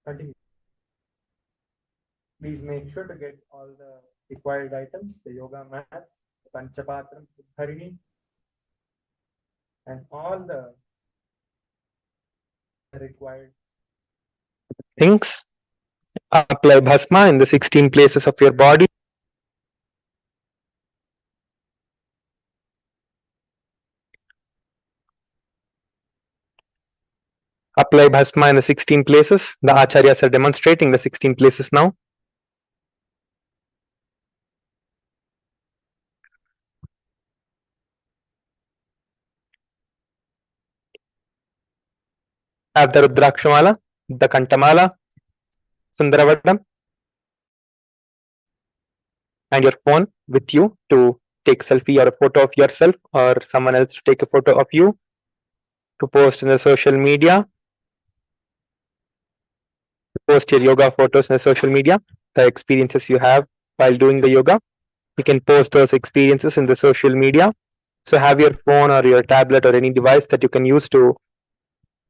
Continue. Please make sure to get all the required items, the yoga mat, the Panchapatram, Harini, and all the required things. Apply bhasma in the 16 places of your body. Apply bhasma in the 16 places. The acharyas are demonstrating the 16 places now. Have the Rudrakshamala, the Kantamala, Sundaravadam, and your phone with you to take selfie or a photo of yourself or someone else to take a photo of you to post in the social media. Post your yoga photos in the social media, the experiences you have while doing the yoga. You can post those experiences in the social media. So have your phone or your tablet or any device that you can use to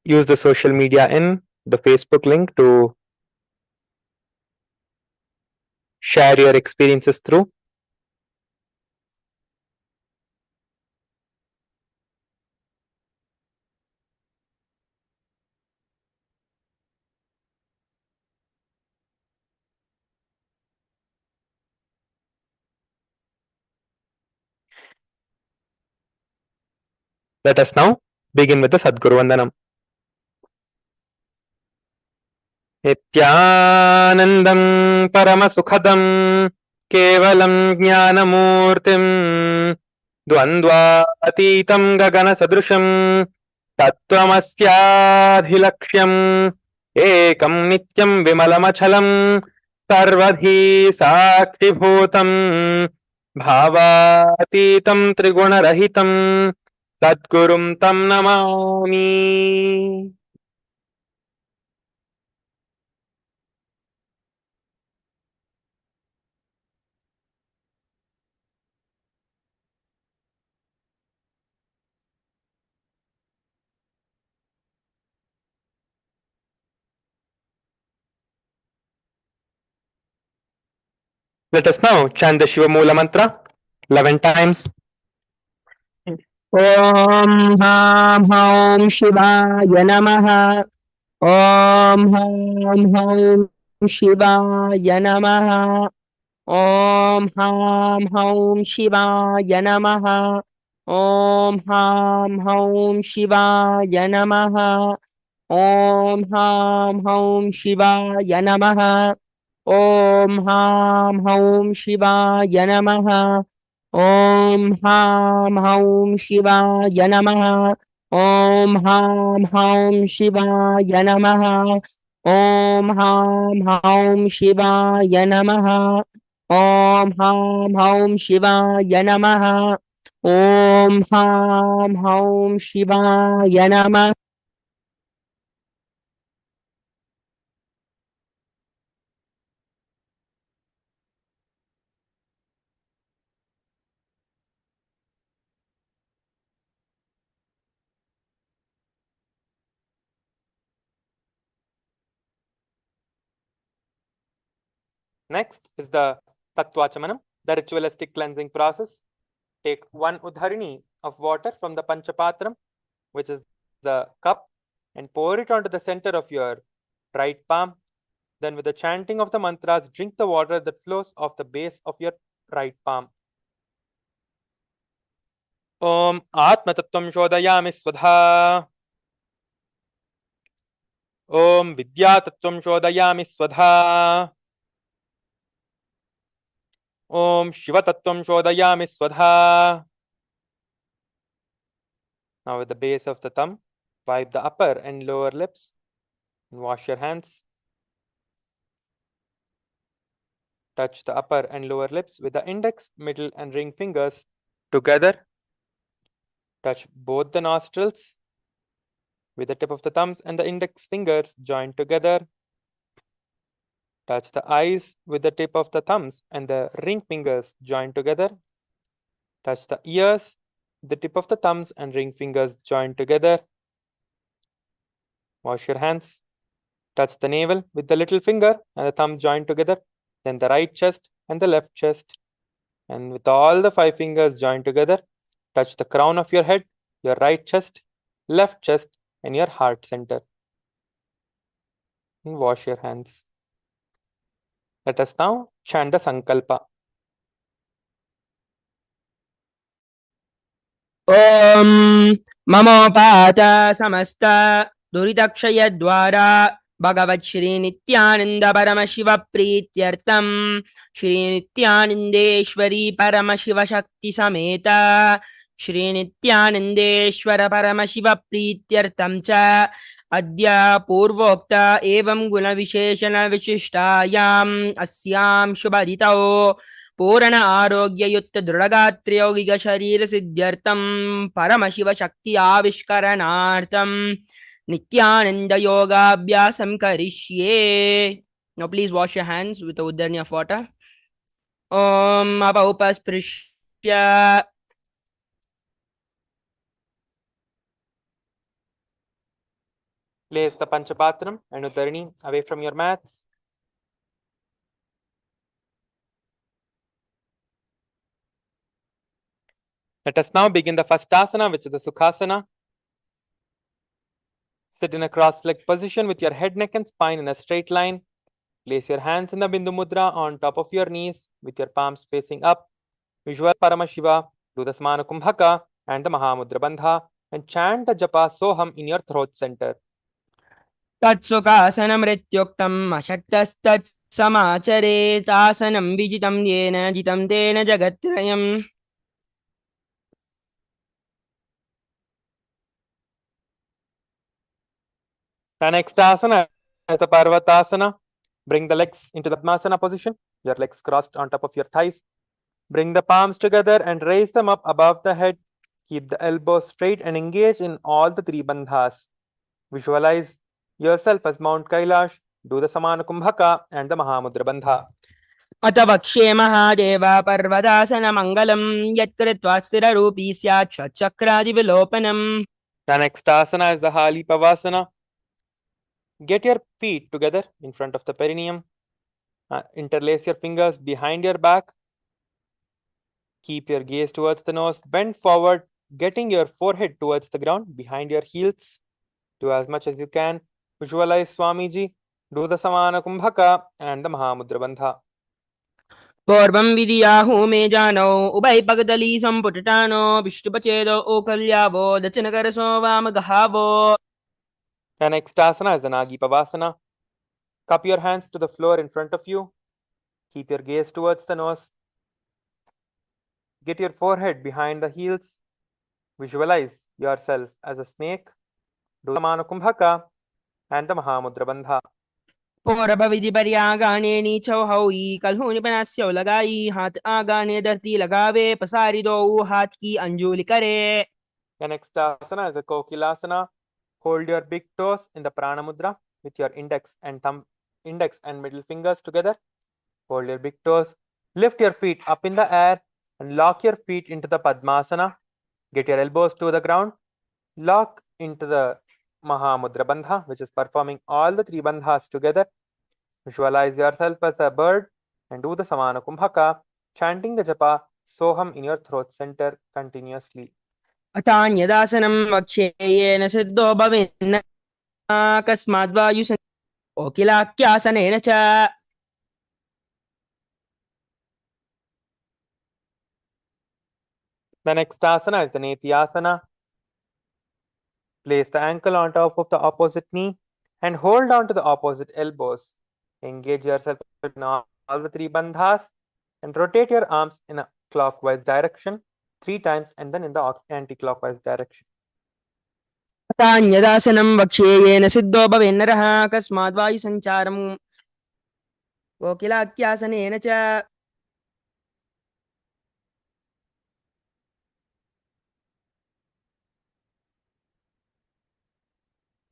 use the social media in the Facebook link to share your experiences through. Let us now begin with the Sadguru Vandanam. नित्यानन्दं परमसुखदं केवलं ज्ञानमूर्तिं द्वन्द्वातीतं गगनसदृशं तत्त्वमस्याधिलक्ष्यम् एकं नित्यं विमलमचलं सर्वधी साक्षिभूतं भावातीतं त्रिगुणरहितं सद्गुरुं तं Namami. Let us now chant the Shiva Mula mantra 11 times. Om Ham Hum Shivaya Namaha. Om Ham Hum Shivaya Namaha. Om Ham Hum Shivaya Namaha. Om Ham Hum Shivaya Namaha. Om Ham Hum Shivaya Namaha. Om Ham Hum Shivaya Namaha. Om Ham Hum Shivaya Namaha. Om Ham Hum Shivaya Namaha. Om Ham Hum Shivaya Namaha. Om Ham Hum Shivaya Namaha. Om Ham Hum Shivaya Namaha. Next is the Tattvachamanam, the ritualistic cleansing process. Take one udharini of water from the Panchapatram, which is the cup, and pour it onto the center of your right palm. Then with the chanting of the mantras, drink the water that flows off the base of your right palm. Om Atma Tattvam Shodayami Swadha. Om Vidya Tattvam Shodayami Swadha. Om Shiva Tattvam Shodayami Swadha. Now with the base of the thumb, wipe the upper and lower lips and wash your hands. Touch the upper and lower lips with the index, middle and ring fingers together. Touch both the nostrils with the tip of the thumbs and the index fingers joined together. Touch the eyes with the tip of the thumbs and the ring fingers joined together. Touch the ears, the tip of the thumbs and ring fingers joined together. Wash your hands. Touch the navel with the little finger and the thumb joined together. Then the right chest and the left chest. And with all the 5 fingers joined together, touch the crown of your head, your right chest, left chest, and your heart center. And wash your hands. Let us now chant the Sankalpa. ॐ ममोपात समस्त दुरितक्षयद्वारा भगवत् श्रीनित्यानन्द परमशिवप्रीत्यर्थं श्रीनित्यानन्देश्वरी परमशिवशक्तिसमेत श्रीनित्यानन्देश्वर परमशिवप्रीत्यर्थं च अद्य पूर्वोक्त एवं गुणविशेषणविशिष्टायाम् अस्यां शुभदितौ पूर्ण आरोग्ययुक्त दृढगात्रयौगिक शरीर सिद्ध्यर्थं परमशिव शक्ति आविष्करणार्थं नित्यानंद योगाभ्यासं करिष्ये. Now please wash your hands with the uddharni of water. Om apaupasprisya. Place the Panchapatram and Udarni away from your mats. Let us now begin the first asana, which is the Sukhasana. Sit in a cross-legged position with your head, neck, and spine in a straight line. Place your hands in the Bindu Mudra on top of your knees with your palms facing up. Visual Paramashiva, do the Samana Kumbhaka and the Mahamudra Bandha and chant the Japa Soham in your throat center. तत्सुखासनमृत्युक्तम् अशक्तस्तत्समाचरेतासनं विजितं येन जितं तेन जगत्त्रयम्. The next asana is the Parvatasana. Bring the legs into the Padmasana position, your legs crossed on top of your thighs. Bring the palms together and raise them up above the head. Keep the elbows straight and engage in all the 3 bandhas. Visualize yourself as Mount Kailash. Do the Samana Kumbhaka and the Mahamudra Bandha. अथ वक्ष्ये महादेव पर्वतासनमङ्गलं यत्कृत्वा स्थिररूपी स्यात् षट्चक्रादिविलोपनम्. The next asana is the Hali Pavasana. Get your feet together in front of the perineum. Interlace your fingers behind your back. Keep your gaze towards the nose. Bend forward, getting your forehead towards the ground behind your heels. Do as much as you can. Visualize Swamiji. Do the Samana Kumbhaka and the Mahamudra Bandha. पूर्वं विधियाहु मे जानौ उभयपगदली सम्पुटटानो विष्णुपचेदो ओकल्यावो दक्षिणकरसो वामगहावो. The next asana is the Nagi Pavasana. Cup your hands to the floor in front of you. Keep your gaze towards the nose. Get your forehead behind the heels. Visualize yourself as a snake. Do the Samana Kumbhaka and the Mahamudra Bandha. पूर्वविधि पर्यागाने नीचौ हौई कल्हूनि पनास्यौ लगाई हाथ आगाने धरती लगावे पसारी दो हाथ की अंजुलि करे. The next asana is a Kailasa. Hold your big toes in the Prana Mudra with your index and middle fingers together. Hold your big toes. Lift your feet up in the air and lock your feet into the Padmasana. Get your elbows to the ground. Lock into the Mahamudra Bandha, which is performing all the 3 bandhas together. Visualize yourself as a bird and do the Samana Kumbhaka, chanting the Japa Soham in your throat center continuously. अथान्यदासनं वक्ष्ये येन सिद्धो भवेन्न अकस्माद्वायुसं ओकिलाख्यासनेन च. The next asana is the Nithyananda. Place the ankle on top of the opposite knee and hold on to the opposite elbows. Engage yourself in all the 3 bandhas and rotate your arms in a clockwise direction 3 times and then in the anti-clockwise direction. अथान्यदासनं वक्ष्ये येन सिद्धो भवेन्नरः अकस्माद्वायुसञ्चारम् ओकिलाख्यासनेन च.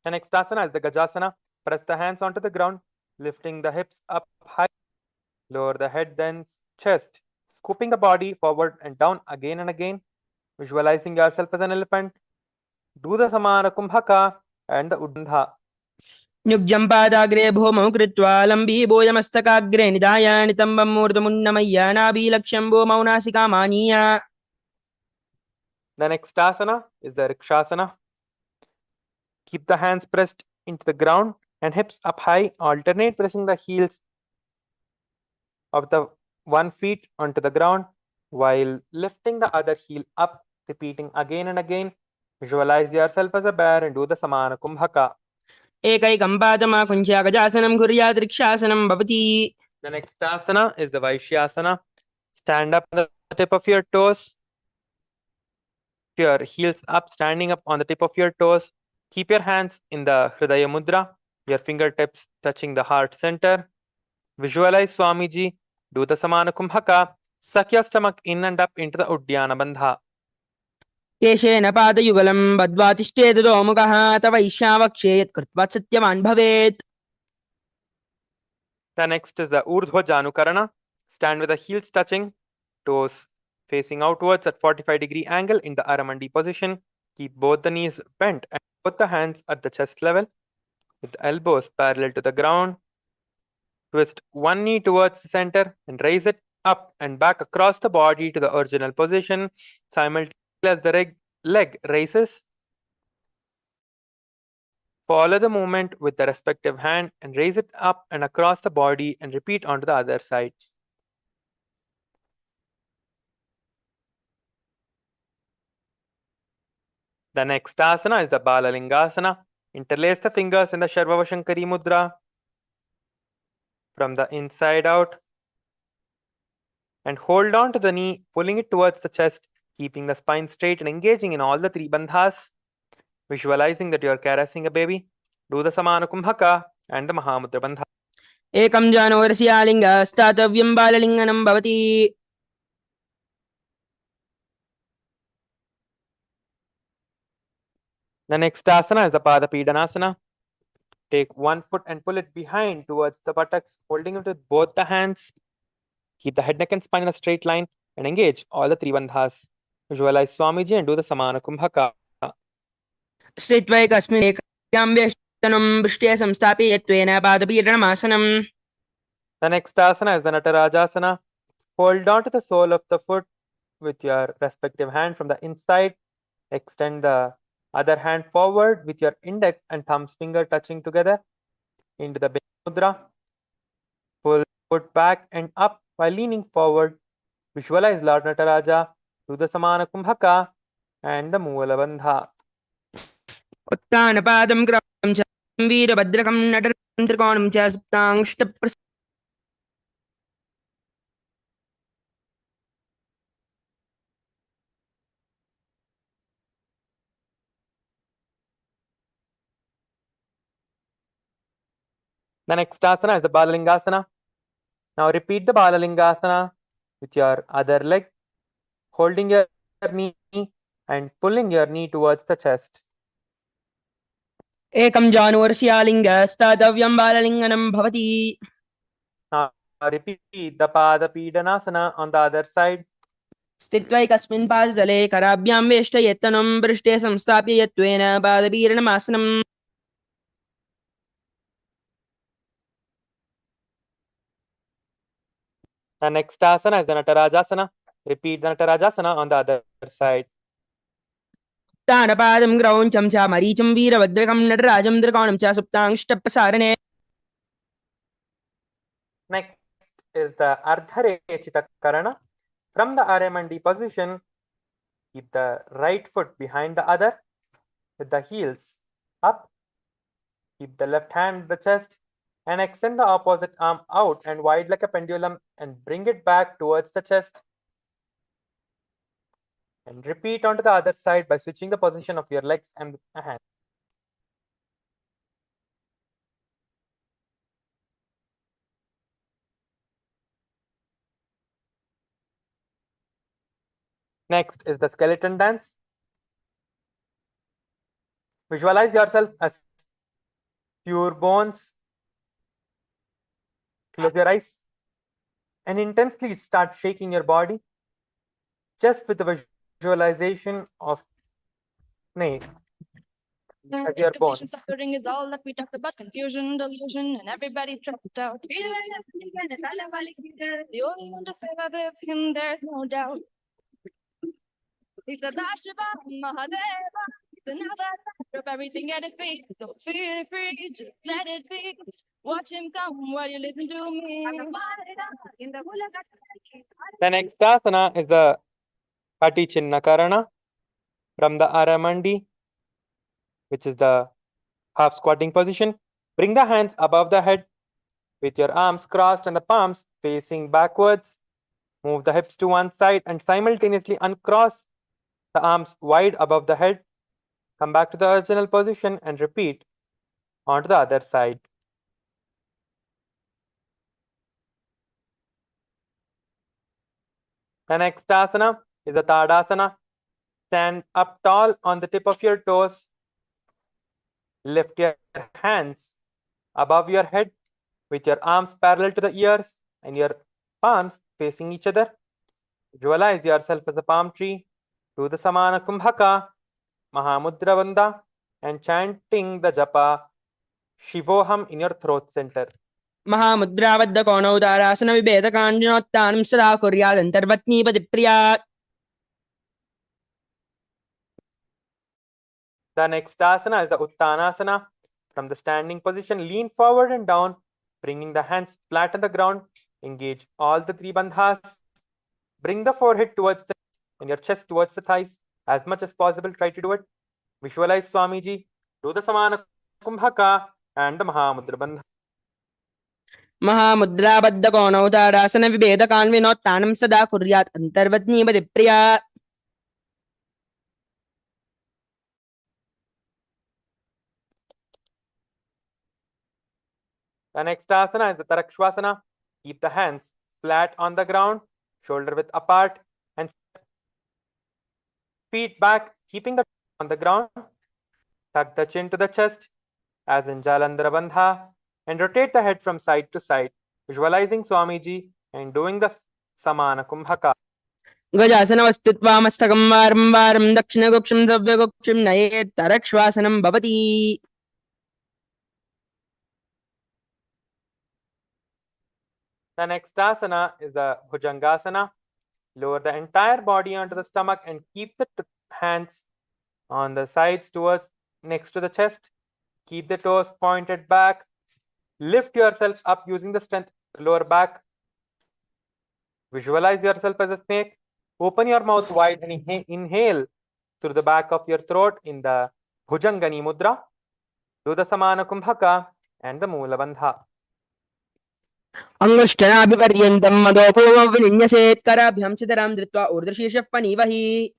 The next asana is the Gajasana. Press the hands onto the ground, lifting the hips up high. Lower the head, then chest, scooping the body forward and down again and again. Visualizing yourself as an elephant. Do the Samana Kumbhaka and the Udandha. न्युग्जं पादाग्रे भूमौ कृत्वा लम्बीभूयमस्तकाग्रे निधाय नितम्बं मूर्धमुन्नमय्य नाभिलक्ष्यं भूमौ नासिकामानीय. The next asana is the Rikshasana. Keep the hands pressed into the ground and hips up high. Alternate pressing the heels of the one feet onto the ground while lifting the other heel up, repeating again and again. Visualize yourself as a bear and do the Samana Kumbhaka. एकैकं पादमाकुञ्च्य गजासनं कुर्यात् रिक्षासनं भवति. The next asana is the Vaishyasana. Stand up on the tip of your toes. Your heels up, standing up on the tip of your toes. Keep your hands in the Hridaya Mudra, your fingertips touching the heart center. Visualize Swamiji. Do the Samana Kumbhaka. Suck your stomach in and up into the Uddiyana Bandha. केशेन पादयुगलं बद्ध्वा तिष्ठेदो मुखः तव ईशावक्षे यत्कृत्वा सत्यवान् भवेत्. The next is the Urdhva Janukarana. Stand with the heels touching, toes facing outwards at 45-degree angle in the Aramandi position. Keep both the knees bent and both the hands at the chest level with the elbows parallel to the ground. Twist one knee towards the center and raise it up and back across the body to the original position simultaneously as the leg raises. Follow the movement with the respective hand and raise it up and across the body and repeat onto the other side. The next asana is the Balalingasana. Interlace the fingers in the Sharvavashankari Mudra from the inside out and hold on to the knee, pulling it towards the chest, keeping the spine straight and engaging in all the three bandhas. Visualizing that you are caressing a baby. Do the Samana Kumbhaka and the Mahamudra Bandha. एकं जानोरस्यालिङ्गस्तातव्यं बाललिङ्गनं भवति. The next asana is the Pada Pidanasana. Take one foot and pull it behind towards the buttocks, holding it with both the hands. Keep the head, neck, and spine in a straight line and engage all the three bandhas. Visualize Swamiji and do the Samana Kumbhaka. स्थित्वा एकस्मिन् एकाभ्यां वेष्टनं पृष्ठे संस्थाप्य यत्त्वेन पादपीडनमासनम्. The next asana is the Natarajasana. Hold on to the sole of the foot with your respective hand from the inside. Extend the other hand forward with your index and thumb finger touching together into the Bindya Mudra. Pull foot back and up while leaning forward. Visualize Lord Nataraja. Do the Samana Kumbhaka and the Moola Bandha. उत्थानपादं क्रमं च वीरभद्रकं नटरं त्रिकोणं च सप्ताङ्ष्टप्रस. The next asana is the Balalingasana. Now repeat the Balalingasana with your other leg, holding your knee and pulling your knee towards the chest. एकं जानोरस्यालिङ्गस्तातव्यं बाललिङ्गनं भवति. Now repeat the Pada Pidanasana on the other side. स्थित्वा एकस्मिन् पादतले कराभ्यां वेष्टयत्तनं पृष्ठे संस्थाप्य यत्त्वेन पादपीडनमासनम्. The next asana is the Natarajasana. Repeat the Natarajasana on the other side. उत्थानपादं क्रौञ्चं च मरीचं वीरभद्रकं नटराजं त्रिकोणं च सुप्ताङ्ष्टप्रसारणे. Next is the Ardharechita Karana. From the Aramandi position, keep the right foot behind the other with the heels up. Keep the left hand at the chest and extend the opposite arm out and wide like a pendulum and bring it back towards the chest. And repeat onto the other side by switching the position of your legs and hands. Next is the skeleton dance. Visualize yourself as pure bones. Close your eyes and intensely start shaking your body just with the visualization of snake. at your bones. Suffering is all that we talk about. Confusion, delusion, and everybody's stressed out. The only one to save us is him, there's no doubt. He's the Shiva, Mahadeva. He's another of everything at his feet. So feel free, just let it be. Watch him come while you listen to me. The next asana is the Pati Chinnakarana from the Aramandi, which is the half squatting position. Bring the hands above the head with your arms crossed and the palms facing backwards. Move the hips to one side and simultaneously uncross the arms wide above the head. Come back to the original position and repeat onto the other side. The next asana is the Tadasana. Stand up tall on the tip of your toes. Lift your hands above your head with your arms parallel to the ears and your palms facing each other. Visualize yourself as a palm tree. Do the Samana Kumbhaka, Mahamudra Vanda, and chanting the japa Shivoham in your throat center. महामुद्राबद्ध कोणौदारासन विभेद काण्डिनोत्तानं सदा कुर्यादन्तर्पत्नीपतिप्रियात्. The next asana is the Uttanasana. From the standing position, lean forward and down, bringing the hands flat on the ground. Engage all the three bandhas. Bring the forehead towards the and your chest towards the thighs. As much as possible, try to do it. Visualize Swamiji. Do the Samana Kumbhaka and the Mahamudra Bandha. महामुद्राबद्ध कोणौदारासन विभेद काण्डिनोत्तानं सदा कुर्यात् अन्तर्पत्नीपतिप्रियात्. The next asana is the Tarakshvasana. Keep the hands flat on the ground, shoulder width apart, and feet back, keeping the on the ground. Tuck the chin to the chest, as in Jalandhara Bandha, and rotate the head from side to side, visualizing Swamiji and doing the Samana Kumbhaka. गजासनमस्तित्वा मस्तकं वारं वारं दक्षिणगुक्षं सव्यगुक्षं नयेत् तरक्श्वासनं भवति. The next asana is the Bhujangasana. Lower the entire body onto the stomach and keep the hands on the sides towards next to the chest. Keep the toes pointed back. Lift yourself up using the strength lower back. Visualize yourself as a snake. Open your mouth wide and inhale through the back of your throat in the Bhujangani Mudra. Do the Samana Kumbhaka and the Moola Bandha. अंगुष्ठनाभिपर्यन्तं मदोपूर्वविन्यसेत् कराभ्यां चितरां धृत्वा ऊर्ध्वशीर्षः पनीवहि.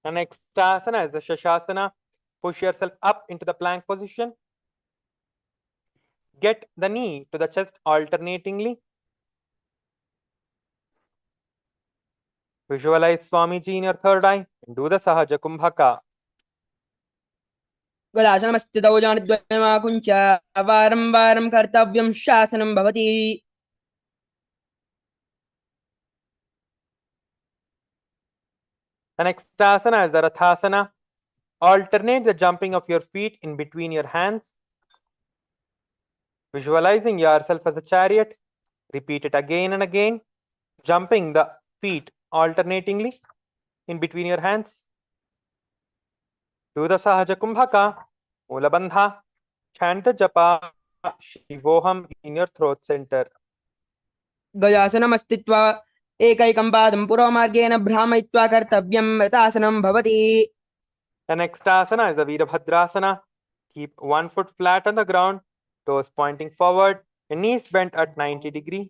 The next asana is the Shashasana. Push yourself up into the plank position. Get the knee to the chest alternatingly. Visualize Swamiji in your third eye and do the Sahaja Kumbhaka. गदासनमस्थितौ जानुद्वयमाकुञ्च वारं वारं कर्तव्यं शासनं भवति. The next asana is the Rathasana. Alternate the jumping of your feet in between your hands. Visualizing yourself as a chariot. Repeat it again and again, jumping the feet alternatingly in between your hands. Do the Sahaja Kumbhaka, Moola Bandha, chant the japa Shivoham in your throat center. गजासनमस्थित्वा एकैकं पादं पुरोमार्गेण भ्रामयित्वा कर्तव्यं रतासनं भवति. The next asana is the Virabhadrasana. Keep one foot flat on the ground, toes pointing forward, and knees bent at 90 degrees.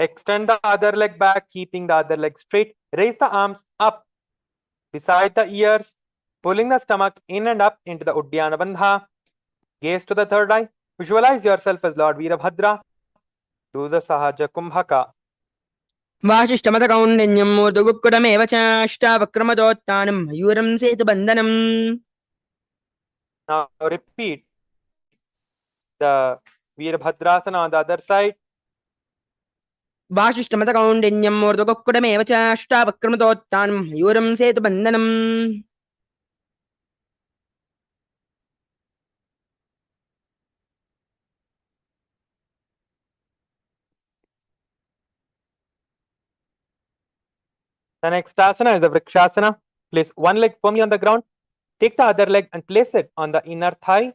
Extend the other leg back, keeping the other leg straight. Raise the arms up beside the ears, pulling the stomach in and up into the Uddiyana Bandha. Gaze to the third eye. Visualize yourself as Lord Virabhadra. Do the Sahaja Kumbhaka. वासिष्ठमतकौण्डिन्यं मूर्धगुक्कुटमेव च अष्टावक्रमदोत्तानं मयूरं सेतुबन्धनम्. Now repeat the Veerbhadrasana on the other side. वासिष्ठमतकौण्डिन्यं मूर्ध्वकुक्कुटमेव च अष्टावक्रमदोत्तानं मयूरं सेतुबन्धनम् The next asana is the Vrikshasana. Place one leg firmly on the ground. Take the other leg and place it on the inner thigh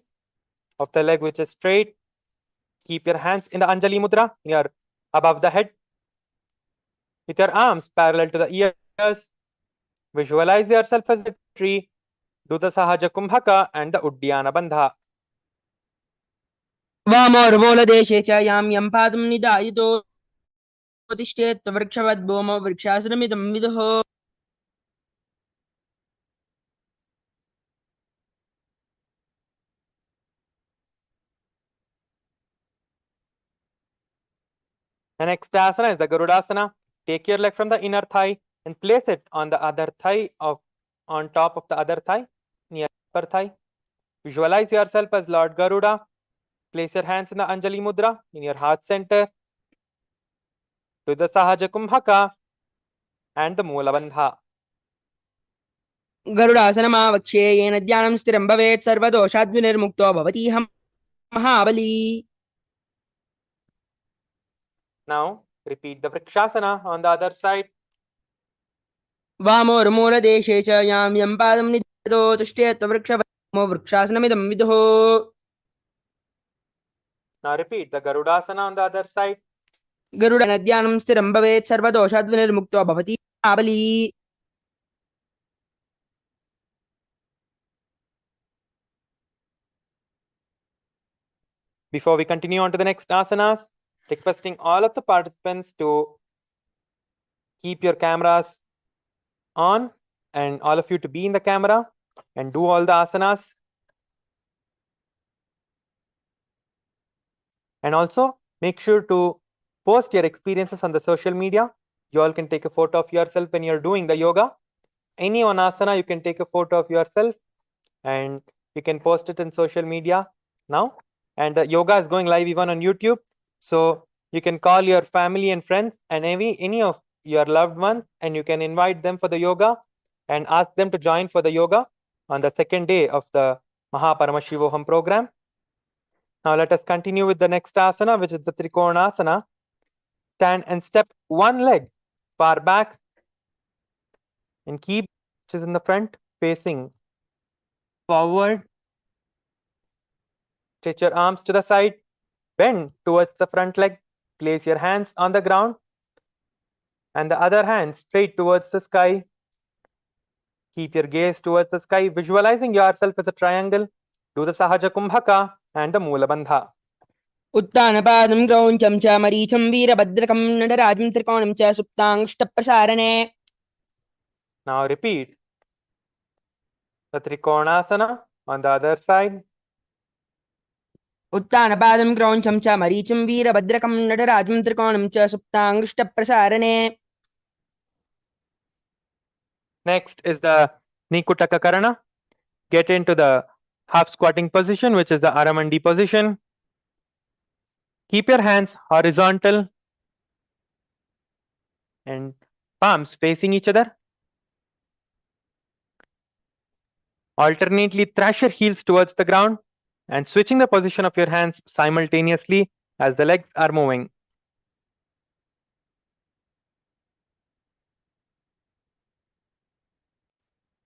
of the leg which is straight. Keep your hands in the Anjali Mudra near above the head. With your arms parallel to the ears. Visualize yourself as a tree. Do the Sahaja Kumbhaka and the Uddiyana Bandha. वामोर्मूलदेशे च यां यं पादं निधायितो तिष्ठेत् वृक्षवद्भूमौ वृक्षासनमिदं विदुः The next asana is the Garudasana. Take your leg from the inner thigh and place it on the other thigh on top of the other thigh, near upper thigh. Visualize yourself as Lord Garuda. Place your hands in the Anjali Mudra in your heart center. Do the Sahaja Kumbhaka and the Moola Bandha. गरुडासनमावक्ष्ये येन ध्यानं स्थिरं भवेत् सर्वदोषाद्विनिर्मुक्तो भवतीहं महाबली Now repeat the Vrikshasana on the other side. वामोर्मूलदेशे च यां यं पादं निधायितो तिष्ठेत् वृक्षवद्भूमौ वृक्षासनमिदं विदुः Now repeat the Garudasana on the other side. गरुडनध्यानं स्थिरं भवेत् सर्वदोषाद्विनिर्मुक्तो भवति महाबली Before we continue on to the next asanas, requesting all of the participants to keep your cameras on and all of you to be in the camera and do all the asanas. And also make sure to post your experiences on the social media. You all can take a photo of yourself when you're doing the yoga. Any one asana, you can take a photo of yourself and you can post it in social media now. And the yoga is going live even on YouTube. So you can call your family and friends and any of your loved ones and you can invite them for the yoga and ask them to join for the yoga on the second day of the MahaParamashivoham program. Now let us continue with the next asana, which is the Trikonasana. Stand and step one leg far back and keep which is in the front facing forward. Stretch your arms to the side. Bend towards the front leg. Place your hands on the ground and the other hand straight towards the sky. Keep your gaze towards the sky, visualizing yourself as a triangle. Do the Sahaja Kumbhaka and the Moola Bandha. उत्तानपादं क्रौञ्चं च मरीचं वीरभद्रकं नटराजं त्रिकोणं च सुप्ताङ्गष्टप्रसारणे Now repeat the Trikonasana on the other side. उत्तानपादं क्रौञ्चं च मरीचं वीरभद्रकं नटराजं त्रिकोणं च सुप्ताङ्गष्टप्रसारणे Next is the Nikutaka Karana. Get into the half squatting position, which is the Aramandi position. Keep your hands horizontal and palms facing each other. Alternately thrash your heels towards the ground and switching the position of your hands simultaneously as the legs are moving.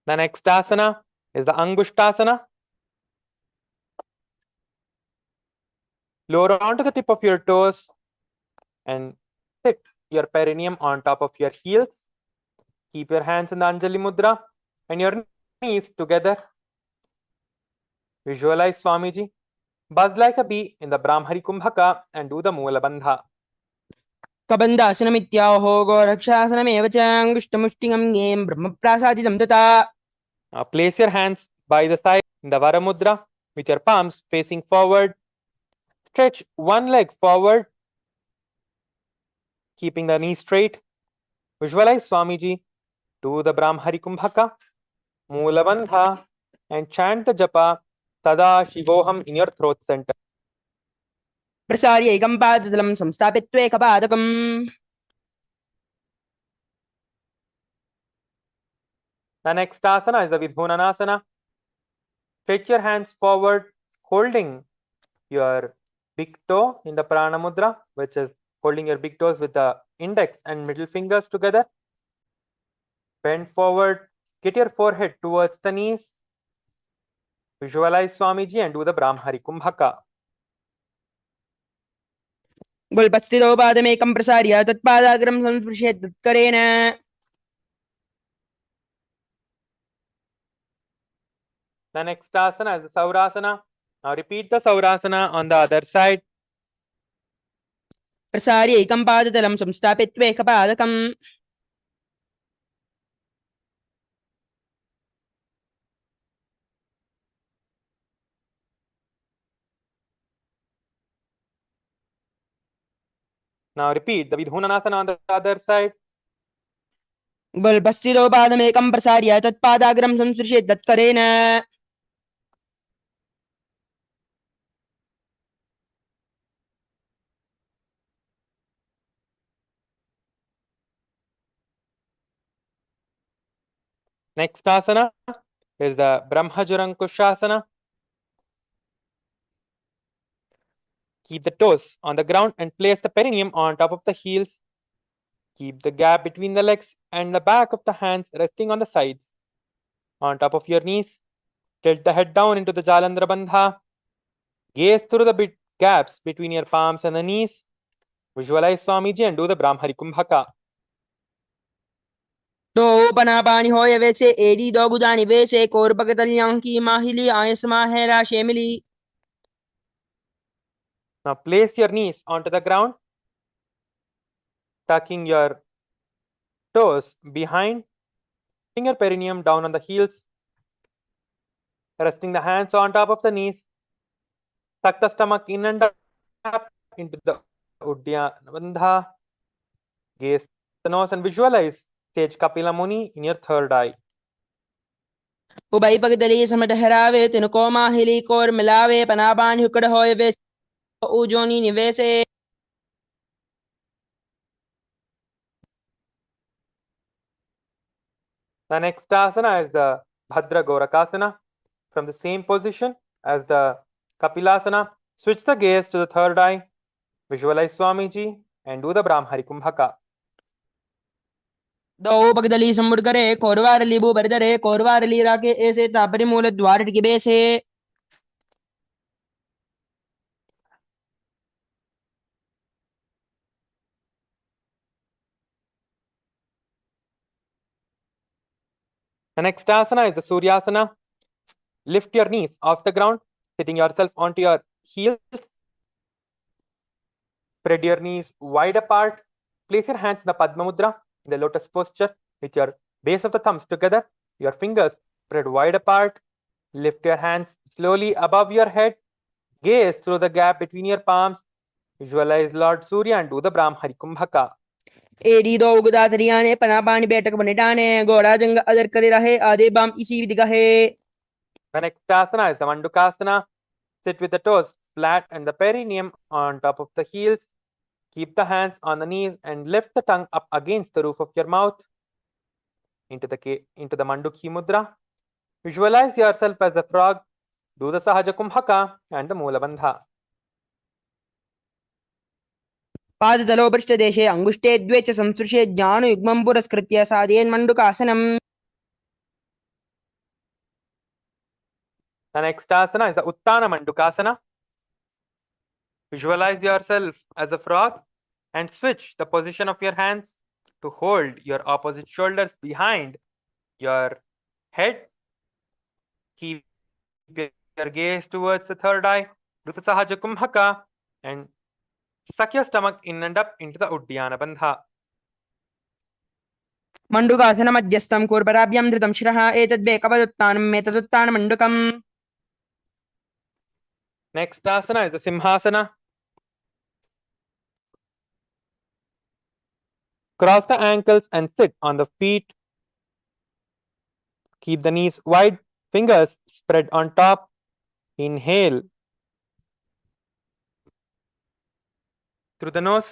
The next asana is the Angushtasana. Lower onto the tip of your toes and sit your perineum on top of your heels. Keep your hands in the Anjali Mudra and your knees together. Visualize Swamiji. Buzz like a bee in the Brahmari Kumbhaka and do the Moola Bandha. कबन्धासनमित्याहो गोरक्षासनमेव च अङ्गुष्टमुष्टिगं यें ब्रह्मप्रासादितं तथा Now place your hands by the side in the Varamudra with your palms facing forward. Stretch one leg forward, keeping the knee straight. Visualize Swamiji. Do the Brahmari Kumbhaka, Moola Bandha, and chant the japa Tada Shivoham in your throat center. प्रसार्य एकं पादतलं संस्थापित्वेकपादकम् The next asana is the Vidhunanasana. Stretch your hands forward, holding your big toe in the Prana Mudra, which is holding your big toes with the index and middle fingers together. Bend forward, get your forehead towards the knees. Visualize Swamiji and do the Brahmari Kumbhaka. गुल्पस्थितो पादमेकं प्रसार्य तत्पादाग्रं संस्पृशेत् तत्करेण The next asana is the Saurasana. Now repeat the Saurasana on the other side. प्रसार्य एकं पादतलं संस्थापित्वेकपादकम् Now repeat the Vidhunanasana on the other side. गुल्पस्थितो पादमेकं प्रसार्य तत्पादाग्रं संस्पृशेत् तत्करेण Next asana is the Brahmajurankushasana. Keep the toes on the ground and place the perineum on top of the heels. Keep the gap between the legs and the back of the hands resting on the sides. On top of your knees, tilt the head down into the Jalandhara Bandha. Gaze through the bit gaps between your palms and the knees. Visualize Swamiji and do the Brahmari Kumbhaka. दो पनापानी होय वैसे AD दो गुजानी वैसे कोरपकतलियां की माहिली आयसमा है राशेमिली Now place your knees onto the ground, tucking your toes behind, putting your perineum down on the heels, resting the hands on top of the knees. Tuck the stomach in and up into the Uddiyana Bandha. Gaze the nose and visualize Sage Kapila Muni in your third eye. उबई पगदली समट हरावे तिनको माहिली core मिलावे पनापानी हुकड़ होय वैसे उजोनी निवेसे The next asana is the Bhadra Gorakasana. From the same position as the Kapilasana, switch the gaze to the third eye, visualize Swamiji and do the Brahmari Kumbhaka. दो पगदली समुड़ करे Korwar लीबू बरदरे Korwar lira के ऐसे तापरी मूल द्वार की बेसे The next asana is the Suryasana. Lift your knees off the ground, sitting yourself onto your heels. Spread your knees wide apart. Place your hands in the Padma Mudra, in the lotus posture, with your base of the thumbs together, your fingers spread wide apart. Lift your hands slowly above your head. Gaze through the gap between your palms. Visualize Lord Surya and do the Brahmari Kumbhaka. एडी दो गुदा तरिया ने पनापानी बैठक बनेटाने घोड़ा जंग other करे रहे आधे बाम इसी विधि है The next asana is the Mandukasana. Sit with the toes flat and the perineum on top of the heels. Keep the hands on the knees and lift the tongue up against the roof of your mouth into the Mandukhi Mudra. Visualize yourself as a frog. Do the Sahaja Kumbhaka and the Moola Bandha. पादतलोपृष्ठ देशे अंगुष्ठे द्वे च संस्पृशे ज्ञानयुग्मं पुरस्कृत्य साधयेन्मण्डुकासनम् The next asana is the Uttana Mandukasana. Visualize yourself as a frog and switch the position of your hands to hold your opposite shoulders behind your head. Keep your gaze towards the third eye. Do the Sahaja Kumbhaka and suck your stomach in and up into the Uddiyana Bandha. मण्डुकासन मध्यस्थं कूर्पराभ्यां धृतं शिरः एतद्वेकपदुत्थानम् एतदुत्थानमण्डुकम् Next asana is the Simhasana. Cross the ankles and sit on the feet. Keep the knees wide, fingers spread on top. Inhale. through the nose.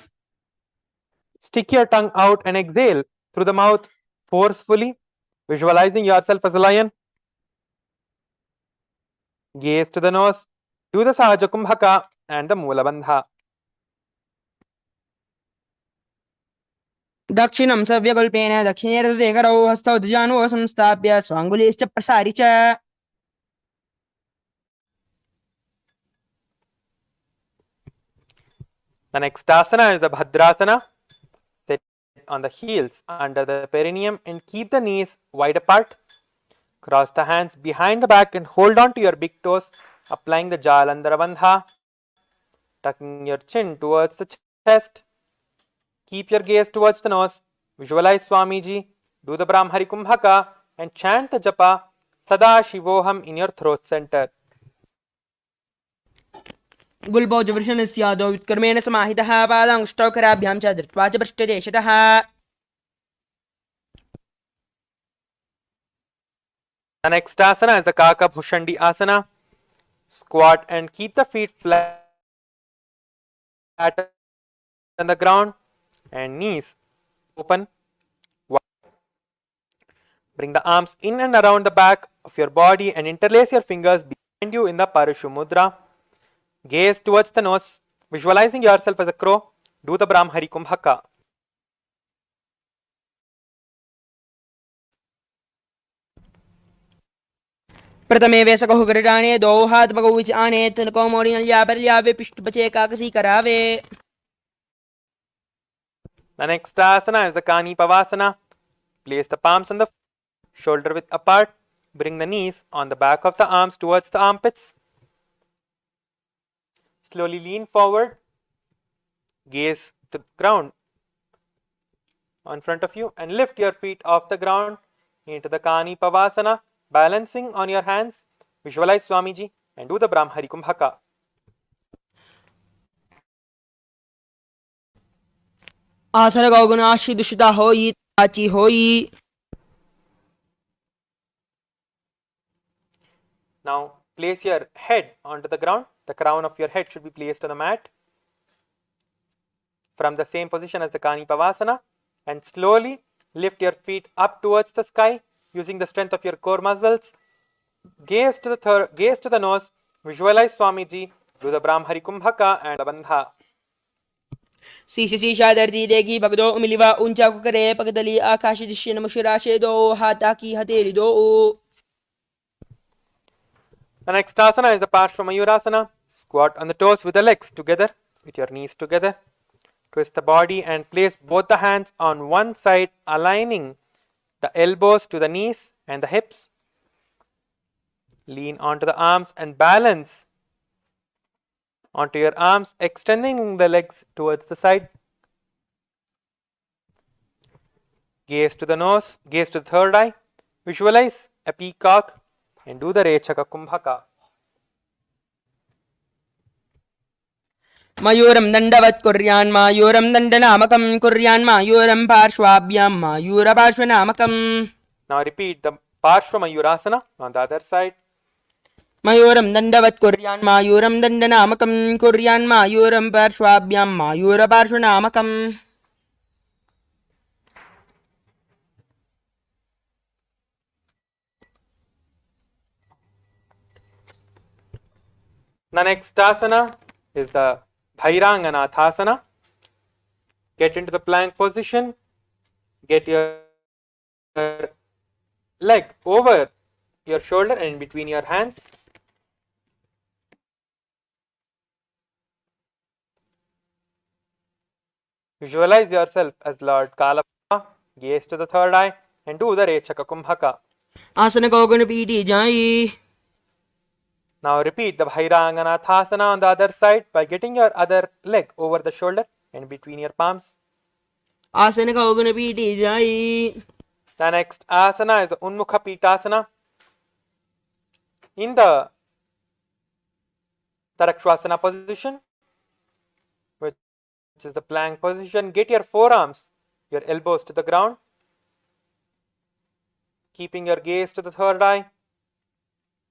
Stick your tongue out and exhale through the mouth forcefully, visualizing yourself as a lion. Gaze to the nose. Do the Sahaja Kumbhaka and the Mula Bandha. दक्षिणं सव्यकल्पेन दक्षिणे रदते करौ हस्तौ द्विजानुः संस्थाप्य स्वाङ्गुलीश्च प्रसारि च The next asana is the Bhadrasana. Sit on the heels under the perineum and keep the knees wide apart. Cross the hands behind the back and hold on to your big toes, applying the Jalandhara Bandha. Tucking your chin towards the chest. Keep your gaze towards the nose. Visualize Swamiji. Do the Brahmari Kumbhaka and chant the japa Sadashivoham in your throat center. गुल्बौज वृषणस्यादौ व्युत्कर्मेण समाहितः पादाङ्गुष्ठौ कराभ्यां च धृत्वा च पृष्ठदेशतः The next asana is the Kaka Bhushandi asana. Squat and keep the feet flat on the ground and knees open. Bring the arms in and around the back of your body and interlace your fingers behind you in the Parashu Mudra. Gaze towards the nose, visualizing yourself as a crow. Do the Brahmari Kumbhaka. प्रथमे वेसकौ गरुडाने द्वौ हाथपगौ विच आने तनकौ मोरिनल्यापर्यावे पिष्ठपचे काकसी करावे The next asana is the Kani Pavasana. Place the palms on the shoulder width apart. Bring the knees on the back of the arms towards the armpits. Slowly lean forward. Gaze to the ground in front of you and lift your feet off the ground into the Kani Pavasana, balancing on your hands. Visualize Swamiji and do the Brahmari Kumbhaka. आसन गौगुणाशी दुषिता होई ताची होई Now place your head onto the ground. The crown of your head should be placed on the mat. From the same position as the Kani Pavasana, and slowly lift your feet up towards the sky using the strength of your core muscles. Gaze to the nose. Visualize Swamiji. Do the Brahmari Kumbhaka and the Bandha. शीशी शीशा धरती देखी पगदो उमिलिवा ऊंचा कुकरे पगदली आकाश दिशे नमुशिराशे दो हाथा की हथेली दो The next asana is the Parshvamayurasana. Squat on the toes with the legs together, with your knees together. Twist the body and place both the hands on one side, aligning the elbows to the knees and the hips. Lean onto the arms and balance onto your arms, extending the legs towards the side. Gaze to the nose, gaze to the third eye. Visualize a peacock and do the Rechaka Kumbhaka. मयूरं दण्डवत् कुर्यान् मायूरं दण्डनामकं कुर्यान् मायूरं पार्श्वाभ्यां मायूरपार्श्वनामकम् Now repeat the Parshvamayurasana on the other side. मयूरं दण्डवत् कुर्यान् मायूरं दण्डनामकं कुर्यान् मायूरं पार्श्वाभ्यां मायूरपार्श्वनामकम् The next asana is the Bhairanganathasana. Get into the plank position. Get your leg over your shoulder and in between your hands. Visualize yourself as Lord Kalapa. Gaze to the third eye and do the Rechaka Kumbhaka. आसन गौगुण पीठी जाई Now repeat the Bhairanganathasana on the other side by getting your other leg over the shoulder and between your palms. आसन गौगुण पीठी जाई The next asana is the Unmukha Pitasana. In the Tarakshvasana position, which is the plank position, get your forearms, your elbows to the ground, keeping your gaze to the third eye.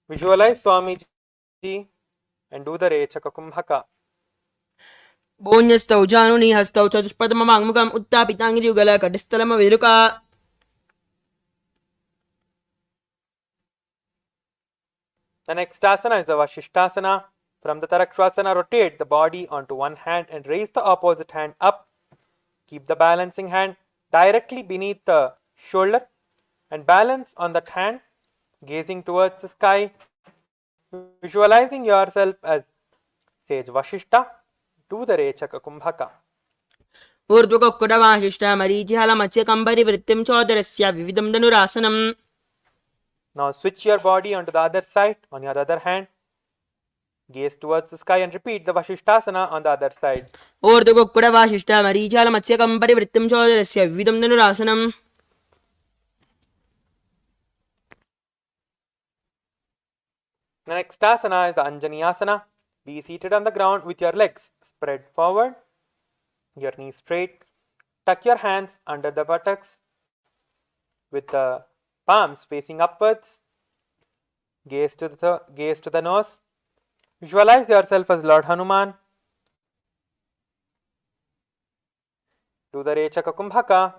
Visualize Swamiji and do the Rechaka Kumbhaka. Bonyastau Januni Hastau Chatuspadamamangmukam Uttapitangirugala Kadistalama Viluka. The next asana is the Vashishtasana. From the Tarakshasana, rotate the body onto one hand and raise the opposite hand up. Keep the balancing hand directly beneath the shoulder and balance on that hand, gazing towards the sky, visualizing yourself as sage Vashishta. Do the Rechaka Kumbhaka. Urdhvakokkudamasishta Marichihala Kambari Vrittim Chodarasya Vividam Dhanurasanam. Now switch your body onto the other side. On your other hand, gaze towards the sky and repeat the Vashishtasana on the other side. Urdhvakokkudamasishta Marichihala Kambari Vrittim Chodarasya Vividam Dhanurasanam. The next asana is the Anjaneyasana. Be seated on the ground with your legs spread forward, your knees straight. Tuck your hands under the buttocks with the palms facing upwards. Gaze to the nose. Visualize yourself as Lord Hanuman. Do the Rechaka Kumbhaka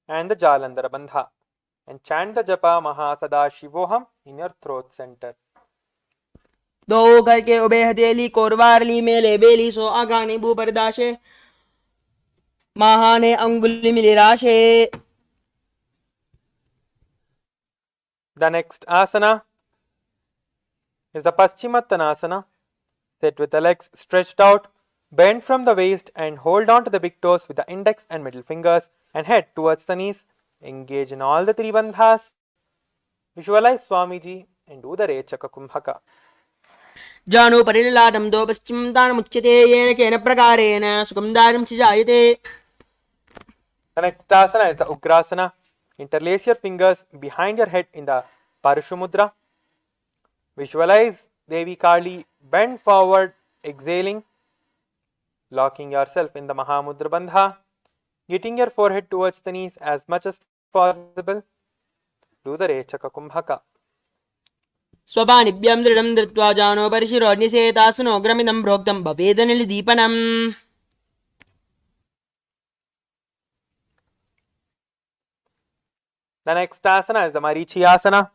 and the Jalandhara Bandha. And chant the japa MahaParamashivoham in your throat center. दो करके ube हथेली कोरवारली मेले बेली सो आगानी बू परदाशे महाने अंगुली मिली राशे. The next asana is the Paschimottanasana. Sit with the legs stretched out, bend from the waist and hold on to the big toes with the index and middle fingers and head towards the knees. Engage in all the three bandhas. Visualize Swamiji and do the Rechaka Kumbhaka. जानो परिलाटं दो पश्चिम दानमुच्यते येन केन प्रकारेण सुखं दानं च जायते. The next asana is the Ugrasana. Interlace your fingers behind your head in the Parashumudra. Visualize Devi Kali, bend forward, exhaling, locking yourself in the Mahamudra Bandha, getting your forehead towards the knees as much as possible. Do the Rechaka Kumbhaka. स्वपानिभ्यं दृढं धृत्वा जानो परिशिरोऽग्निसेतासनो ग्रमिदं प्रोक्तं भवेदनिलदीपनम्. The next asana is the Marichiyasana.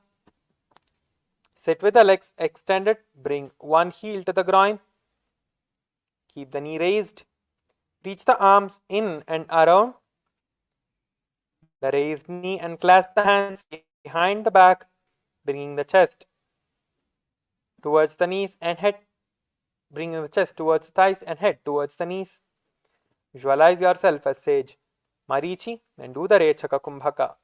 Sit with the legs extended, bring one heel to the groin. Keep the knee raised. Reach the arms in and around the raised knee and clasp the hands behind the back, bringing the chest towards the knees and head, bringing the chest towards the thighs and head towards the knees. Visualize yourself as sage Marichi and do the Rechaka Kumbhaka.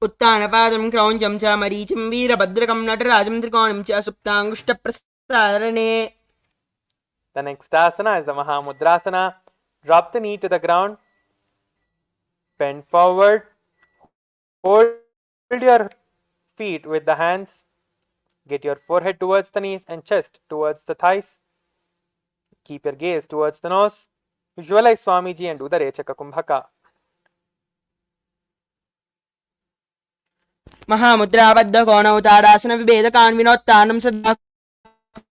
उत्तानपादं क्रौञ्चं च मरीचिं वीरभद्रकं नटराजं त्रिकोणं च सुप्ताङ्गुष्ठप्रसारणे. The next asana is the Mahamudrasana. Drop the knee to the ground. Bend forward. Hold your feet with the hands. Get your forehead towards the knees and chest towards the thighs. Keep your gaze towards the nose. Visualize Swamiji and do the Rechaka Kumbhaka. महामुद्राबद्धकोणौ tadasana विभेदकान् विनोत्तानं सदा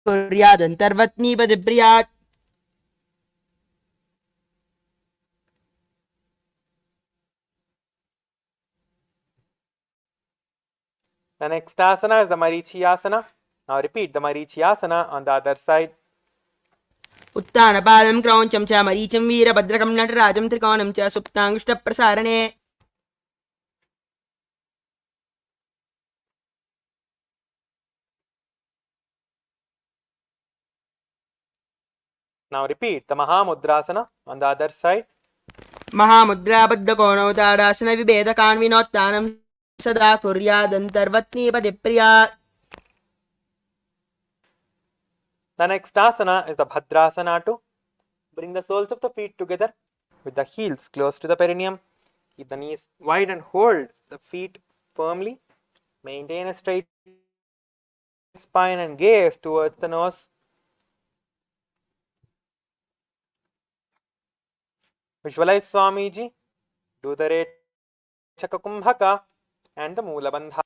कुर्यादन्तर्वत्नीपतिप्रियात्. The next asana is the Marichiyasana. Now repeat the Marichiyasana on the other side. उत्तानपादं क्रौञ्चं च मरीचिं वीरभद्रकं नटराजं त्रिकोणं च सुप्ताङ्गुष्ठप्रसारणे. Now repeat the Mahamudrasana on the other side. महामुद्राबद्धकोणौ tadasana विभेदकान् विनोत्तानं सदा कुर्यादन्तर्वत्नीपतिप्रियात्. The next asana is the Bhadrasana to bring the soles of the feet together with the heels close to the perineum. Keep the knees wide and hold the feet firmly. Maintain a straight spine and gaze towards the nose. Visualize Swamiji, do the Rechaka Kumbhaka and the Moola Bandha.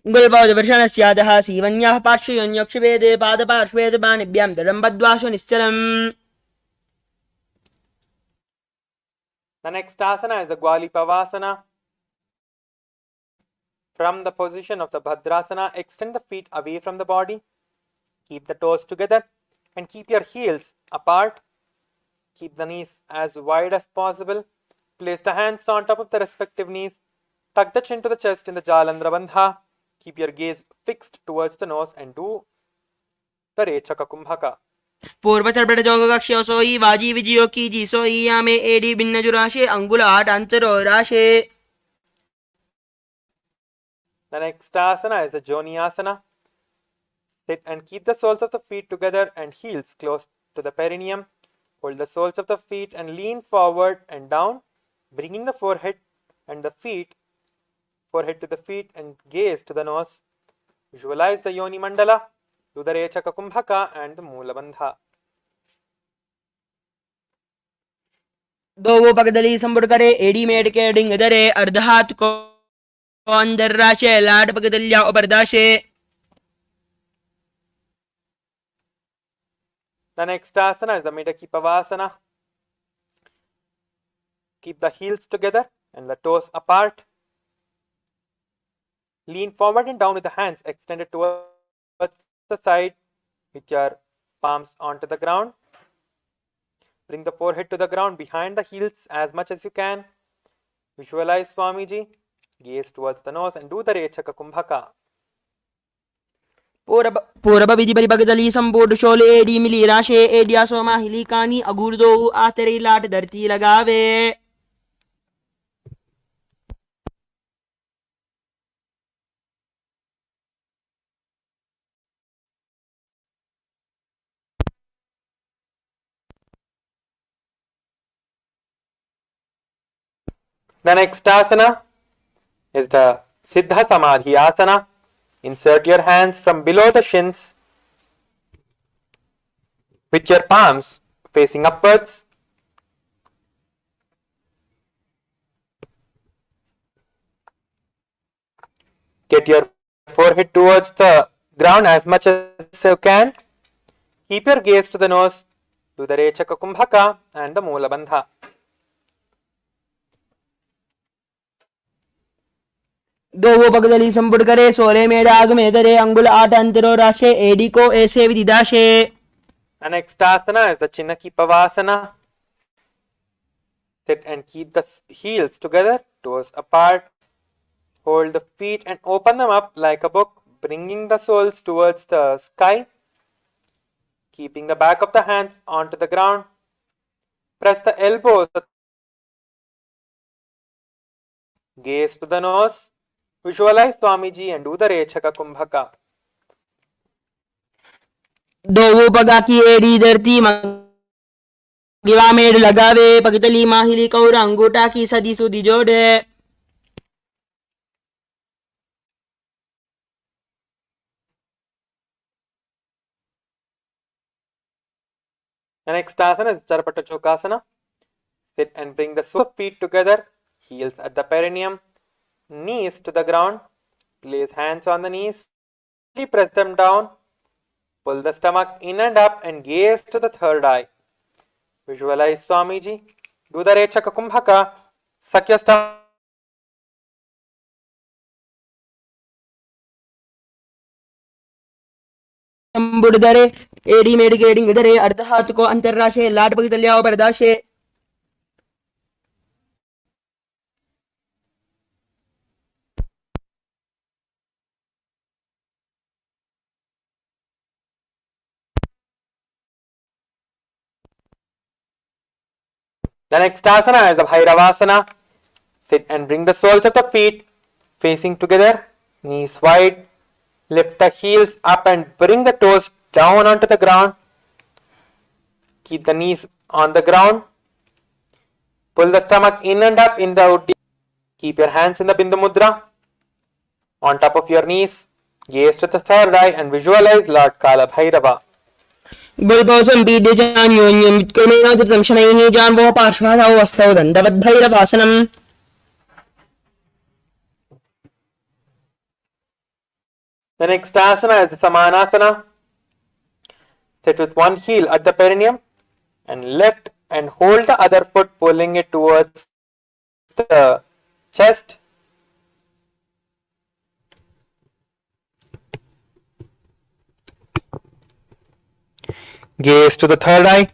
गुल्बोधवर्षणस्यादः सीवन्याः पार्श्वयोन्यक्षवेदे पादपार्श्वे च पाणिभ्यां दृढं बद्ध्वाशु निश्चलम्. The next asana is the Gwalipavasana. From the position of the Bhadrasana, extend the feet away from the body. Keep the toes together and keep your heels apart. Keep the knees as wide as possible. Place the hands on top of the respective knees. Tuck the chin to the chest in the Jalandhara Bandha. Keep your gaze fixed towards the nose and do the Rechaka Kumbhaka. पूर्वचर्पटजोगकक्ष्यो सोई वाजी विजयो की जी सोई यामे AD भिन्न जुराशे अंगुल 8 अंतरो राशे. The next asana is the Joni Asana. Sit and keep the soles of the feet together and heels close to the perineum. Hold the soles of the feet and lean forward and down, bringing the forehead to the feet and gaze to the nose. Visualize the Yoni Mandala. Do the Rechaka Kumbhaka and the Moola Bandha. दो पगदली संबुड़ करे AD made के डिंग दरे अर्ध हाथ को अंदर राशे लाड पगदलिया उपरदाशे. The next asana is the Midakipavasana. Keep the heels together and the toes apart. Lean forward and down with the hands extended towards the side with your palms onto the ground. Bring the forehead to the ground behind the heels as much as you can. Visualize Swamiji. Gaze towards the nose and do the Rechaka Kumbhaka. पूर्व विधि परिपगदली संपूर्ण शोल AD मिली राशे एडिया सोमा हिली कानी अगुर्दो आतरी लाट धरती लगावे. The next asana is the Siddha Samadhi Asana. Insert your hands from below the shins with your palms facing upwards. Get your forehead towards the ground as much as you can. Keep your gaze to the nose. Do the Rechaka Kumbhaka and the Moola Bandha. दो पगदली संपुट करे सोले में राग में दरे अंगुल 8 अंतरो राशे AD को ऐसे विदिदाशे. The next asana is the Chinnakipavasana. Sit and keep the heels together, toes apart. Hold the feet and open them up like a book, bringing the soles towards the sky. Keeping the back of the hands onto the ground. Press the elbows. Gaze to the nose. Visualize Swamiji and do the Rechaka Kumbhaka. दो पगा की AD धरती गिवा made लगावे पगदली माहिली कौर अंगूठा की सदी सुदी जोड़े. The next asana is Charapata Chokasana. Sit and bring the soles of feet together, heels at the perineum, knees to the ground. Place hands on the knees. Press them down. Pull the stomach in and up and gaze to the third eye. Visualize Swamiji. Do the Rechaka Kumbhaka. Suck your stomach. संबुड़ दरे AD made के डिंग दरे अर्ध हाथ को अंतर राशे लाट पगदलिया उपरदाशे. The next asana is the Bhairavasana. Sit and bring the soles of the feet facing together, knees wide. Lift the heels up and bring the toes down onto the ground. Keep the knees on the ground. Pull the stomach in and up in the Uddiyana. Keep your hands in the Bindu Mudra on top of your knees. Gaze to the third eye and visualize Lord Kala Bhairava. गुल्पोसं पीड्य जान्योन्यं वित्कर्मेण धृतं शनैः जान्वो पार्श्वहतौ हस्तौ दण्डवद्भैरवासनम्. The next asana is the Samanasana. Sit with one heel at the perineum and lift and hold the other foot, pulling it towards the chest. Gaze to the third eye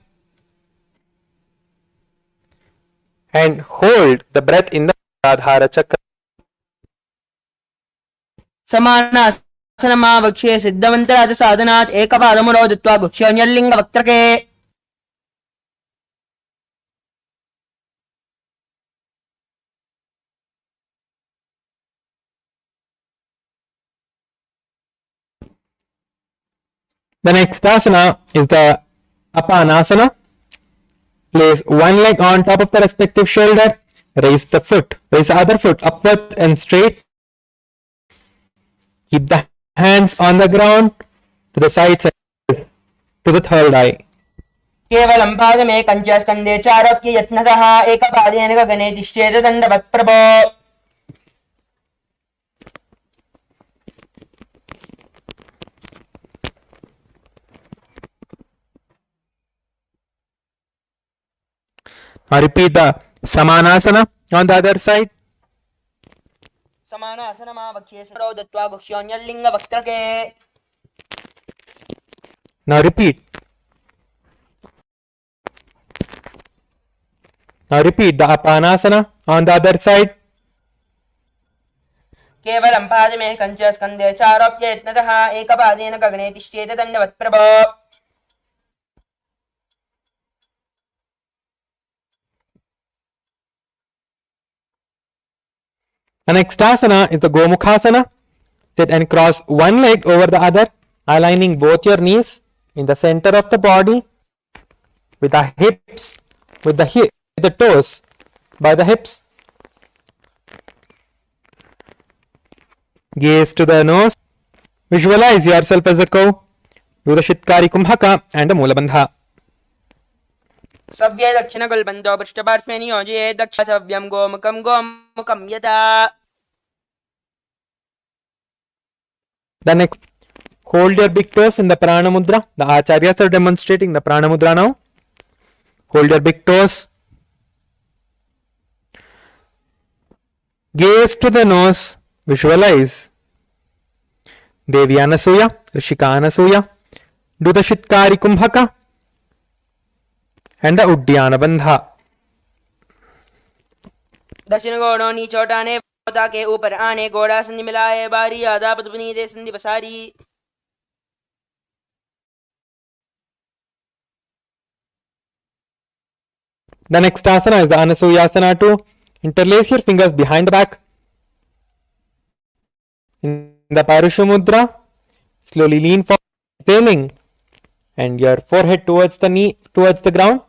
and hold the breath in the Adhara Chakra. समानासनमावक्ष्ये सिद्धमन्त्रात् साधनात् एकपादमुरो दत्त्वा गुह्योऽन्यल्लिङ्गवक्त्रके The next asana is the Apanasana. Place one leg on top of the respective shoulder. Raise the other foot upwards and straight. Keep the hands on the ground to the sides and to the third eye. केवलं पादमेकं च स्कन्धे चारोप्य यत्नतः एकपादेन गगने तिष्ठेत दण्डवत्प्रभो Now repeat the Samanasana on the other side. समानासनमावक्ष्ये सिद्धो दत्त्वा गुह्योऽन्यल्लिङ्गवक्त्रके Now repeat. Now repeat the Apanasana on the other side. केवलं पादमेकं च स्कन्धे चारोप्य यत्नतः एकपादेन गगने तिष्ठेत दण्डवत्प्रभो The next asana is the Gomukhasana. Sit and cross one leg over the other, aligning both your knees in the center of the body with the hips, with the toes by the hips. Gaze to the nose. Visualize yourself as a cow. Do the Shitkari Kumbhaka and the Mulabandha. सव्ये दक्षिणगुल्बन्धो पृष्ठपार्श्वे नियोजये दक्षसव्यं गोमुखं यथा The next, hold your big toes in the Prana Mudra. The Acharyas are demonstrating the Prana Mudra now. Hold your big toes. Gaze to the nose. Visualize Devi Anasuya, Rishika Anasuya. Do the Shitkari Kumbhaka and the Uddiyana Bandha. दक्षिण घोड़ों नीचोटाने होता के ऊपर आने घोड़ा संधि मिलाए बारी आधा पद्मनी दे संधि बसारी The next asana is the Anasuyasana too. Interlace your fingers behind the back. In the Parusha Mudra, slowly lean forward, exhaling, and your forehead towards the ground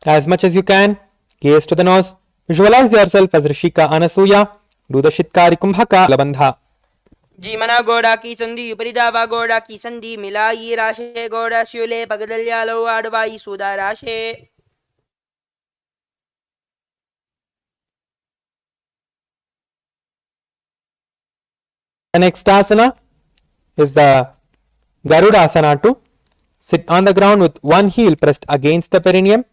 as much as you can. Gaze to the nose. Visualize yourself as Rishika Anasuya. Do the Shitkari Kumbhaka Labandha. जीमना घोड़ा की संधि उपरिदावा घोड़ा की संधि मिलाई राशे घोड़ा श्यूले पगदल्यालो आडवाई सुदा राशे The next asana is the Garudasana too. Sit on the ground with one heel pressed against the perineum.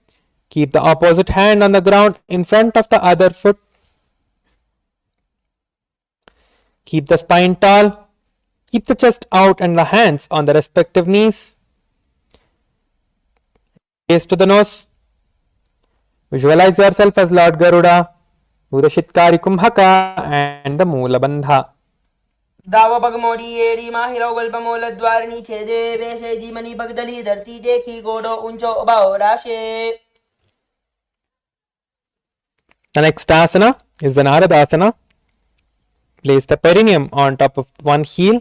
Keep the opposite hand on the ground in front of the other foot. Keep the spine tall. Keep the chest out and the hands on the respective knees. Gaze to the nose. Visualize yourself as Lord Garuda. Do the Shitkari Kumbhaka and the Moola Bandha. दावो पगमोड़ी एड़ी माहिरो गल्पमोल द्वारनी छेदे बेसे जीमनी पगदली धरती देखी घोड़ो ऊंचो उबाओ राशे The next asana is the Naradasana. Place the perineum on top of one heel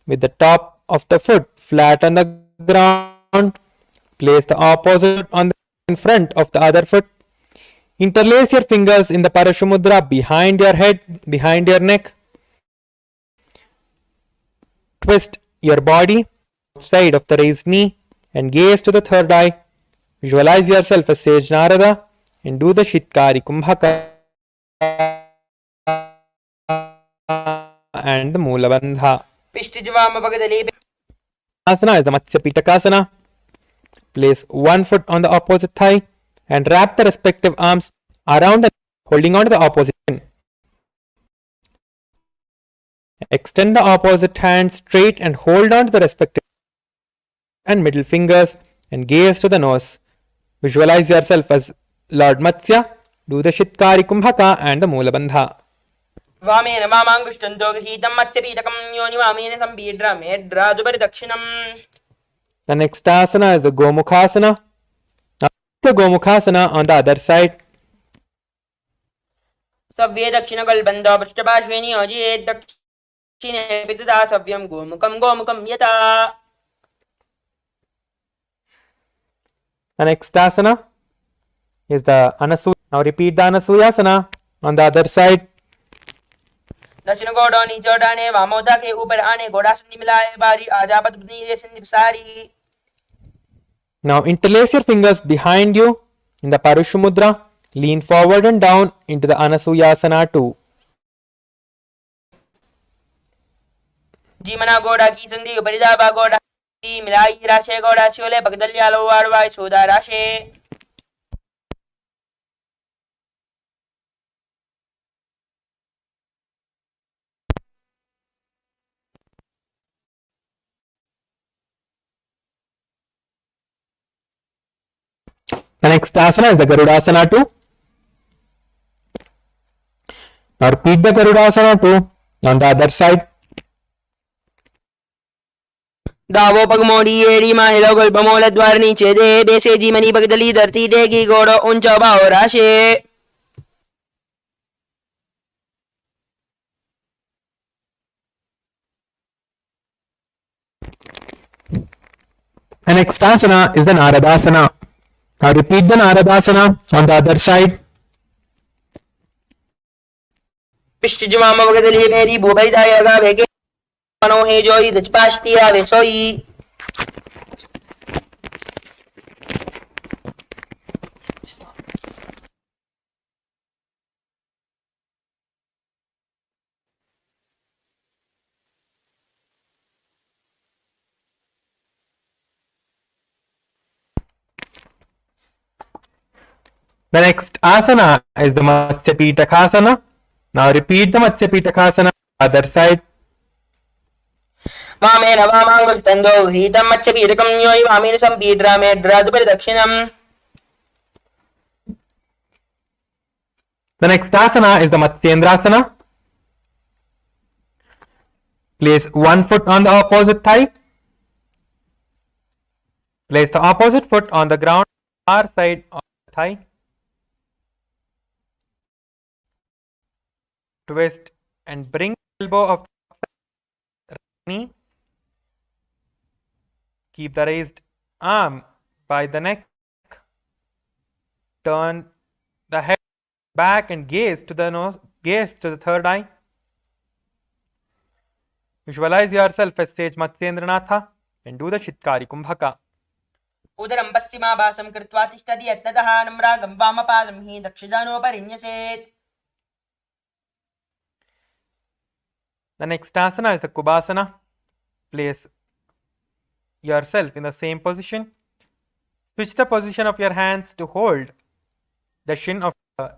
with the top of the foot flat on the ground. Place the opposite in front of the other foot. Interlace your fingers in the Parashamudra behind your head, behind your neck. Twist your body outside of the raised knee and gaze to the third eye. Visualize yourself as Sage Narada and do the Shitkari Kumbhaka and the Moola Bandha. पिष्टिजवामपगदली Asana is the Matsya Pitakasana. Place one foot on the opposite thigh and wrap the respective arms around the holding on to the opposite shin. Extend the opposite hand straight and hold on to the respective and middle fingers and gaze to the nose. Visualize yourself as Lord Matsya. Do the Shitkari Kumbhaka and the Moolabandha. वामेन वामाङ्गुष्टन्तो गृहीतं मत्स्यपीठकं योनि वामेन सम्पीड्रमेड्राजुपरि दक्षिणम्. The next asana is the Gomukhasana. Now the Gomukhasana on the other side. सव्ये दक्षिणकल्बन्धो पृष्ठपार्श्वे नियोजयेत् दक्षिणे पितृता सव्यं गोमुखं गोमुखं यथा. The next asana is the Anasuya. Now repeat the Anasuyasana on the other side. दक्षिण गोड़ो नीचे उठाने वामोदा के ऊपर आने गोड़ा संधि मिलाए बारी आजापत नीचे संधि सारी. Now interlace your fingers behind you in the Parusha Mudra. Lean forward and down into the Anasuyasana too. जीमना गोड़ा की संधि उपरिदाबा गोड़ा मिलाई राशे गोड़ा Sholay भगदल्यालो वाड़वाई सोदा राशे. The next asana is the Garudasana too. Now repeat the Garudasana too on the other side. दावो पगमोड़ी एड़ी माहिलो गल्पमोल द्वार नीचे दे बेसे जीमनी भगदली धरती देगी गोड़ो ऊंचा भाव राशे. The next asana is the Naradasana. Now repeat the Naradasana on the other side. पिष्टजवाम भगदली मेरी भूपरिदायगा भेगे मनो हे जोई दचपाष्टी आवे सोई. The next asana is the Matsya Pitakasana. Now repeat the Matsya Pitakasana on the other side. वामेन वामाङ्गुष्टन्तो गृहीतं मत्स्यपीठकं योनि वामेन सम्पीड्रमेड्राजुपरि दक्षिणम्. The next asana is the Matsyendrasana. Place one foot on the opposite thigh. Place the opposite foot on the ground, far side of the thigh. Twist and bring the elbow of the knee. Keep the raised arm by the neck. Turn the head back and gaze to the nose, gaze to the third eye. Visualize yourself as sage Matsyendranatha and do the Shitkari Kumbhaka. उदरं पश्चिमाभासं कृत्वा तिष्ठति यत्नतः नम्रागं वामपादं हि दक्षिणानोपरिन्यसेत्. The next asana is the Kubasana. Place yourself in the same position. Switch the position of your hands to hold the shin of the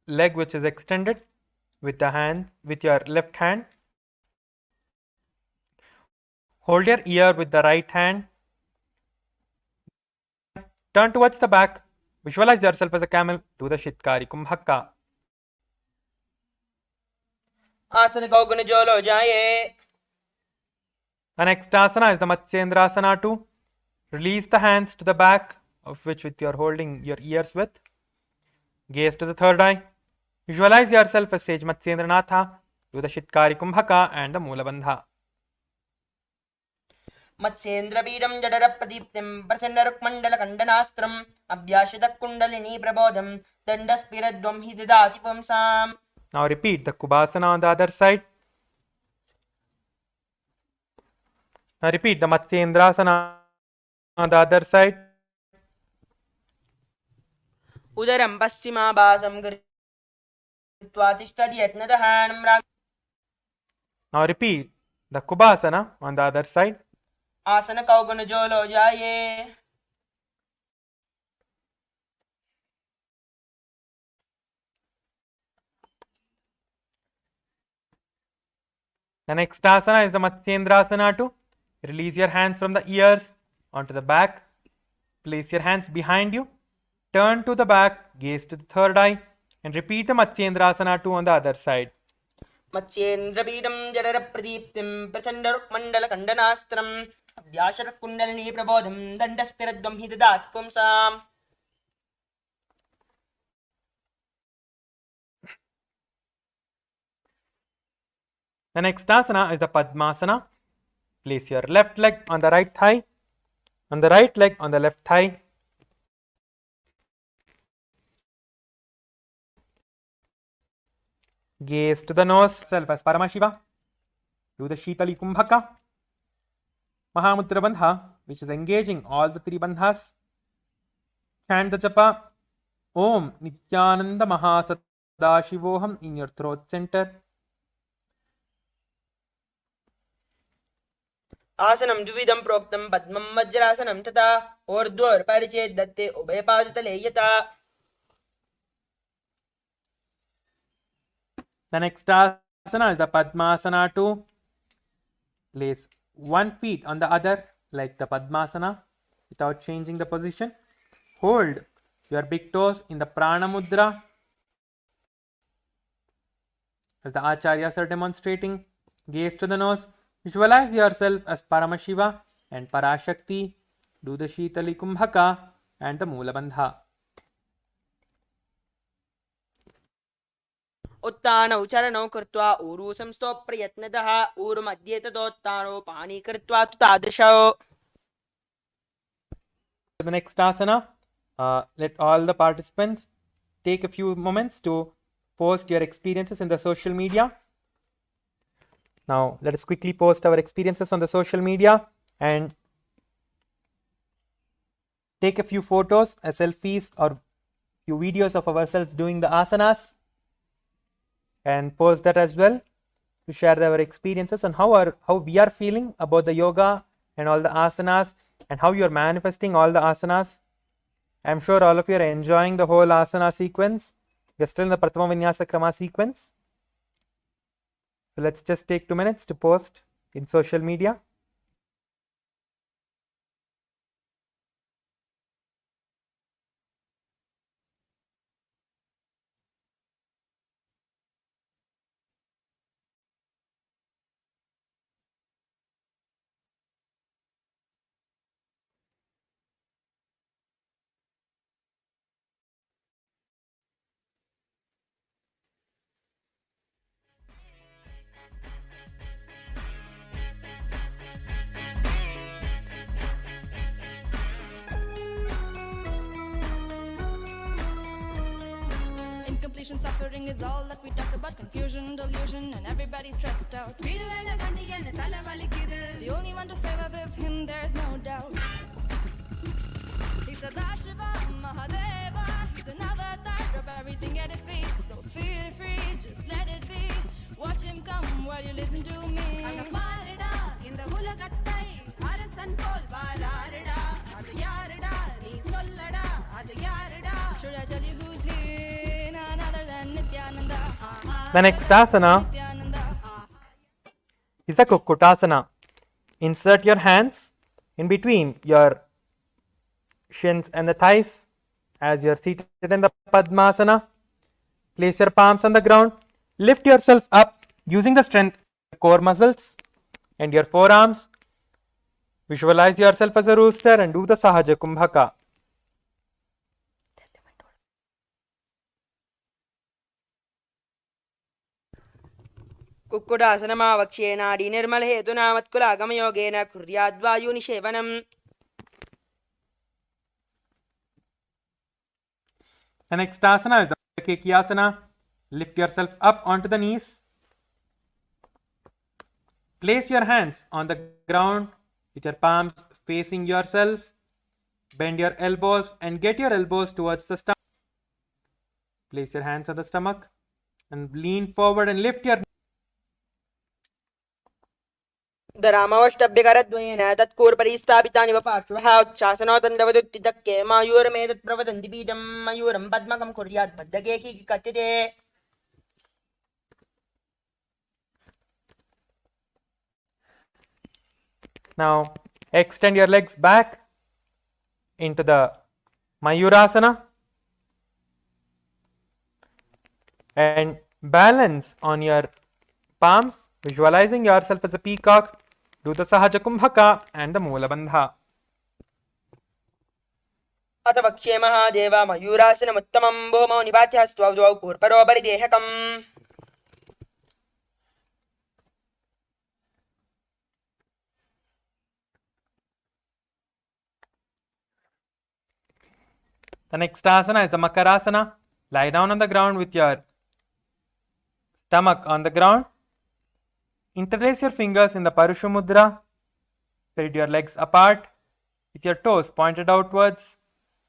leg which is extended with your left hand. Hold your ear with the right hand. Turn towards the back. Visualize yourself as a camel. Do the Shitkari Kumbhaka. आसन को गुण जोलो जाए. The next asana is the Matsyendrasana too. Release the hands to the back of which with you're holding your ears with. Gaze to the third eye. Visualize yourself as sage Matsyendranatha. Do the Shitkari Kumbhaka and the Moolabandha. मत्स्येन्द्रपीडं जडरप्रदीप्तिं प्रचण्डरुक्मण्डलकण्डनास्त्रम् अभ्यासितकुण्डलिनी प्रबोधं दण्डस्फिरध्वं हि ददाति पुंसाम्. Now repeat the Kubasana on the other side. Now repeat the Matsyendrasana on the other side. उदरं पश्चिमाभासं कृत्वा तिष्ठति यत्नतः नम्रागं. Now repeat The Kubhasana on the other side. आसन कौगुन जो लो जाइए. The next asana is the Matsyendrasana too. Release your hands from the ears onto the back. Place your hands behind you. Turn to the back, gaze to the third eye, and repeat the Matsyendrasana too on the other side. मत्स्येन्द्रपीठं जडरप्रदीप्तिं प्रचण्डरुक्मण्डलखण्डनास्त्रम् अभ्याशरकुण्डलिनी प्रबोधं दण्डस्फिरध्वं हि ददातु पुंसाम्. The next asana is the Padmasana. Place your left leg on the right thigh, on the right leg on the left thigh. Gaze to the nose, self as Paramashiva. Do the Shitali Kumbhaka. Mahamudra Bandha, which is engaging all the three bandhas. Chant the japa Om Nithyananda Mahasadaashivoham in your throat center. आसनं द्विविधं प्रोक्तं पद्मं वज्रासनं तथा ऊर्ध्वोर्परिचेत् दत्ते उभयपादतले यथा. The next asana is the Padmasana too. Place one feet on the other like the Padmasana without changing the position. Hold your big toes in the Prana Mudra as the Acharyas are demonstrating. Gaze to the nose. Visualize yourself as Paramashiva and Parashakti. Do the Shitali Kumbhaka and the Moola Bandha. उत्तानौ चरणौ कृत्वा ऊरु संस्थो प्रयत्नतः ऊरुमध्ये तदोत्तानौ पाणी कृत्वा तु तादृशौ. The next asana, let all the participants take a few moments to post your experiences in the social media. Now, let us quickly post our experiences on the social media and take a few photos, selfies, or few videos of ourselves doing the asanas and post that as well to share our experiences on how we are feeling about the yoga and all the asanas and how you are manifesting all the asanas. I am sure all of you are enjoying the whole asana sequence. We are still in the Pratama Vinyasa Krama sequence. So let's just take 2 minutes to post in social media. Incompletion, suffering is all that we talk about. Confusion, delusion, and everybody's stressed out. The only one to save us is him, there's no doubt. He's Sadashivam, Mahadeva. He's an avatar, drop everything at his feet. So feel free, just let it be. Watch him come while you listen to me. Should I tell you who's here? None other than Nithyananda. The next asana Nithyananda. is a Kukkutasana. Insert your hands in between your shins and the thighs as you are seated in the Padmasana. Place your palms on the ground. Lift yourself up using the strength of the core muscles and your forearms. Visualize yourself as a rooster and do the Sahaja Kumbhaka. कुक्कुटासनमावक्ष्ये नाडी निर्मलहेतुना मत्कुलागमयोगेन कुर्याद्वायुनिषेवनम्. The next asana is the Kekiasana. Lift yourself up onto the knees. Place your hands on the ground with your palms facing yourself. Bend your elbows and get your elbows towards the stomach. Place your hands on the stomach and lean forward and lift your उदरामवष्टभ्यकरद्वयेन तत्कूर्परिस्थापितानि पार्श्वः उच्छासनो तन्दवदुत्थितक्के मायूरमेतत्प्रवदन्ति पीठं मयूरं पद्मकं कुर्यात् बद्धकेकी कथ्यते. Now extend your legs back into the Mayurasana and balance on your palms, visualizing yourself as a peacock. Do the Sahaja Kumbhaka and the Moola Bandha. अथ वक्ष्ये महादेव मयूरासनमुत्तमं भूमौ निपात्यस्त्वौ द्वौ कूर्परोपरि देहकम्. The next asana is the Makarasana. Lie down on the ground with your stomach on the ground. Interlace your fingers in the Parushu Mudra. Spread your legs apart with your toes pointed outwards.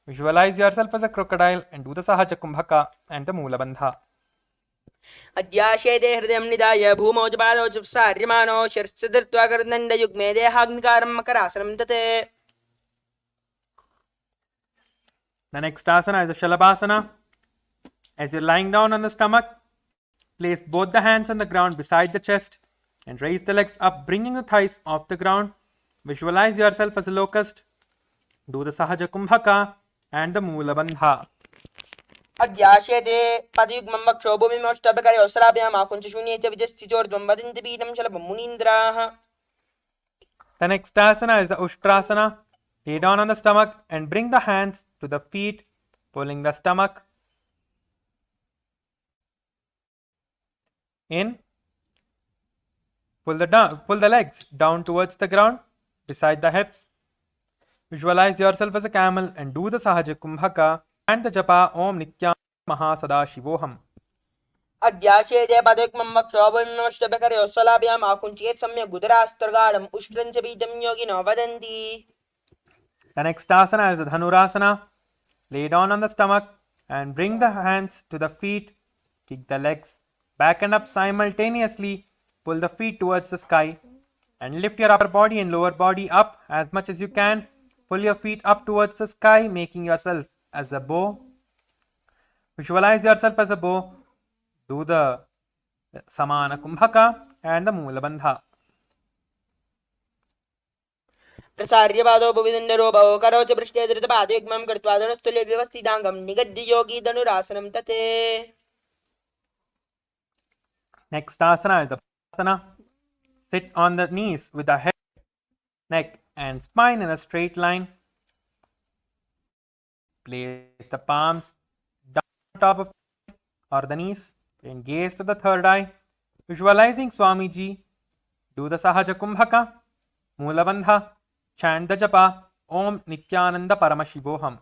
Visualize yourself as a crocodile and do the Sahaja Kumbhaka and the Moola Bandha. अद्याशेते हृदयं निधाय भूमौ च पादौ च सार्यमानो शिरश्च धृत्वा करदण्डयुग्मे देहाग्निकारं मकरासनं तते. The next asana is the Shalabhasana. As you're lying down on the stomach, place both the hands on the ground beside the chest and raise the legs up, bringing the thighs off the ground. Visualize yourself as a locust. Do the Sahaja Kumbhaka and the Moola Bandha. अद्याशेते पदयुग्मं वक्षो भूमिमष्टभ्यकरयोः सलाभ्याम् आकुञ्च शून्ये च विजस्थितोर्ध्वं वदन्ति पीठं शलभं मुनीन्द्राः. The next asana is the Ushtrasana. Lay down on the stomach and bring the hands to the feet, pulling the stomach in. Pull the legs down towards the ground beside the hips. Visualize yourself as a camel and do the Sahaja Kumbhaka and the Japa Om Nithyananda Mahasadaशिवोहम. अद्याशेते पदयुग्मं वक्षो भूमिमष्टभ्यकरयोः सलाभ्याम् आकुञ्च यत् सम्यक् उदरास्तर्गाढम् उष्ट्रं च बीजं योगिनो वदन्ति. The next asana is the Dhanurasana. Lay down on the stomach and bring the hands to the feet. Kick the legs back and up simultaneously. Pull the feet towards the sky and lift your upper body and lower body up as much as you can. Pull your feet up towards the sky, making yourself as a bow. Visualize yourself as a bow. Do the Samana Kumbhaka and the Moola Bandha. प्रसार्यपादौ भुविदण्डरोपौ करौ च पृष्ठे धृतपादयुग्मं कृत्वा धनुस्थले व्यवस्थिताङ्गं निगद्य योगी धनुरासनं तते. Next asana is the Asana. Sit on the knees with the head, neck and spine in a straight line. Place the palms down on top of the knees and gaze to the third eye. Visualizing Swamiji. Do the Sahaja Kumbhaka, Moola Bandha. Chant the Japa Om Nithyananda Paramashivoham.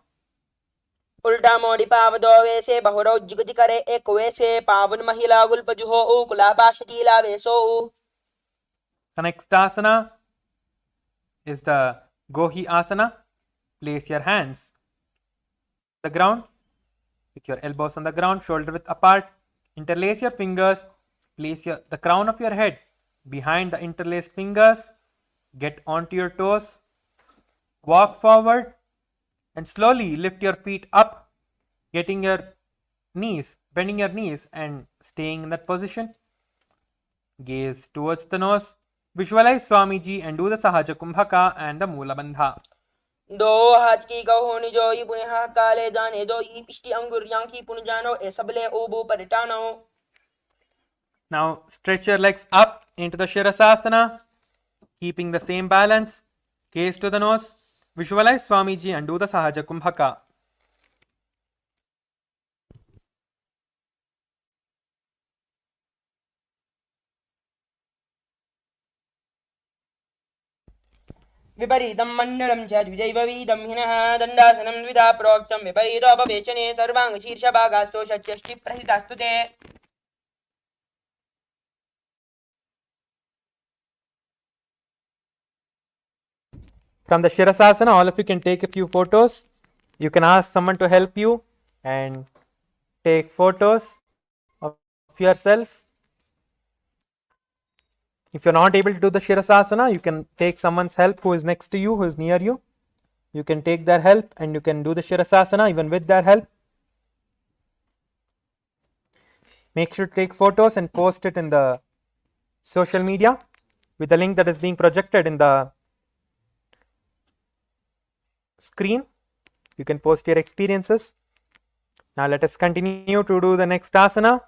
उल्टा मोड़ी पावदो वेसे बहुरौ जिगति करे एक वेसे पावन महिला गुल्पजुहो उकुला पाशकीला वेसो. The next asana is the Gohi Asana. Place your hands on the ground with your elbows on the ground, shoulder width apart. Interlace your fingers. Place the crown of your head behind the interlaced fingers. Get onto your toes. Walk forward and slowly lift your feet up, bending your knees and staying in that position. Gaze towards the nose. Visualize Swamiji and do the Sahaja Kumbhaka and the Moola Bandha. दो हाथ की गहोनी जोई पुनः काले दाने दो ई पिष्टी अंगुर Yankee पुन जानो ए सबले ओबू परिटानो. Now stretch your legs up into the Shirasasana, keeping the same balance. Gaze to the nose. Visualize Swamiji and do the Sahaja Kumbhaka. विपरीतं मण्डलं च द्विजैववीदं हिनः दण्डासनं द्विधा प्रोक्तं विपरीतोपवेशने सर्वाङ्गशीर्षभागास्तो षट्यष्टिप्रहितास्तु ते. From the Shirasasana, all of you can take a few photos. You can ask someone to help you and take photos of yourself. If you're not able to do the Shirasasana, you can take someone's help who is next to you, who is near you. You can take their help and you can do the Shirasasana even with their help. Make sure to take photos and post it in the social media with the link that is being projected in the screen. You can post your experiences. Now let us continue to do the next asana,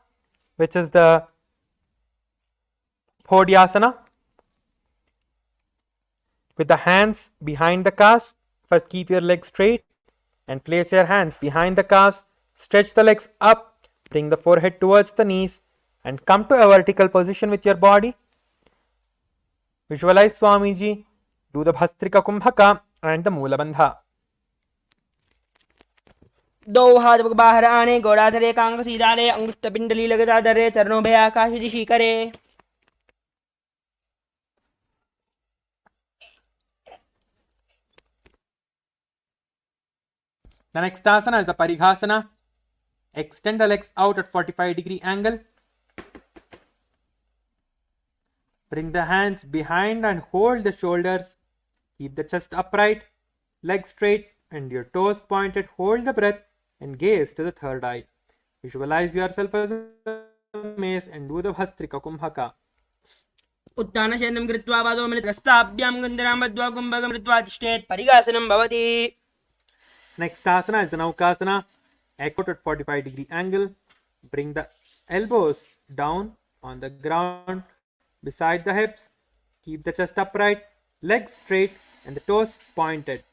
which is the Podiasana. With the hands behind the calves, first keep your legs straight and place your hands behind the calves. Stretch the legs up, bring the forehead towards the knees and come to a vertical position with your body. Visualize Swamiji, do the Bhastrika Kumbhaka and the Moola Bandha. दो हाथ बाहर आने गोड़ाधरे Kong सीधारे अंगुष्ठ पिंडली लगदाधरे चरणों भे आकाश दिशी करे. The next asana is the Parighasana. Extend the legs out at 45-degree angle. Bring the hands behind and hold the shoulders. Keep the chest upright, legs straight and your toes pointed. Hold the breath and gaze to the third eye. Visualize yourself as a mace and do the Bhastrika Kumbhaka. उत्तानशयनं कृत्वा पादौ मिलितस्ताभ्यां गन्धरां बद्ध्वा कुम्भकं कृत्वा तिष्ठेत् परिघासनं भवति. Next asana is the Naukasana. Out at 45-degree angle. Bring the elbows down on the ground beside the hips. Keep the chest upright, legs straight and the toes pointed.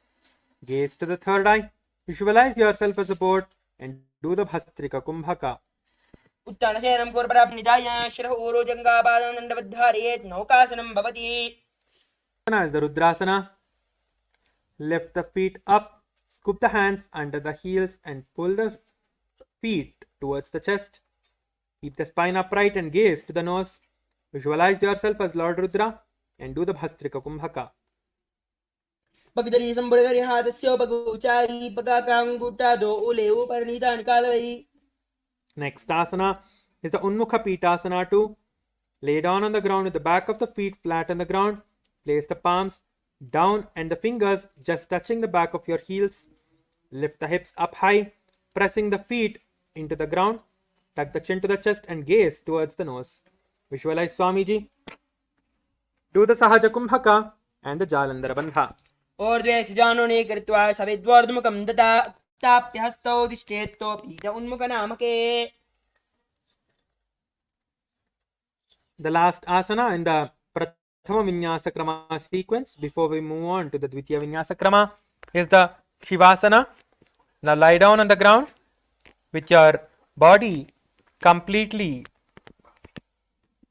Gaze to the third eye. Visualize yourself as a boat and do the Bhastrika Kumbhaka. उत्तानशयनं कोर्परापनिधाय शिरः ऊरोजङ्गापादान् दण्डबद्धारयेत् नौकासनं भवति. Is the Rudrasana. Lift the feet up, scoop the hands under the heels and pull the feet towards the chest. Keep the spine upright and gaze to the nose. Visualize yourself as Lord Rudra and do the Bhastrika Kumbhaka. पगदरी संबड़गरी हाथस्य पगुचाई पगाकां गुटा दो उले ऊपर Nita निकालवई. Next asana is the Unmukha Pitasana 2. Lay down on the ground with the back of the feet flat on the ground. Place the palms down and the fingers just touching the back of your heels. Lift the hips up high, pressing the feet into the ground. Tuck the chin to the chest and gaze towards the nose. Visualize Swamiji. Do the Sahaja Kumbhaka and the Jalandhara Bandha. ऊर्ध्वे जानुने कृत्वा सविद्वर्धमुखं दता ताप्य हस्तौ तिष्ठेत्तो पीठ उन्मुखनामके. The last asana in the Prathama Vinyasa Krama sequence before we move on to the Dvitiya Vinyasa Krama is the Shivasana. Now lie down on the ground with your body completely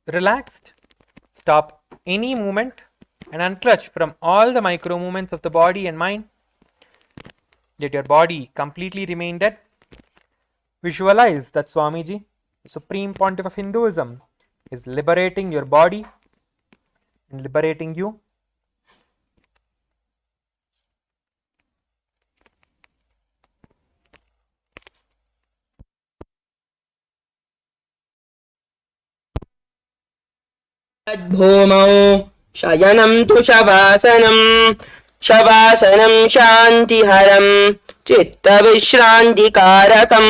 relaxed. Stop any movement and unclutch from all the micro movements of the body and mind. Let your body completely remain dead. Visualize that Swamiji, the Supreme Pontiff of Hinduism, is liberating your body and liberating you. भूमौ शयनं तु शवासनं शवासनं शान्तिहरं चित्तविश्रान्तिकारकम्.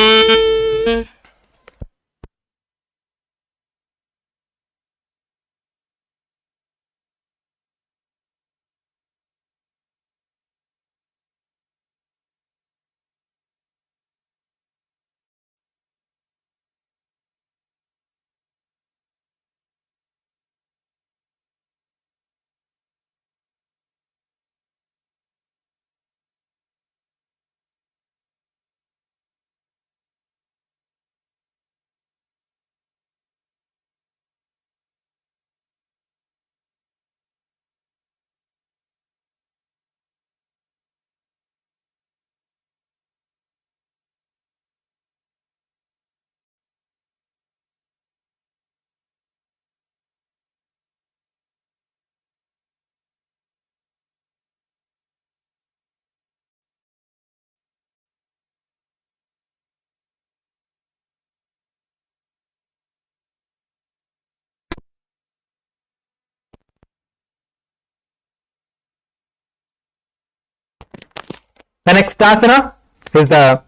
The next asana is the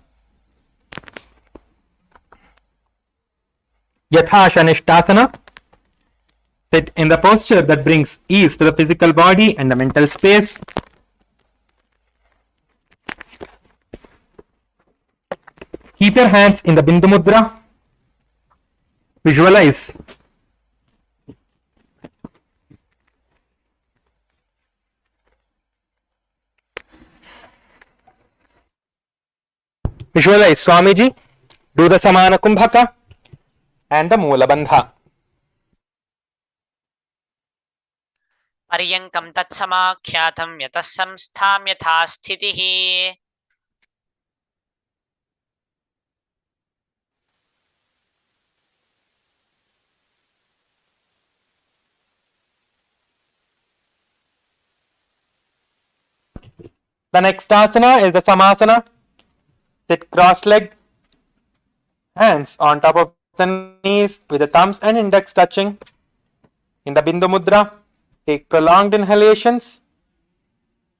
Yathashanishtasana. Sit in the posture that brings ease to the physical body and the mental space. Keep your hands in the Bindu Mudra. Visualize Swamiji do the Samana Kumbhaka and the Moola Bandha. पर्यङ्कं तत्समाख्यातं यतः संस्थां यथा स्थितिः The next asana is the Samasana. Sit cross-legged, hands on top of the knees with the thumbs and index touching. In the Bindu Mudra, take prolonged inhalations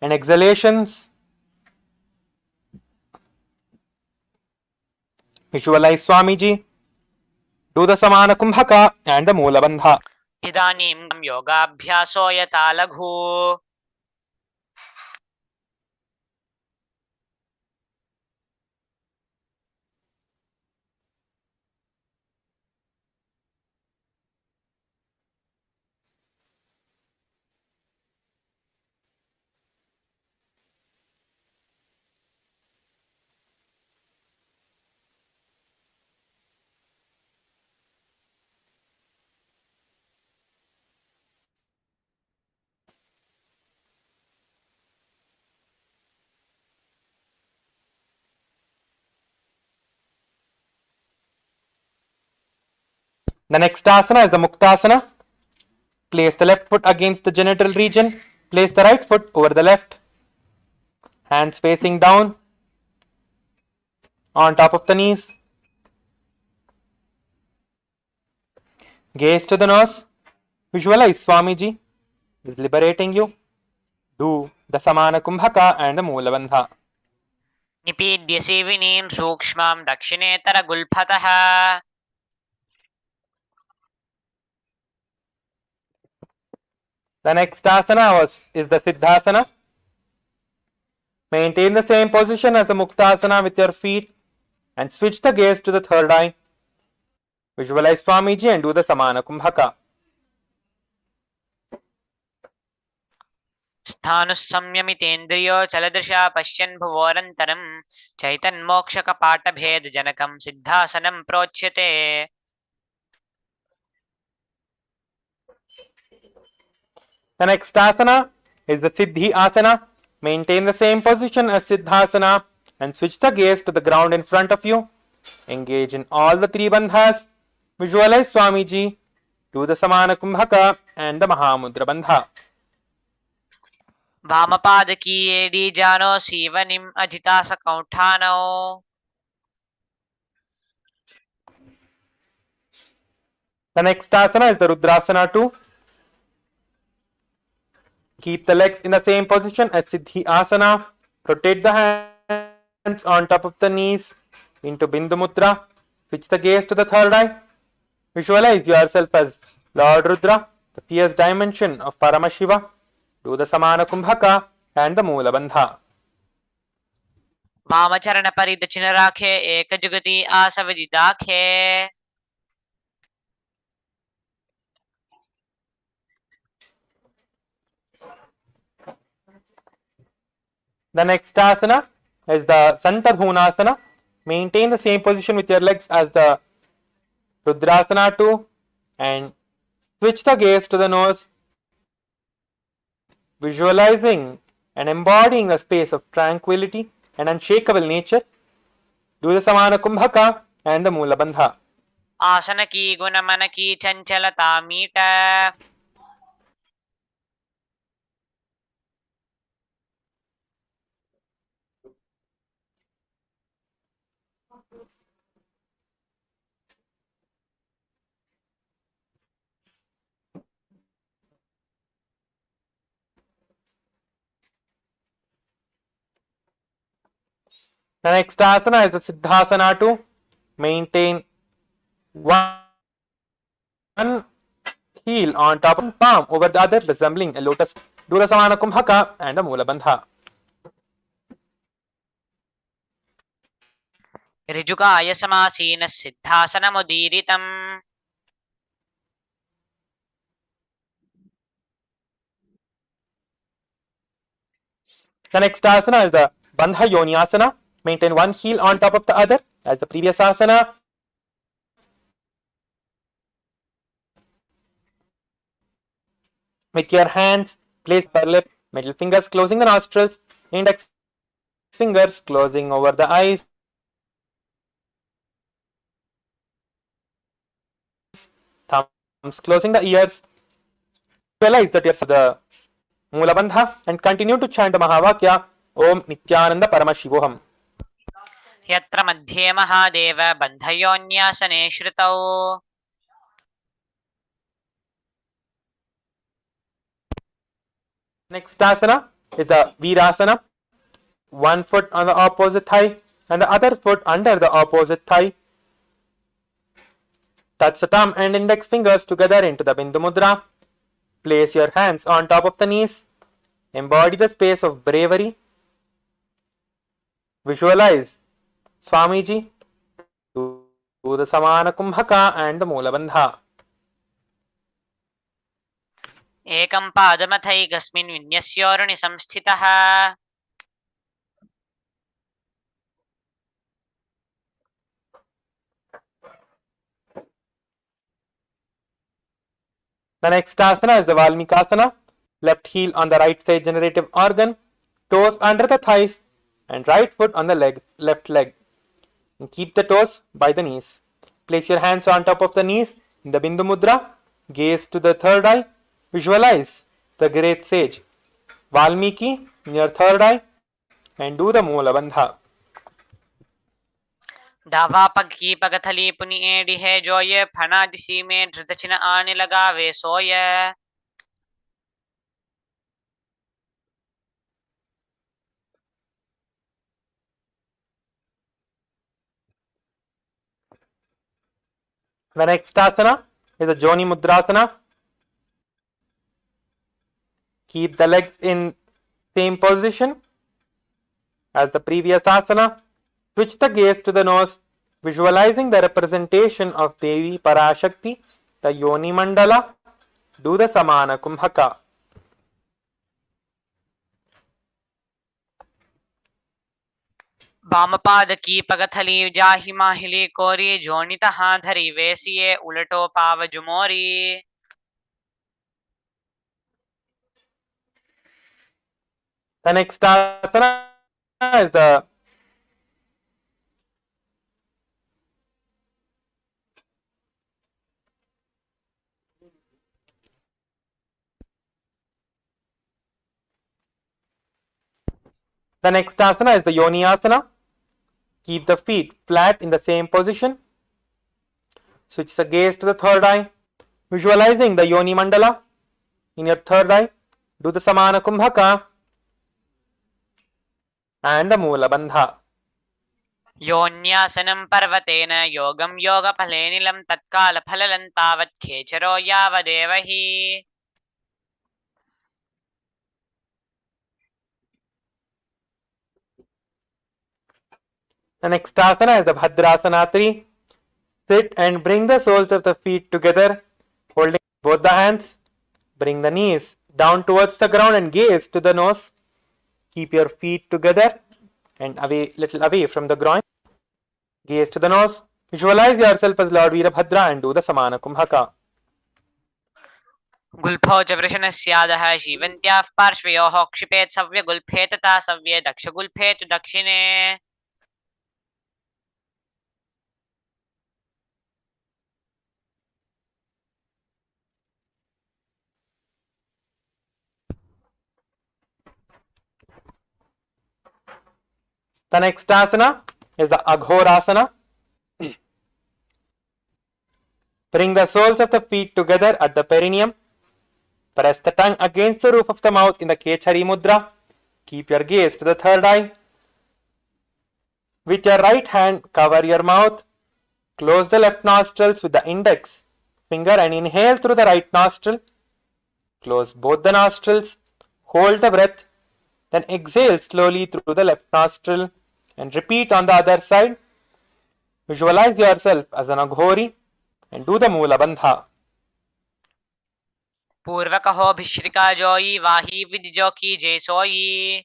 and exhalations. Visualize Swamiji. Do the Samana Kumbhaka and the Moola Bandha. इदानीं योगाभ्यासो यथा लघु The next asana is the Muktasana. Place the left foot against the genital region. Place the right foot over the left. Hands facing down on top of the knees. Gaze to the nose. Visualize Swamiji is liberating you. Do the Samana Kumbhaka and the Moola Bandha. निपीड्य सेविनीं सूक्ष्मां दक्षिणेतरगुल्फतः The next asana is the Siddhasana. Maintain the same position as the Muktasana with your feet and switch the gaze to the third eye. Visualize Swamiji and do the Samana Kumbhaka. स्थानुस्संयमितेन्द्रियो चलदृशा पश्यन् भुवोरन्तरं चैतन्मोक्षकपाटभेदजनकं सिद्धासनं प्रोच्यते The next asana is the Siddhi Asana. Maintain the same position as Siddhasana and switch the gaze to the ground in front of you. Engage in all the three bandhas. Visualize Swamiji. Do the Samana Kumbhaka and the Mahamudra Bandha. वामपादकीयेडीजानो सीवनिम् अजितासकौण्ठानो The next asana is the Rudrasana 2. Keep the legs in the same position as Siddhi Asana. Rotate the hands on top of the knees into Bindu Mudra. Switch the gaze to the third eye. Visualize yourself as Lord Rudra, the fierce dimension of Paramashiva. Do the Samana Kumbhaka and the Moola Bandha. वामचरणपरिदक्षिणराखे एकजुगति आसवजिदाखे The next asana is the Santadhunasana. Maintain the same position with your legs as the Rudrasana 2 and switch the gaze to the nose. Visualizing and embodying a space of tranquility and unshakable nature. Do the Samana Kumbhaka and the Moola Bandha. आसन की गुण मन की चंचलता meet The next asana is the Siddhasana to maintain one heel on top of palm over the other, resembling a lotus. Do the Samana Kumbhaka and the Mula Bandha. ऋजुकाय समासीनः सिद्धासनमुदीरितम् The next asana is the Bandha Yoni Asana. Maintain one heel on top of the other as the previous asana. With your hands, place upper lip, middle fingers closing the nostrils, index fingers closing over the eyes, thumbs closing the ears. Realize that you're the Mula Bandha and continue to chant the Mahavakya Om Nithyananda Paramashivoham. यत्र मध्ये महादेव बन्धयोन्यासने श्रुतौ Next asana is the Virasana. One foot on the opposite thigh and the other foot under the opposite thigh. Touch the thumb and index fingers together into the Bindu Mudra. Place your hands on top of the knees. Embody the space of bravery. Visualize Swamiji. Do the Samana Kumbhaka and the Mula Bandha. एकं पादमथैकस्मिन् विन्यस्योरुणि संस्थितः The next asana is the Valmikasana. Left heel on the right side generative organ, toes under the thighs, and right foot on the left leg. And keep the toes by the knees. Place your hands on top of the knees in the Bindu Mudra. Gaze to the third eye. Visualize the great sage Valmiki in your third eye and do the Mula Bandha. दावापगी पगथली पुनि AD है जोये फना दिशी में धृतचिन आने लगा वे सोये The next asana is the Joni Mudrasana. Keep the legs in same position as the previous asana. Switch the gaze to the nose, visualizing the representation of Devi Parashakti, the Yoni Mandala. Do the Samana Kumbhaka. वामपाद की पगथली जाहि माहिली कोरी जोनित हां धरी वेसिए उलटो पाव जुमोरी The next asana is the Yoni Asana. Keep the feet flat in the same position. Switch the gaze to the third eye, visualizing the Yoni Mandala in your third eye. Do the Samana Kumbhaka and the Mula Bandha. योन्यासनं पर्वतेन योगं योगफलेनिलं तत्कालफललं तावत् खेचरो यावदेव हि The next asana is the Bhadrasana 3. Sit and bring the soles of the feet together, holding both the hands. Bring the knees down towards the ground and gaze to the nose. Keep your feet together and little away from the groin. Gaze to the nose. Visualize yourself as Lord Veerabhadra and do the Samana Kumbhaka. गुल्फौ च वृषणस्यादः जीवन्त्याः पार्श्वयोः क्षिपेत् सव्यगुल्फे तथा सव्ये दक्षगुल्फे तु दक्षिणे The next asana is the Aghorasana. Bring the soles of the feet together at the perineum. Press the tongue against the roof of the mouth in the Kechari Mudra. Keep your gaze to the third eye. With your right hand, cover your mouth. Close the left nostrils with the index finger and inhale through the right nostril. Close both the nostrils. Hold the breath. Then exhale slowly through the left nostril and repeat on the other side. Visualize yourself as an aghori and do the Mula Bandha. पूर्व कहो भिश्रिका जोई वाही with जो की जय सोई।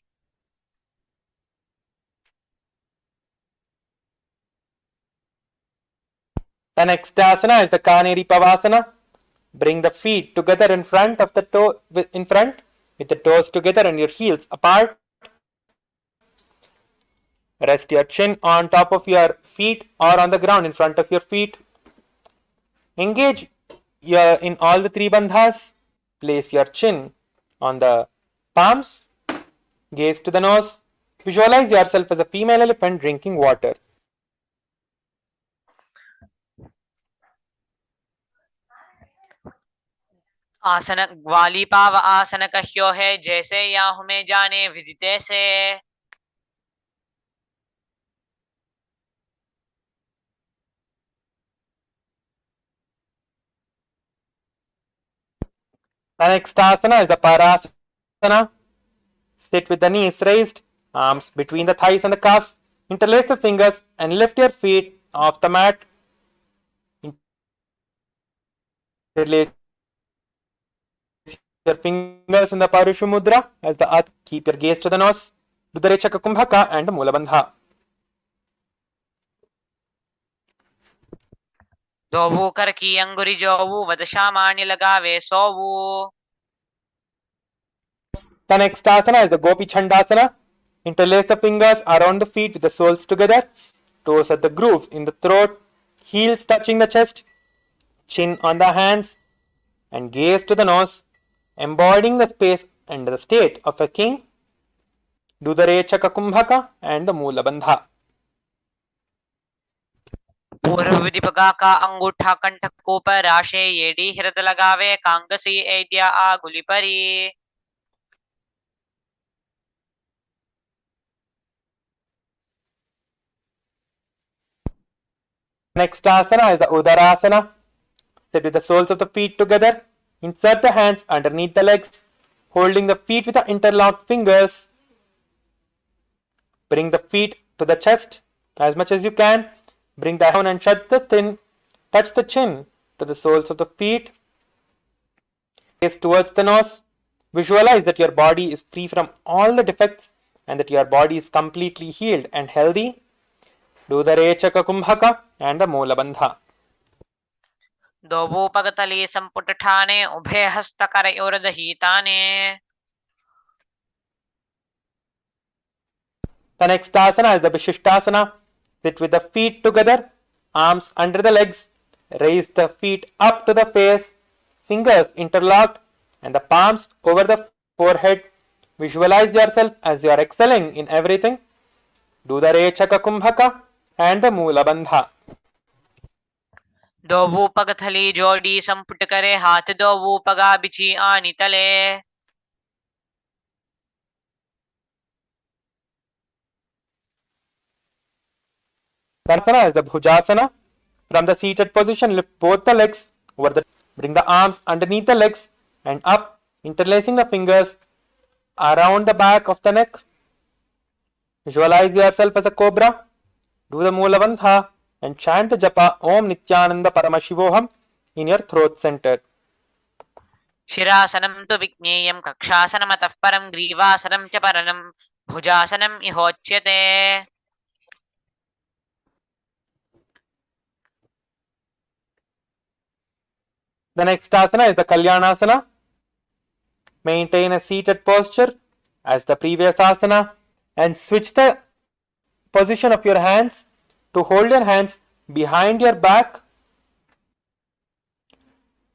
The next asana is the Kaneri Pavasana. Bring the feet together in front of the with the toes together and your heels apart. Rest your chin on top of your feet or on the ground in front of your feet. Engage in all the three bandhas. Place your chin on the palms. Gaze to the nose. Visualize yourself as a female elephant drinking water. आसन ग्वाली पाव आसन कह्यो है जैसे या हमें जाने विदिते से। The next asana is the Parasana. Sit with the knees raised, arms between the thighs and the calves. Interlace the fingers and lift your feet off the mat. Interlace your fingers in the Parushu Mudra as the earth. Keep your gaze to the nose. Do the Rechaka Kumbhaka and the Mula Bandha. दोवू कर की अंगुरी जोवू वदशामानी लगावे सोवू। The next asana is the Gopi Chandasana. Interlace the fingers around the feet with the soles together. Toes at the grooves in the throat. Heels touching the chest. Chin on the hands. And gaze to the nose. Embodying the space and the state of a king. Do the Rechaka Kumbhaka and the Mula Bandha. पूर्व विधिपगा का अंगूठा कंठक को पर राशे येडी हिरद लगावे कांगसी एडिया आ गुली परी। Next asana is the Udarasana. Sit with the soles of the feet together. Insert the hands underneath the legs, holding the feet with the interlocked fingers. Bring the feet to the chest as much as you can. Bring the down and shut the chin. Touch the chin to the soles of the feet. Gaze towards the nose. Visualize that your body is free from all the defects and that your body is completely healed and healthy. Do the Rechaka Kumbhaka and the Mula Bandha. दोवू पगतली संपुट ठाने उभे हस्त कर उर्दहीताने। The next asana is the Vishishtasana. Sit with the feet together, arms under the legs. Raise the feet up to the face, fingers interlocked, and the palms over the forehead. Visualize yourself as you are excelling in everything. Do the Rechaka Kumbhaka and the Mula Bandha. दोवू पगथली जोड़ी संपुट करे हाथ दोवू पगा बिची आनी तले। Asana is the Bhujasana. From the seated position, lift both the legs over the. Bring the arms underneath the legs and up, interlacing the fingers around the back of the neck. Visualize yourself as a cobra. Do the Mula Bandha and chant the japa Om Nithyananda Paramashivoham in your throat center. शिरासनं तु विज्ञेयं कक्षासनमतः परं ग्रीवासनं च परनं भुजासनम् इहोच्यते। The next asana is the Kalyanasana. Maintain a seated posture as the previous asana and switch the position of your hands to hold your hands behind your back.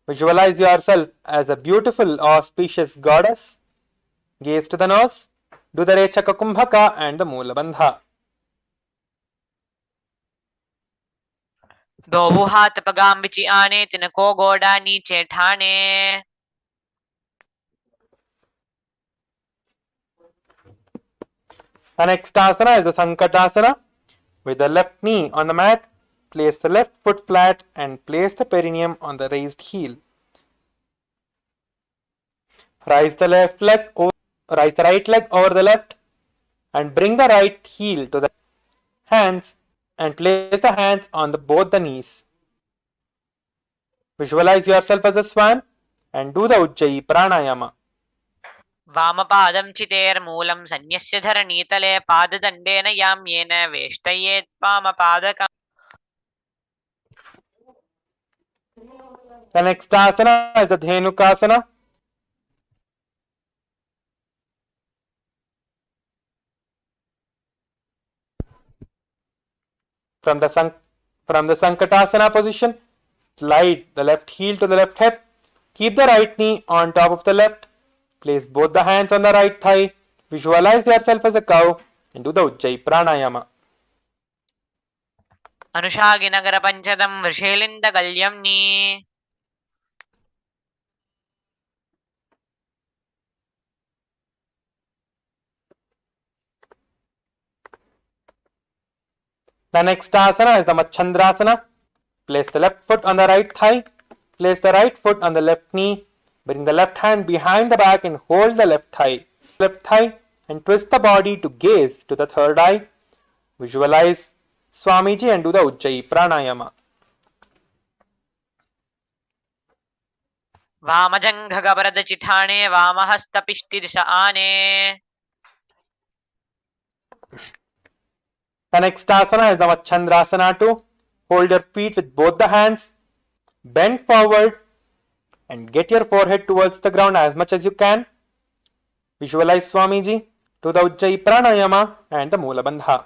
Visualize yourself as a beautiful auspicious goddess. Gaze to the nose. Do the Rechaka Kumbhaka and the Mula Bandha. दोवू हाथ पगाम बिची आने तिनको गोडा नीचे ठाने। The next asana is the Sankatasana. With the left knee on the mat, place the left foot flat and place the perineum on the raised heel. Rise the right leg over the left and bring the right heel to the hands and place the hands on both the knees. Visualize yourself as a swan and do the Ujjayi Pranayama. वामपादं चितेर्मूलं सन्न्यस्य धरणीतले पाददण्डेन याम्येन वेष्टयेत् वामपादकम्. The next asana is the Dhenukasana. From the Sankatasana position, slide the left heel to the left hip. Keep the right knee on top of the left. Place both the hands on the right thigh. Visualize yourself as a cow and do the Ujjayi Pranayama. अनुशागिनगरपञ्चदं वृषेलिन्दगल्यम्नि. The next asana is the Machandrasana. Place the left foot on the right thigh. Place the right foot on the left knee. Bring the left hand behind the back and hold the left thigh and twist the body to gaze to the third eye. Visualize Swamiji and do the Ujjayi Pranayama. वामजङ्घगवरदचिठाणे वामहस्तपिष्टिदिश आने. The next asana is the Machandrasana too. Hold your feet with both the hands. Bend forward and get your forehead towards the ground as much as you can. Visualize Swamiji, do the Ujjayi Pranayama and the Mula Bandha.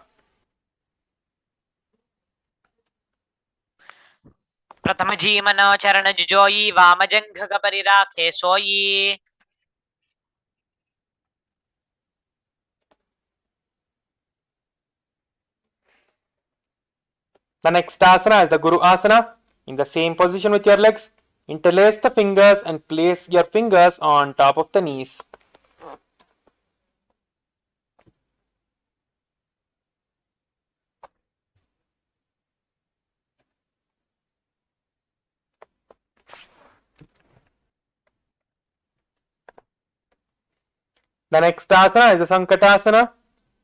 प्रथमजीमनचरणजुजोयि वामजङ्घगपरिराखे सोयि. The next asana is the Guru Asana. In the same position with your legs, interlace the fingers and place your fingers on top of the knees. The next asana is the Sankatasana.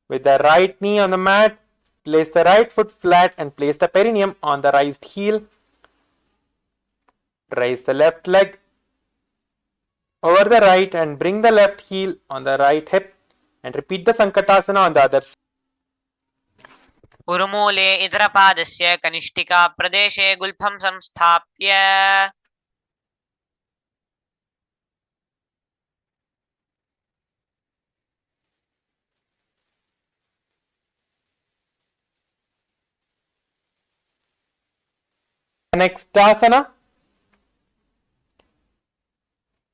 With the right knee on the mat, place the right foot flat and place the perineum on the raised heel. Raise the left leg over the right and bring the left heel on the right hip and repeat the Sankatasana on the other side. उरुमूले इतरपादस्य कनिष्ठिकाप्रदेशे गुल्फं संस्थाप्य. The next asana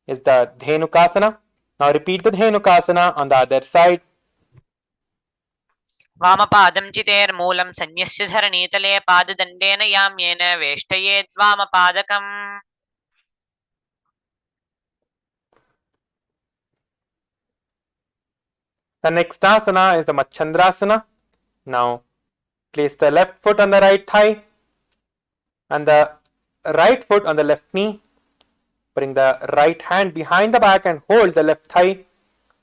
is the Dhenukasana. Now repeat the Dhenukasana on the other side. वामपादं चितेर्मूलं सन्न्यस्य धरणीतले पाददण्डेन याम्येन वेष्टयेत् वामपादकम्. The next asana is the Machandrasana. Now place the left foot on the right thigh and the right foot on the left knee. Bring the right hand behind the back and hold the left thigh.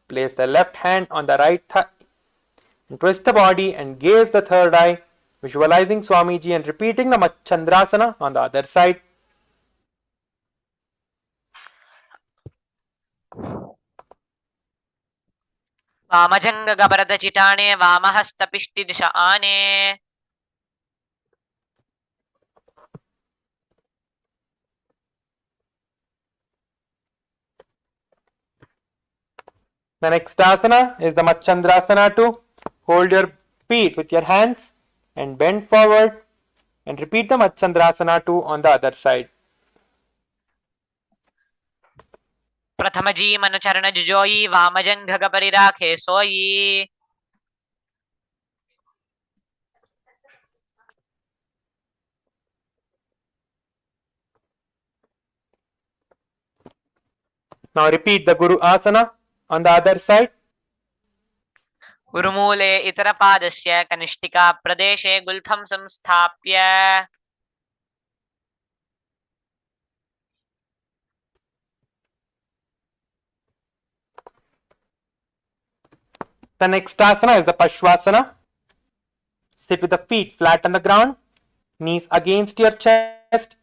Place the left hand on the right thigh and twist the body and gaze the third eye, visualizing Swamiji and repeating the Machandrasana on the other side. वामजङ्घगभरदचिटाणे वामहस्तपिष्टिदिश आने. The next asana is the Machandrasana too. Hold your feet with your hands and bend forward and repeat the Machandrasana too on the other side. प्रथमजीमनचरणजुजोयि वामजङ्घगपरिराखे सोयि. Now repeat the Guru Asana on the other side. उर्मूले इतरपादस्य कनिष्ठिका प्रदेशे गुल्फं संस्थाप्य The next asana is the Pashvasana. Sit with the feet flat on the ground, knees against your chest.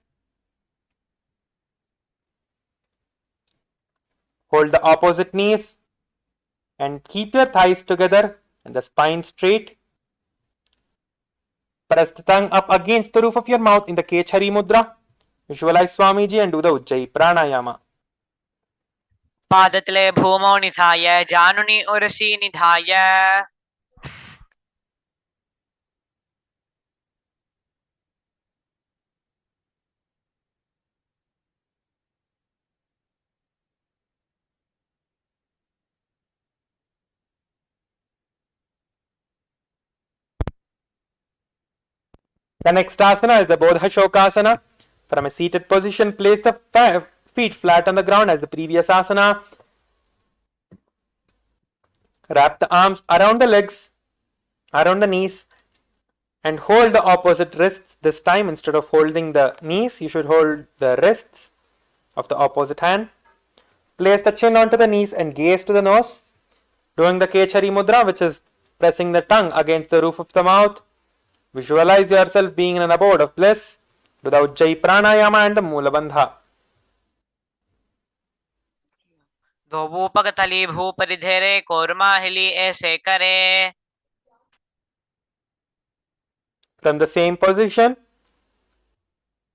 Hold the opposite knees and keep your thighs together and the spine straight. Press the tongue up against the roof of your mouth in the Kechari Mudra. Visualize Swamiji and do the Ujjayi Pranayama. पादतले भूमौ निधाय जानुनि उरसी निधाय The next asana is the Bodha Shokasana. From a seated position, place the feet flat on the ground as the previous asana. Wrap the arms around the legs, around the knees, and hold the opposite wrists. This time, instead of holding the knees, you should hold the wrists of the opposite hand. Place the chin onto the knees and gaze to the nose, doing the Kechari Mudra, which is pressing the tongue against the roof of the mouth. Visualize yourself being in an abode of bliss. Do the Ujjayi Pranayama and the Mula Bandha. धोबूपगतली भूपरिधेरे कोर्माहिली ऐसे करे. From the same position,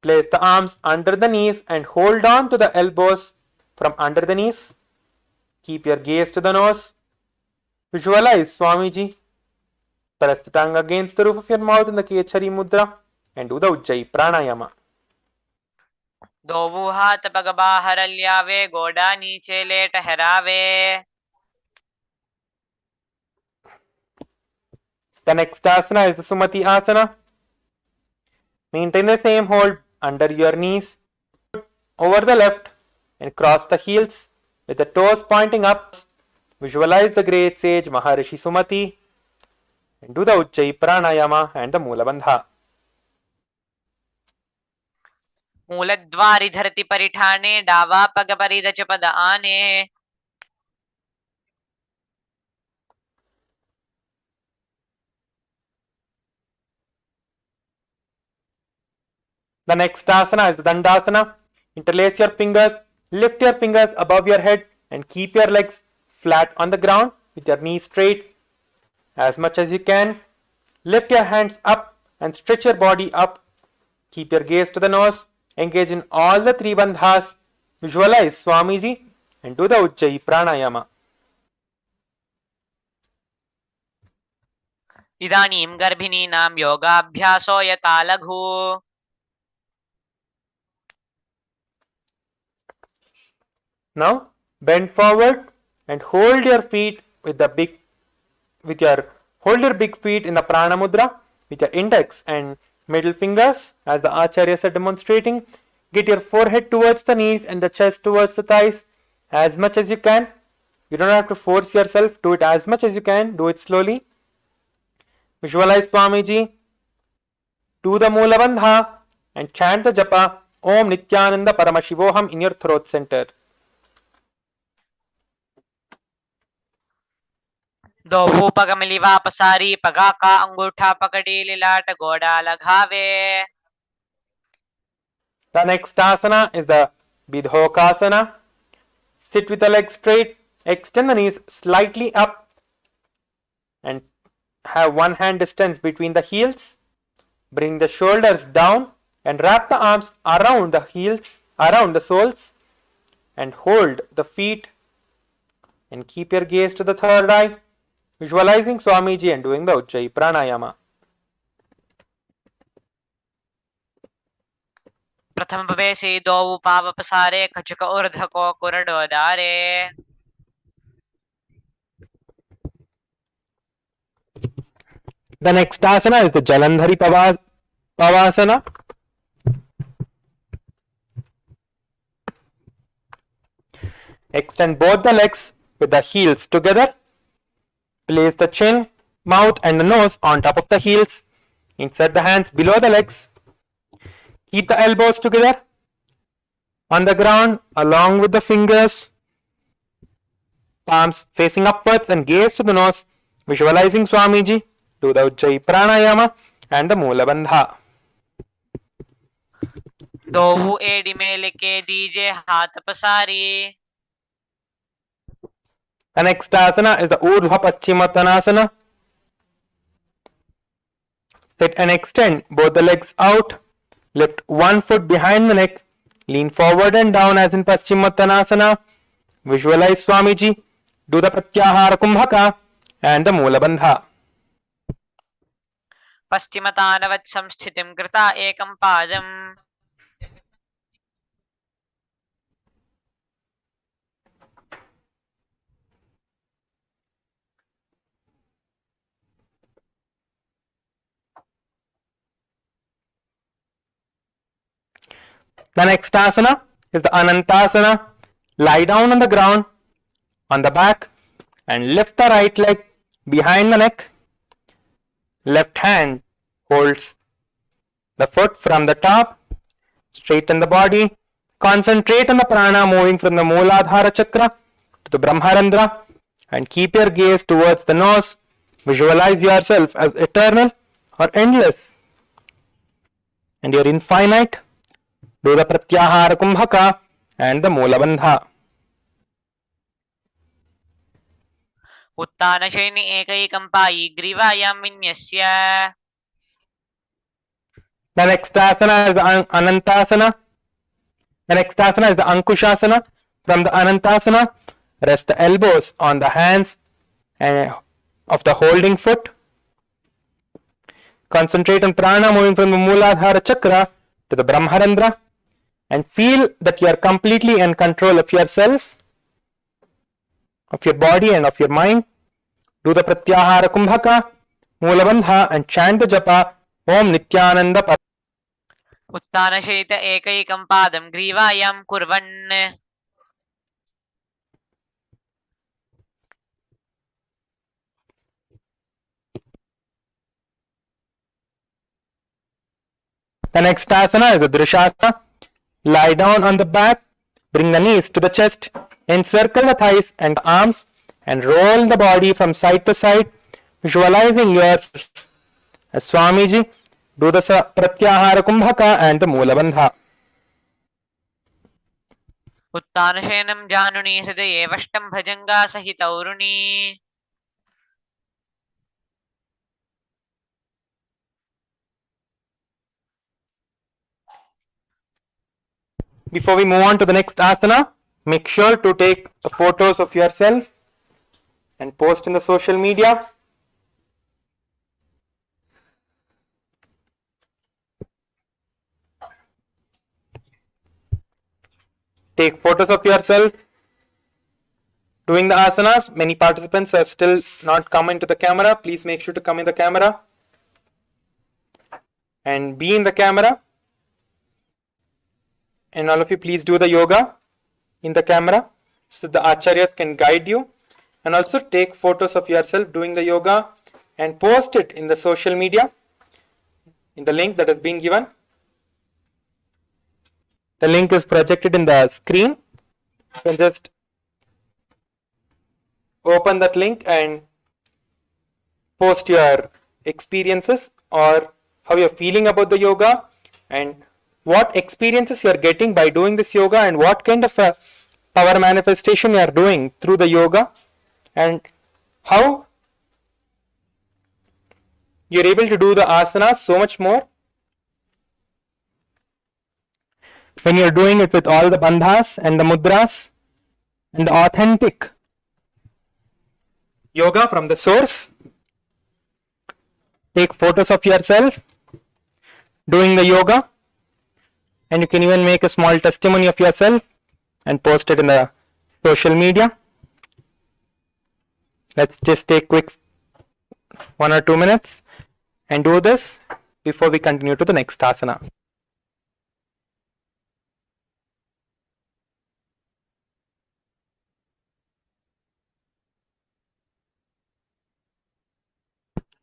place the arms under the knees and hold on to the elbows from under the knees. Keep your gaze to the nose. Visualize Swamiji. Press the tongue against the roof of your mouth in the Kechari Mudra and do the Ujjayi Pranayama. दोबू हाथ पग बाहर ल्यावे गोडा नीचे ले ठहरावे. The next asana is the Sumati Asana. Maintain the same hold under your knees, over the left, and cross the heels with the toes pointing up. Visualize the great sage Maharishi Sumati and do the Ujjayi Pranayama and the Mula Bandha. मूलद्वारि धरति परिठाने डावा पग परिदच पद आने. The next asana is the Dandasana. Interlace your fingers, lift your fingers above your head and keep your legs flat on the ground with your knees straight. As much as you can, lift your hands up and stretch your body up. Keep your gaze to the nose. Engage in all the three bandhas. Visualize Swamiji and do the Ujjayi Pranayama. इदानीं गर्भिणीनां योगाभ्यासो यथा लघु. Now bend forward and hold your feet hold your big feet in the Prana Mudra with your index and middle fingers as the acharyas are demonstrating. Get your forehead towards the knees and the chest towards the thighs as much as you can. You don't have to force yourself. Do it as much as you can. Do it slowly. Visualize Swamiji. Do the Mula Bandha and chant the japa Om Nithyananda Paramashivoham in your throat center. दोबू पग मिलिवा पसारी पगा का अंगूठा पकड़ी लिलाट गोडा लगावे. The next asana is the Bidhokasana. Sit with the legs straight, extend the knees slightly up and have one hand distance between the heels. Bring the shoulders down and wrap the arms around the heels, around the soles and hold the feet and keep your gaze to the third eye. Visualizing Swamiji and doing the Ujjayi Pranayama. प्रथम प्रवेशी दोबू पाव पसारे कचक ऊर्ध्व को कुरडो दारे. The next asana is the Jalandhari Pavasana. Extend both the legs with the heels together. Place the chin, mouth and the nose on top of the heels. Insert the hands below the legs. Keep the elbows together on the ground along with the fingers. Palms facing upwards and gaze to the nose. Visualizing Swamiji. Do the Ujjayi Pranayama and the Moola Bandha. दोहु एडी में लेके दीजे हाथ पसारी. The next asana is the Urdhva Paschimottanasana. Sit and extend both the legs out. Lift one foot behind the neck. Lean forward and down as in Paschimottanasana. Visualize Swamiji. Do the Pratyahara Kumbhaka and the Moola Bandha. पश्चिमतानवत् संस्थितिं कृता एकं पादम्. The next asana is the Anantasana. Lie down on the ground on the back and lift the right leg behind the neck. Left hand holds the foot from the top. Straighten the body. Concentrate on the prana moving from the Mooladhara Chakra to the Brahmarandra and keep your gaze towards the nose. Visualize yourself as eternal or endless and you're infinite. Do the Pratyahara Kumbhaka and the Moola Bandha. उत्तानशयनि एकैकं Pai ग्रीवायां विन्यस्य. The next asana is the Anantasana. The next asana is the Ankushasana. From the Anantasana, rest the elbows on the hands of the holding foot. Concentrate on prana moving from the Mooladhara Chakra to the Brahmarandra and feel that you are completely in control of yourself, of your body and of your mind. Do the Pratyahara Kumbhaka, Moola Bandha and chant the japa Om Nithyananda. उत्तानशयित एकैकं पादं ग्रीवायां कुर्वन्. The next asana is the Drishasana. Lie down on the back, bring the knees to the chest, encircle the thighs and the arms and roll the body from side to side, visualizing yourself as Swamiji. Do the Pratyahara Kumbhaka and the Moola Bandha. उत्तानशयनं जानुनि हृदये वष्टं भजङ्गा सहितौरुणी. Before we move on to the next asana, make sure to take the photos of yourself and post in the social media. Take photos of yourself doing the asanas. Many participants are still not come into the camera. Please make sure to come in the camera and be in the camera. And all of you please do the yoga in the camera so the acharyas can guide you, and also take photos of yourself doing the yoga and post it in the social media in the link that has been given. The link is projected in the screen. You can just open that link and post your experiences or how you're feeling about the yoga and what experiences you're getting by doing this yoga and what kind of a power manifestation you're doing through the yoga and how you're able to do the asanas so much more when you're doing it with all the bandhas and the mudras and the authentic yoga from the source. Take photos of yourself doing the yoga, and you can even make a small testimony of yourself and post it in the social media. Let's just take quick 1 or 2 minutes and do this before we continue to the next asana.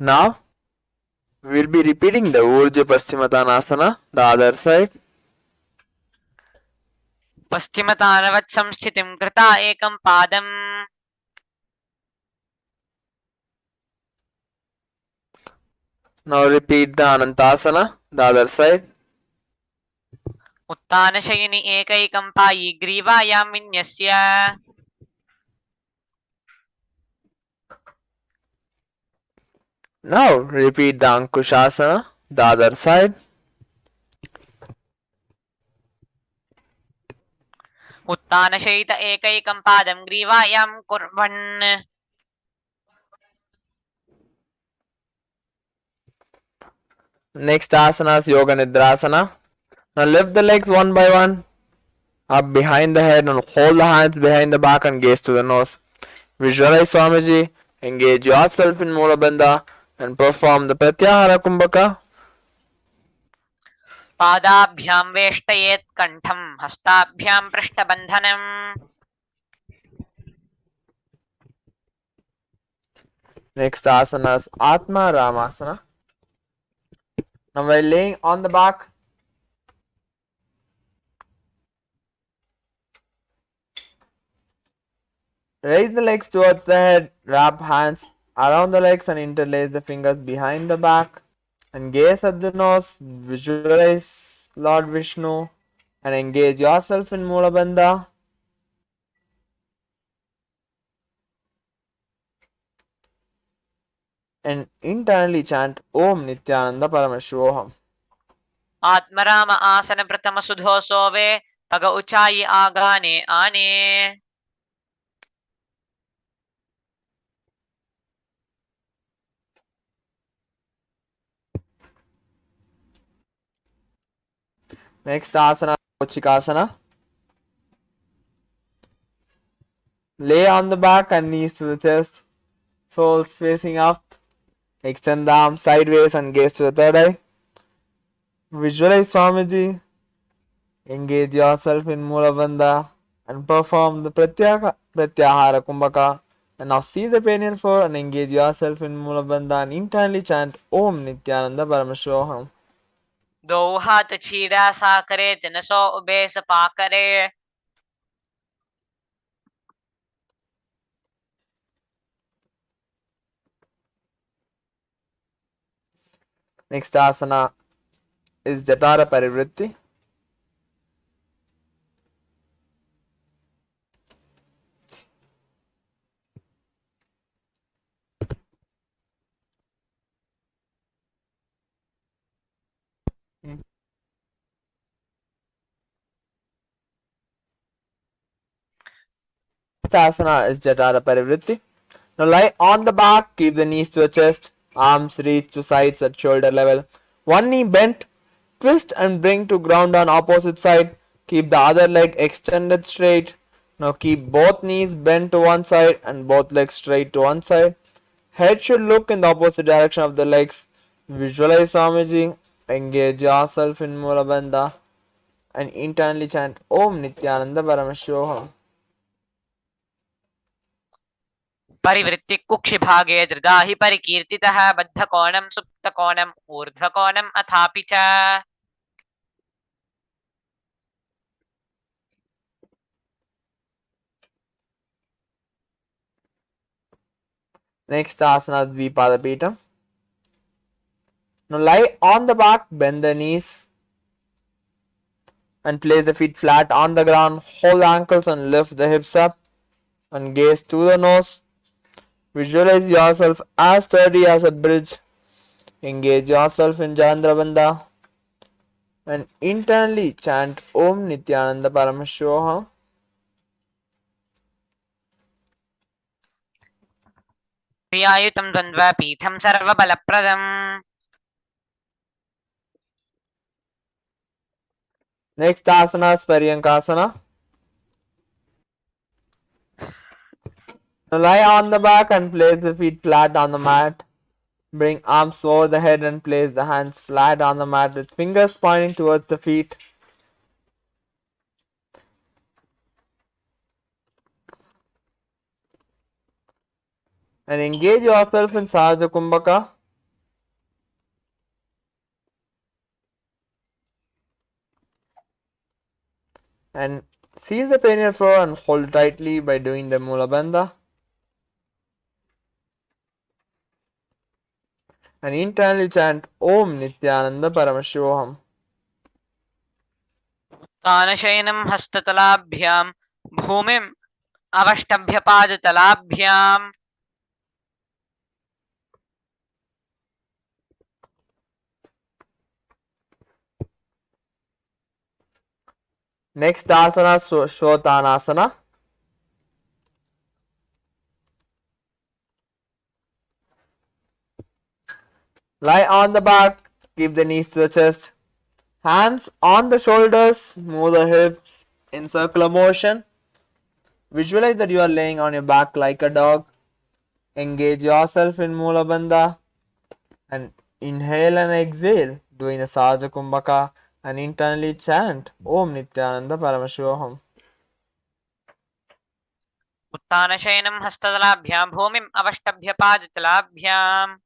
Now we'll be repeating the Urja Paschimottanasana, the other side. पश्चिमतानवत् संस्थितिं कृता एकं पादम् Now repeat the Anantasana, the other side. उत्तानशयिनि एकैकं Pai ग्रीवायां विन्यस्य Now repeat the Ankushasana, the other side. उत्तानशयित एकैकं पादं ग्रीवायां कुर्वन् Next asana is Yoga Nidrasana. Now lift the legs one by one up behind the head and hold the hands behind the back and gaze to the nose. Visualize Swamiji, engage yourself in Mula Bandha and perform the Pratyahara Kumbhaka. पादाभ्यां वेष्टयेत् कण्ठं हस्ताभ्यां पृष्ठबन्धनम् Next asana is Atma Ramasana. Now while laying on the back, raise the legs towards the head, wrap hands around the legs and interlace the fingers behind the back and gaze at the nose. Visualize Lord Vishnu and engage yourself in Mula Bandha. And internally chant Om Nithyananda Paramashivoham. Atmaram आसन प्रथम सुधो सोवे पग ऊंचाई आगाने आने Next asana, Kochikasana. Lay on the back and knees to the chest, soles facing up. Extend the arms sideways and gaze to the third eye. Visualize Swamiji. Engage yourself in Mula Bandha and perform the Pratyahara Kumbhaka. And now see the penial floor and engage yourself in Mula Bandha and internally chant Om Nithyananda Paramashivoham. दो हाथ छीड़ा सा करे तिन सो ube Sapa करे Next asana is Jatara Parivritti. Next asana is Jatara Parivritti. Now lie on the back, keep the knees to the chest, arms reach to sides at shoulder level. One knee bent, twist and bring to ground on opposite side. Keep the other leg extended straight. Now keep both knees bent to one side and both legs straight to one side. Head should look in the opposite direction of the legs. Visualize Swamiji, engage yourself in Mula Bandha and internally chant Om Nithyananda Paramashivoham. परिवृत्ति कुक्षि भागे धृदाहि परिकीर्तितः बद्धकोणं सुप्तकोणं ऊर्ध्वकोणं अथापि च Next asana is Dvipada Pitam. Now lie on the back, bend the knees and place the feet flat on the ground. Hold the ankles and lift the hips up and gaze to the nose. Visualize yourself as sturdy as a bridge. Engage yourself in Chandra Bandha and internally chant Om Nithyananda Paramashivoham. क्रियायुतं द्वन्द्वपीठं सर्वबलप्रदम् Next asana is Paryankasana. Now lie on the back and place the feet flat on the mat. Bring arms over the head and place the hands flat on the mat with fingers pointing towards the feet. And engage yourself in Sahaja Kumbhaka. And seal the perineal floor and hold tightly by doing the Mula Bandha. And internally chant Om Nithyananda Paramashivoham. तानशयनं हस्ततलाभ्यां भूमिम् अवष्टभ्यपादतलाभ्याम् Next asana, Shotanasana. Lie on the back, keep the knees to the chest. Hands on the shoulders, move the hips in circular motion. Visualize that you are laying on your back like a dog. Engage yourself in Mula Bandha and inhale and exhale, doing the Saja Kumbhaka, and internally chant Om Nithyananda Paramashivoham. उत्तानशयनं हस्ततलाभ्यां भूमिम् अवष्टभ्यपादतलाभ्याम्.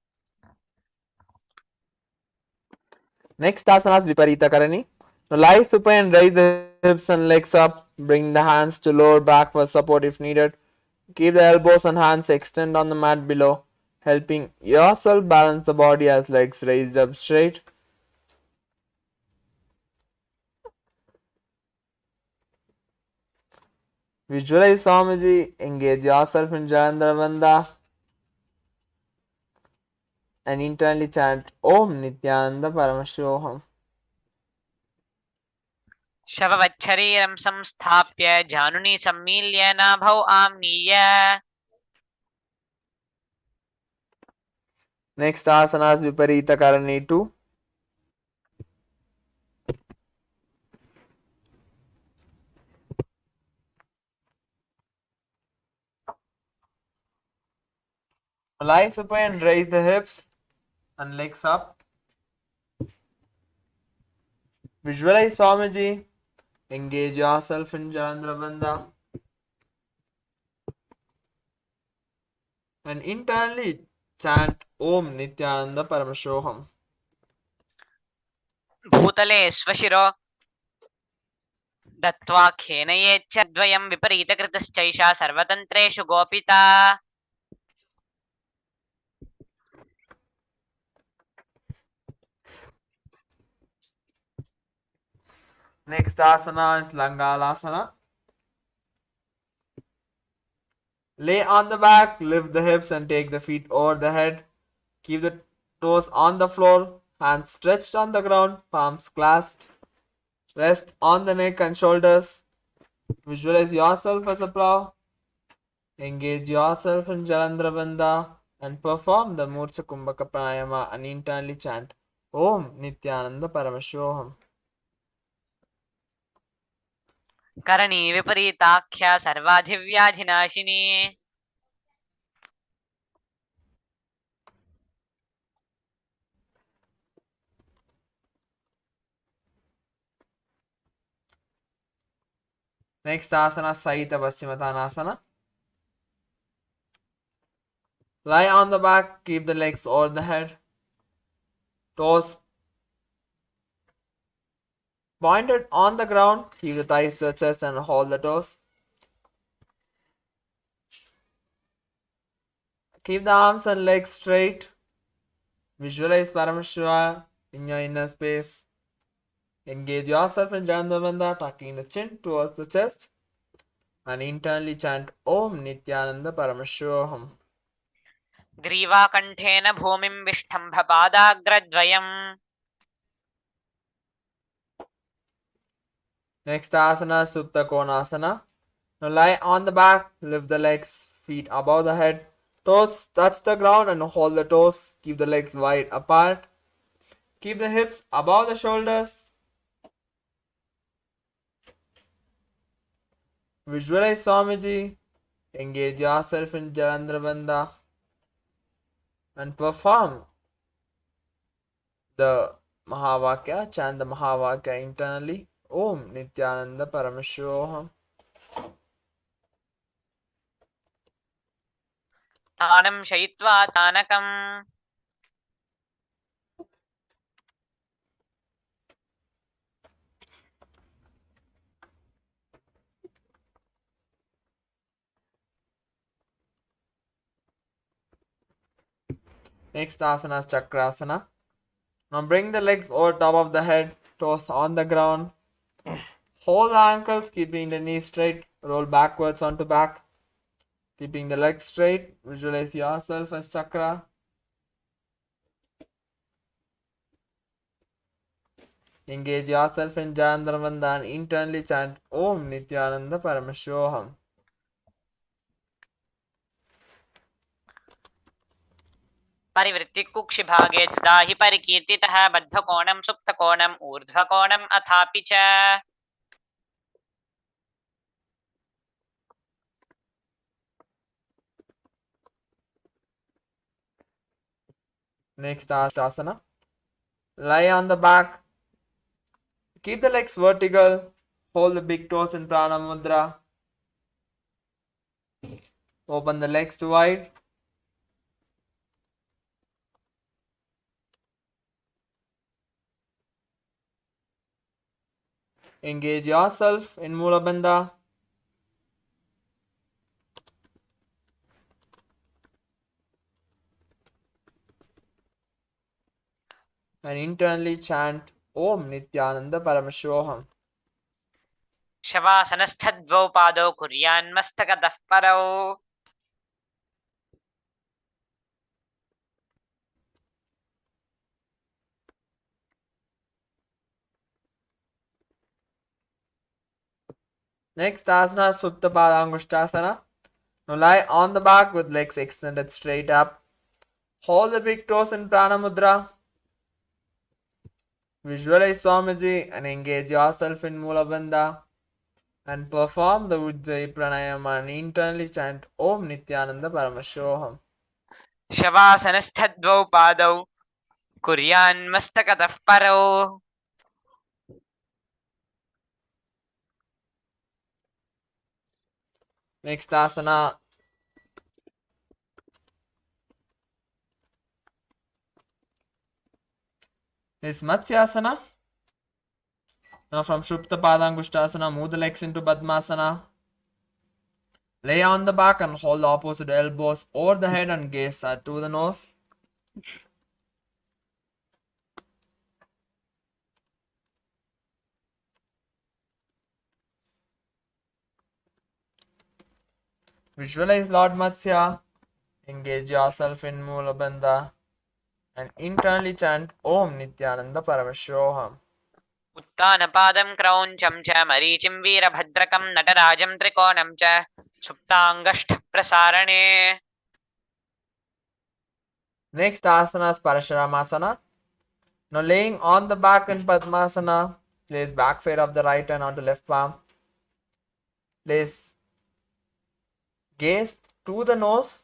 Next asana is Viparita Karani. Now lie supine and raise the hips and legs up. Bring the hands to lower back for support if needed. Keep the elbows and hands extended on the mat below, helping yourself balance the body as legs raised up straight. Visualize Swamiji, engage yourself in Jalandhara Bandha and internally chant Om Nithyananda Paramashivoham. शववच्छरीरं संस्थाप्य जानुनी सम्मील्य नाभौ आम्नीय. Next asana is Viparita Karani 2. Lie supine and raise the hips and legs up. Visualize Swamiji, engage yourself in Jalandhara Bandha and internally chant Om Nithyananda Paramashivoham. भूतले स्वशिरो दत्त्वा खेनयेच्च द्वयं विपरीतकृतश्चैषा सर्वतन्त्रेषु गोपिता. Next asana is Langalasana. Lay on the back, lift the hips and take the feet over the head. Keep the toes on the floor, hands stretched on the ground, palms clasped. Rest on the neck and shoulders. Visualize yourself as a plow. Engage yourself in Jalandhara Bandha and perform the Murcha Kumbhaka Pranayama and internally chant Om Nithyananda Paramashivoham. Karni विपरीताख्या सर्वाधिव्याधिनाशिनी. Next asana, Saita Paschimottanasana. Lie on the back, keep the legs over the head. Toes pointed on the ground, keep the thighs to the chest and hold the toes. Keep the arms and legs straight. Visualize Paramashiva in your inner space. Engage yourself in Janandavanda, tucking the chin towards the chest. And internally chant Om Nithyananda Paramashivoham. ग्रीवाकण्ठेन भूमिं विष्ठम्भपादाग्रद्वयम्. Next asana, Supta Konasana. Now lie on the back, lift the legs, feet above the head. Toes touch the ground and hold the toes. Keep the legs wide apart. Keep the hips above the shoulders. Visualize Swamiji. Engage yourself in Jalandhara Bandha and perform the Mahavakya. Chant the Mahavakya internally. Om Nithyananda Paramashivoham. तानं शयित्वा तानकम्. Next asana is Chakrasana. Now bring the legs over top of the head, toes on the ground. Hold the ankles, keeping the knees straight. Roll backwards onto back. Keeping the legs straight. Visualize yourself as chakra. Engage yourself in Jayandravanda and internally chant Om Nithyananda Paramashivoham. परिवृत्ति कुक्षिभागे तदा हि परिकीर्तितः बद्धकोणं सुप्तकोणम् ऊर्ध्वकोणम् अथापि च Next asana. Lie on the back. Keep the legs vertical. Hold the big toes in Prana Mudra. Open the legs to wide. Engage yourself in Mula Bandha. And internally chant Om Nithyananda Paramashivoham. शवासनस्थद्वौ पादौ कुर्यान्मस्तकतः परौ Next asana is Supta Padangushtasana. Now lie on the back with legs extended straight up. Hold the big toes in Prana Mudra. Visualize Swamiji and engage yourself in Mula Bandha. And perform the Ujjayi Pranayama and internally chant Om Nithyananda Paramashivoham. शवासनस्थद्वौ पादौ कुर्यान्मस्तकतः परौ Next asana is Matsyasana. Now from Shupta Padangushtasana, move the legs into Padmasana. Lay on the back and hold the opposite elbows over the head and gaze to the nose. Visualize Lord Matsya. Engage yourself in Mula Bandha and internally chant Om Nithyananda Paramashivoham. उत्तानपादं क्रौञ्चं च मरीचिं वीरभद्रकं नटराजं त्रिकोणं च सुप्ताङ्गष्ठ प्रसारणे Next asana is Parashuramasana. Now laying on the back in Padmasana, place backside of the right hand onto left palm. Place gaze to the nose.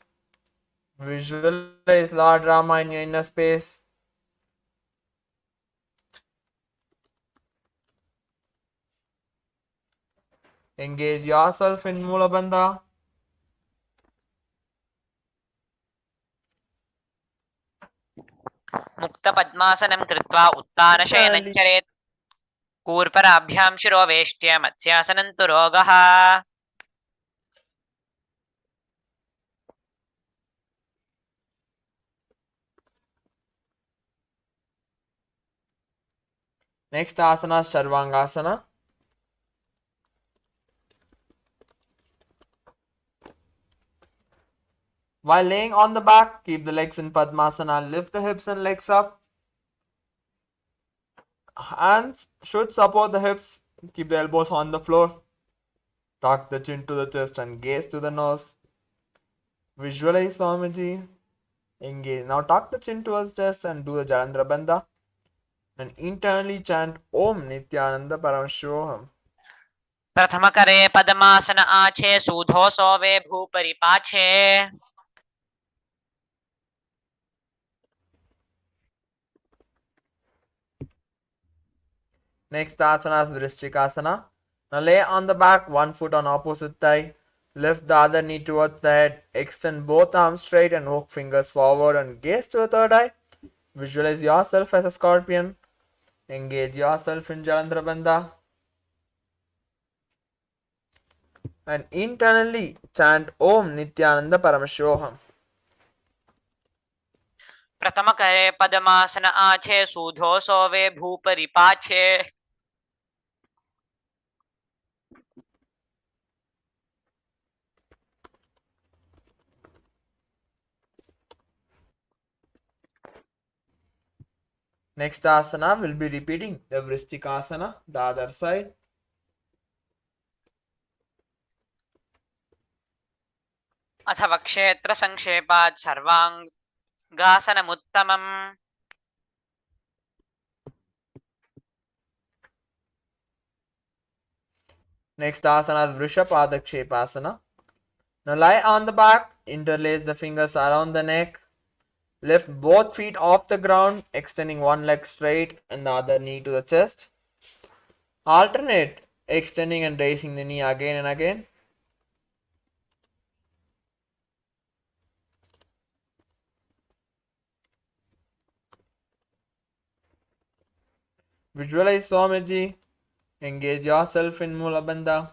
Visualize Lord Rama in your inner space. Engage yourself in Mula Bandha. मुक्तपद्मासनं कृत्वा उत्तानशयनं चरेत् कूर्पराभ्यां शिरोवेष्ट्य मत्स्यासनं तु रोगः Next asana is Sarvangasana. While laying on the back, keep the legs in Padmasana. Lift the hips and legs up. Hands should support the hips. Keep the elbows on the floor. Tuck the chin to the chest and gaze to the nose. Visualize Swamiji. Engage. Now tuck the chin towards chest and do the Jalandhara Bandha. And internally chant Om Nithyananda Paramashivoham. प्रथमकरे पद्मासन आछे सूधो सोवे भूपरि पाछे Next asana is Vrishchikasana. Now lay on the back, one foot on opposite thigh. Lift the other knee towards the head. Extend both arms straight and hook fingers forward and gaze to the third eye. Visualize yourself as a scorpion. Engage yourself in Jalandhara Bandha. And internally chant Om Nithyananda Paramashivoham. प्रथम करे पद्मासन आछे सूधो सोवे भूपरि पाछे Next asana will be repeating the Vrishtikasana, the other side. अथवा क्षेत्र संक्षेपात् सर्वांगासनमुत्तमम् Next asana is Vrishapadakshepasana. Now lie on the back, interlace the fingers around the neck, lift both feet off the ground, extending one leg straight and the other knee to the chest. Alternate, extending and raising the knee again and again. Visualize Swamiji, engage yourself in Mula Bandha,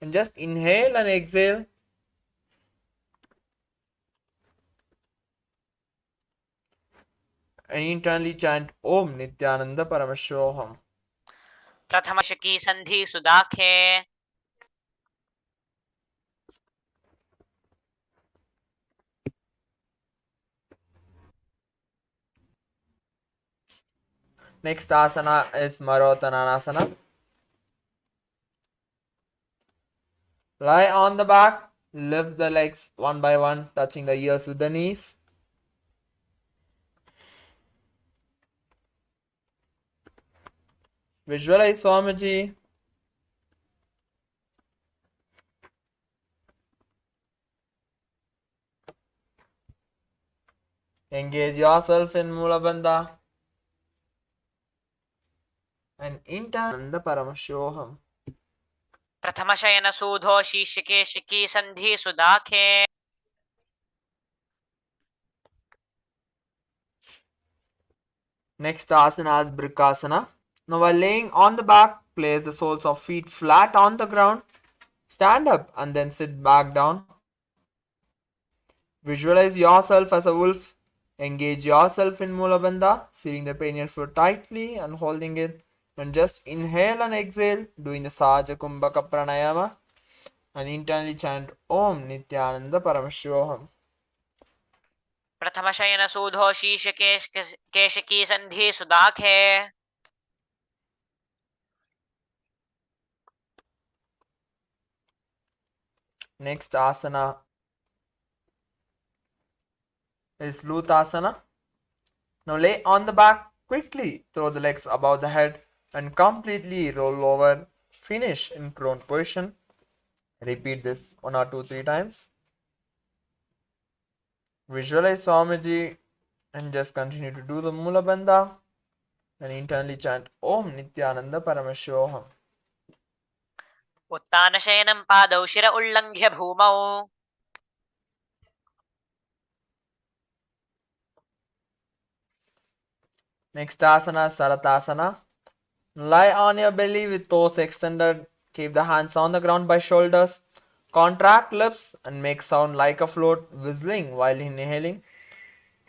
and just inhale and exhale. And internally chant Om Nithyananda Paramashivoham. प्रथम shaky संधि सुदाखे Next asana is Marotananasana. Lie on the back, lift the legs one by one, touching the ears with the knees. Visualize Swamiji. Engage yourself in Mula Bandha. And Nithyananda Paramashivoham. प्रथम शयन सूधो शीर्षके शिकी संधि सुदाखे Next asana is Brikasana. Now while laying on the back, place the soles of feet flat on the ground. Stand up and then sit back down. Visualize yourself as a wolf. Engage yourself in Mula Bandha, sealing the perineal foot tightly and holding it. And just inhale and exhale, doing the Saja Kumbhaka Pranayama. And internally chant Om Nithyananda Paramashivoham. प्रथम शयन सूधो शीर्षके केशकी संधि सुदाखे Next asana is Lutasana. Now lay on the back, quickly throw the legs above the head and completely roll over. Finish in prone position. Repeat this 1 or 2, 3 times. Visualize Swamiji and just continue to do the Mula Bandha and internally chant Om Nithyananda Paramashivoham. उत्तान शयनं पादौ शिर उल्लङ्घ्य भूमौ Next asana, Saratasana. Lie on your belly with toes extended. Keep the hands on the ground by shoulders. Contract lips and make sound like a float, whistling while inhaling.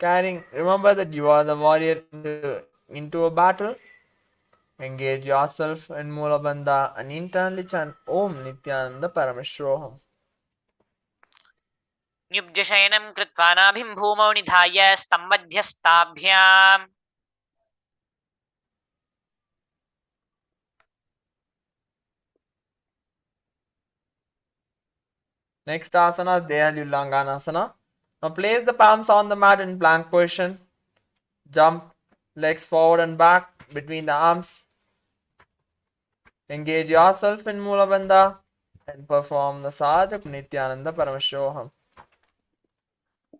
Remember that you are the warrior into a battle. Engage yourself in Mula Bandha and internally chant Om Nithyananda Paramashivoham. न्युब्ज शयनं कृत्वा नाभिं भूमौ निधाय स्तम्भध्यस्ताभ्याम् Next asana is Dehalyullanganasana. Now place the palms on the mat in plank position. Jump legs forward and back between the arms. Engage yourself in Mula Bandha and perform the Sajak Nithyananda Paramashivoham.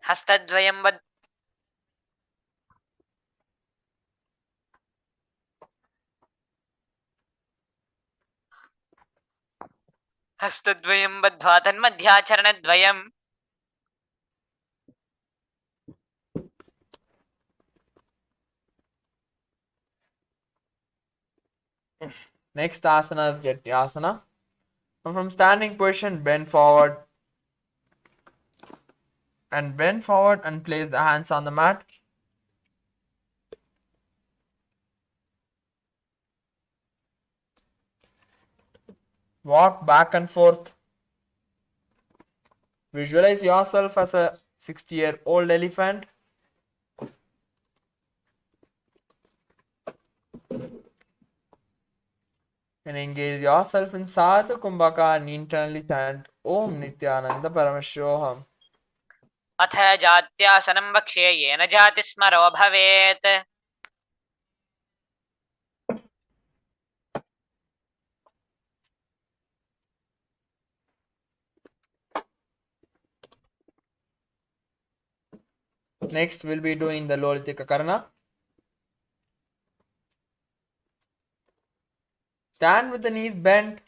हस्तद्वयं हस्तद्वयं बद्ध्वा तन्मध्याचरणद्वयम् Next asana is Jatyasana. Now from standing position, bend forward and place the hands on the mat. Walk back and forth. Visualize yourself as a 60-year-old elephant. And engage yourself in Saja Kumbhaka and internally chant Om Nithyananda Paramashivoham. अथ जात्यासनं वक्ष्ये येन जातिस्मरो भवेत् Next, we'll be doing the Lolitika Karana. Stand with the knees bent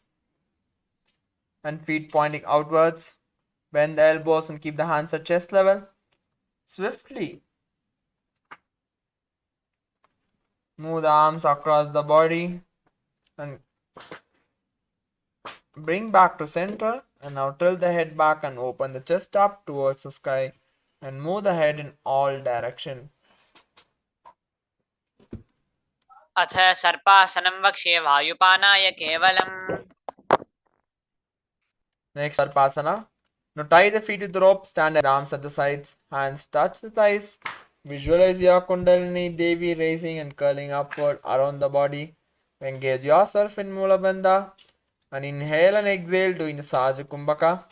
and feet pointing outwards. Bend the elbows and keep the hands at chest level. Swiftly move the arms across the body and bring back to center. And now tilt the head back and open the chest up towards the sky and move the head in all directions. अथ सर्पासनं वक्ष्ये वायुपानाय केवलम् Next, Sarpasana. Now tie the feet with the rope, stand with arms at the sides, hands touch the thighs. Visualize your Kundalini Devi raising and curling upward around the body. Engage yourself in Mula Bandha and inhale and exhale doing the Saja Kumbhaka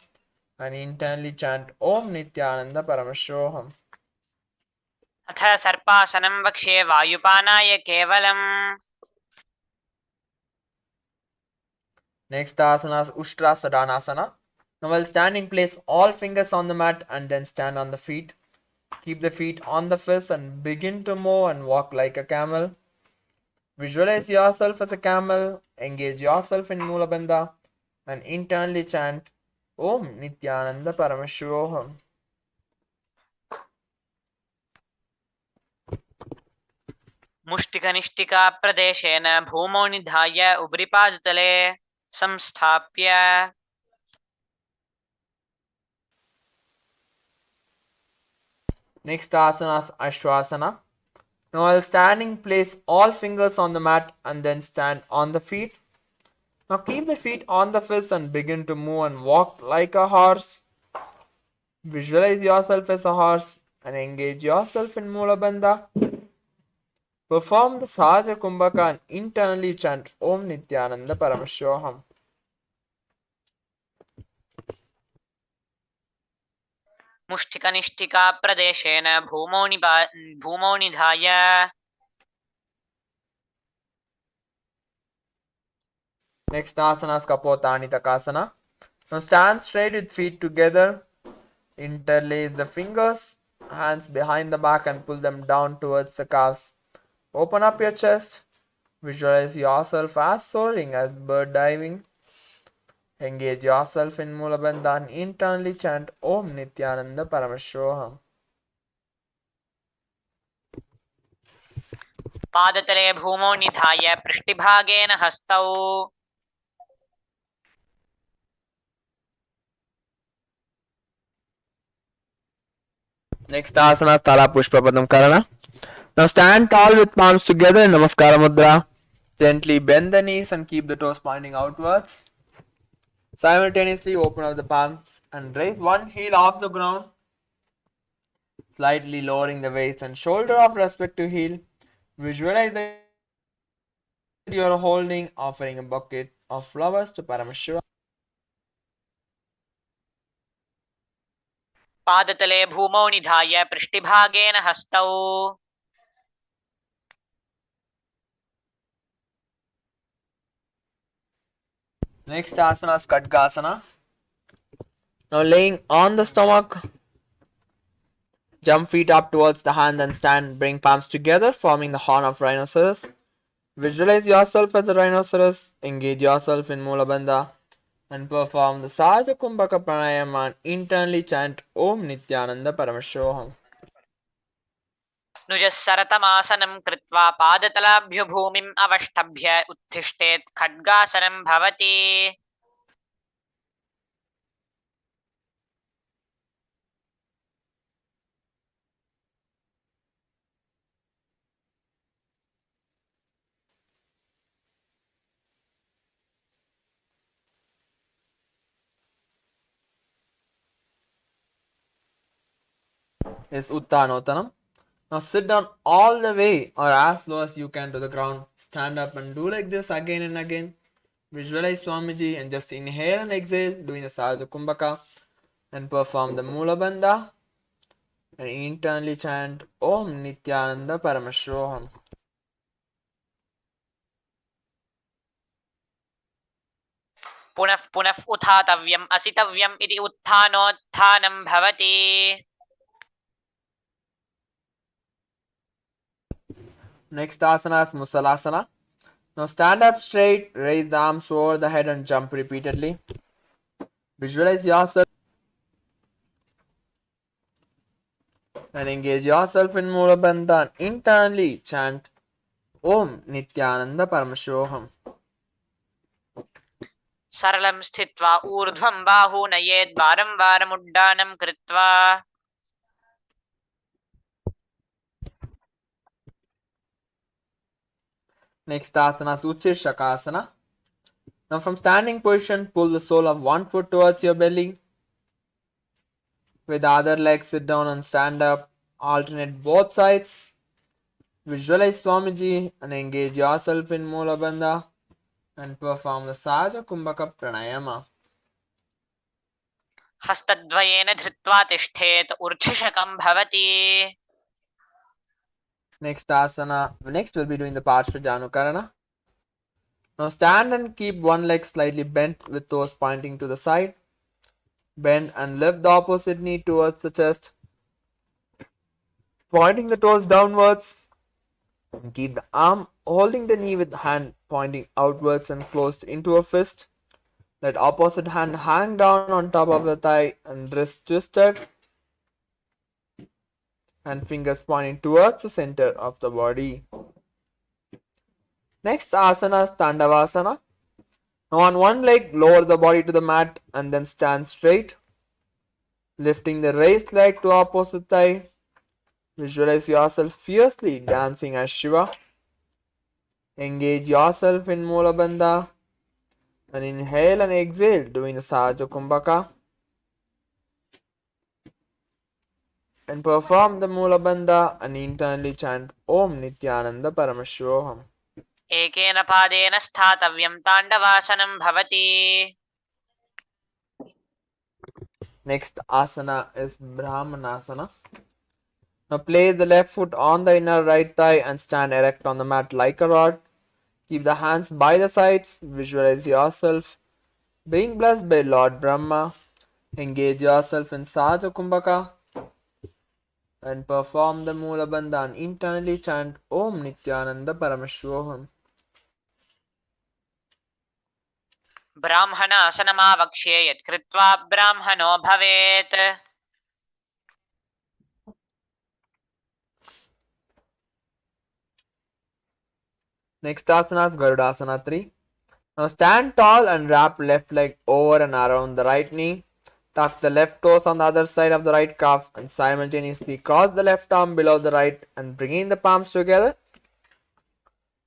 and internally chant Om Nithyananda Paramashivoham. अथ सर्पासनं वक्ष्ये वायुपानाय केवलम् Next asana is Ushtrasadhanasana. Now while standing, place all fingers on the mat and then stand on the feet. Keep the feet on the fists and begin to move and walk like a camel. Visualize yourself as a camel, engage yourself in Mula Bandha and internally chant Om Nithyananda Paramashivoham. मुष्टिकनिष्टिकाप्रदेशेन भूमौ निधाय उबरिपादतले संस्थाप्य Next asana is Ashwasana. Now while standing, place all fingers on the mat and then stand on the feet. Now keep the feet on the fists and begin to move and walk like a horse. Visualize yourself as a horse and engage yourself in Mula Bandha. Perform the Sahaja Kumbhaka and internally chant Om Nithyananda Paramashivoham. मुष्टिकनिष्टिकाप्रदेशेन भूमौ निधाय Next asana is Kapotani Takasana. Now stand straight with feet together. Interlace the fingers, hands behind the back and pull them down towards the calves. Open up your chest. Visualize yourself as soaring as bird diving. Engage yourself in Mula Bandha and internally chant Om Nithyananda Paramashivoham. पादतले भूमौ निधाय पृष्ठभागेन हस्तौ Next asana is Tala Pushpapadam Karana. Now stand tall with palms together in Namaskara Mudra. Gently bend the knees and keep the toes pointing outwards. Simultaneously open up the palms and raise one heel off the ground, slightly lowering the waist and shoulder of respective heel. Visualize that you are holding, offering a bucket of flowers to Paramashivam. पादतले भूमौ निधाय पृष्ठभागेन हस्तौ Next asana is Khadgasana. Now laying on the stomach, jump feet up towards the hand and stand. Bring palms together, forming the horn of rhinoceros. Visualize yourself as a rhinoceros. Engage yourself in Mula Bandha and perform the Saja Kumbhaka Pranayama and internally chant Om Nithyananda Paramashivoham. नुजस्सरतमासनं कृत्वा पादतलाभ्यो भूमिम् अवष्टभ्य उत्तिष्ठेत् खड्गासनं भवति is Uttanotanam. Now sit down all the way or as low as you can to the ground. Stand up and do like this again and again. Visualize Swamiji and just inhale and exhale doing the Sahaja Kumbhaka and perform the Mula Bandha and internally chant Om Nithyananda Paramashivoham. पुनः पुनः उत्थातव्यम् असितव्यम् इति उत्थानोत्थानं भवति. Next asana is Musalasana. Now stand up straight, raise the arms over the head and jump repeatedly. Visualize yourself and engage yourself in Mula Bandha and internally chant Om Nithyananda Paramashivoham. सरलं स्थित्वा ऊर्ध्वं बाहू नयेद् वारं वारमुड्डानं कृत्वा. Next asana is Uchirshakasana. Now from standing position, pull the sole of one foot towards your belly. With the other leg, sit down and stand up. Alternate both sides. Visualize Swamiji and engage yourself in Mula Bandha and perform the Sahaja Kumbhaka Pranayama. हस्तद्वयेन धृत्वा तिष्ठेत् ऊर्ध्वशकं भवति. Next we'll be doing the Parshvajanukarana. Now stand and keep one leg slightly bent with toes pointing to the side. Bend and lift the opposite knee towards the chest, pointing the toes downwards. And keep the arm holding the knee with the hand pointing outwards and closed into a fist. Let opposite hand hang down on top of the thigh and wrist twisted. And fingers pointing towards the center of the body. Next asana is Tandavasana. Now on one leg, lower the body to the mat and then stand straight. Lifting the raised leg to opposite thigh. Visualize yourself fiercely dancing as Shiva. Engage yourself in Mula Bandha and inhale and exhale doing the Sahaja Kumbhaka. And perform the Mula Bandha and internally chant Om Nithyananda Paramashivoham. एकेन पादेन स्थातव्यं ताण्डवासनं भवति. Next asana is Brahmanasana. Now place the left foot on the inner right thigh and stand erect on the mat like a rod. Keep the hands by the sides. Visualize yourself being blessed by Lord Brahma. Engage yourself in Sahaja Kumbhaka and perform the Mula Bandha and internally chant Om Nithyananda Paramashivoham. ब्राह्मणासनमावक्ष्ये यत् कृत्वा ब्राह्मणो भवेत्. Next asana is Garudasana 3. Now stand tall and wrap left leg over and around the right knee. Tuck the left toes on the other side of the right calf and simultaneously cross the left arm below the right and bringing the palms together.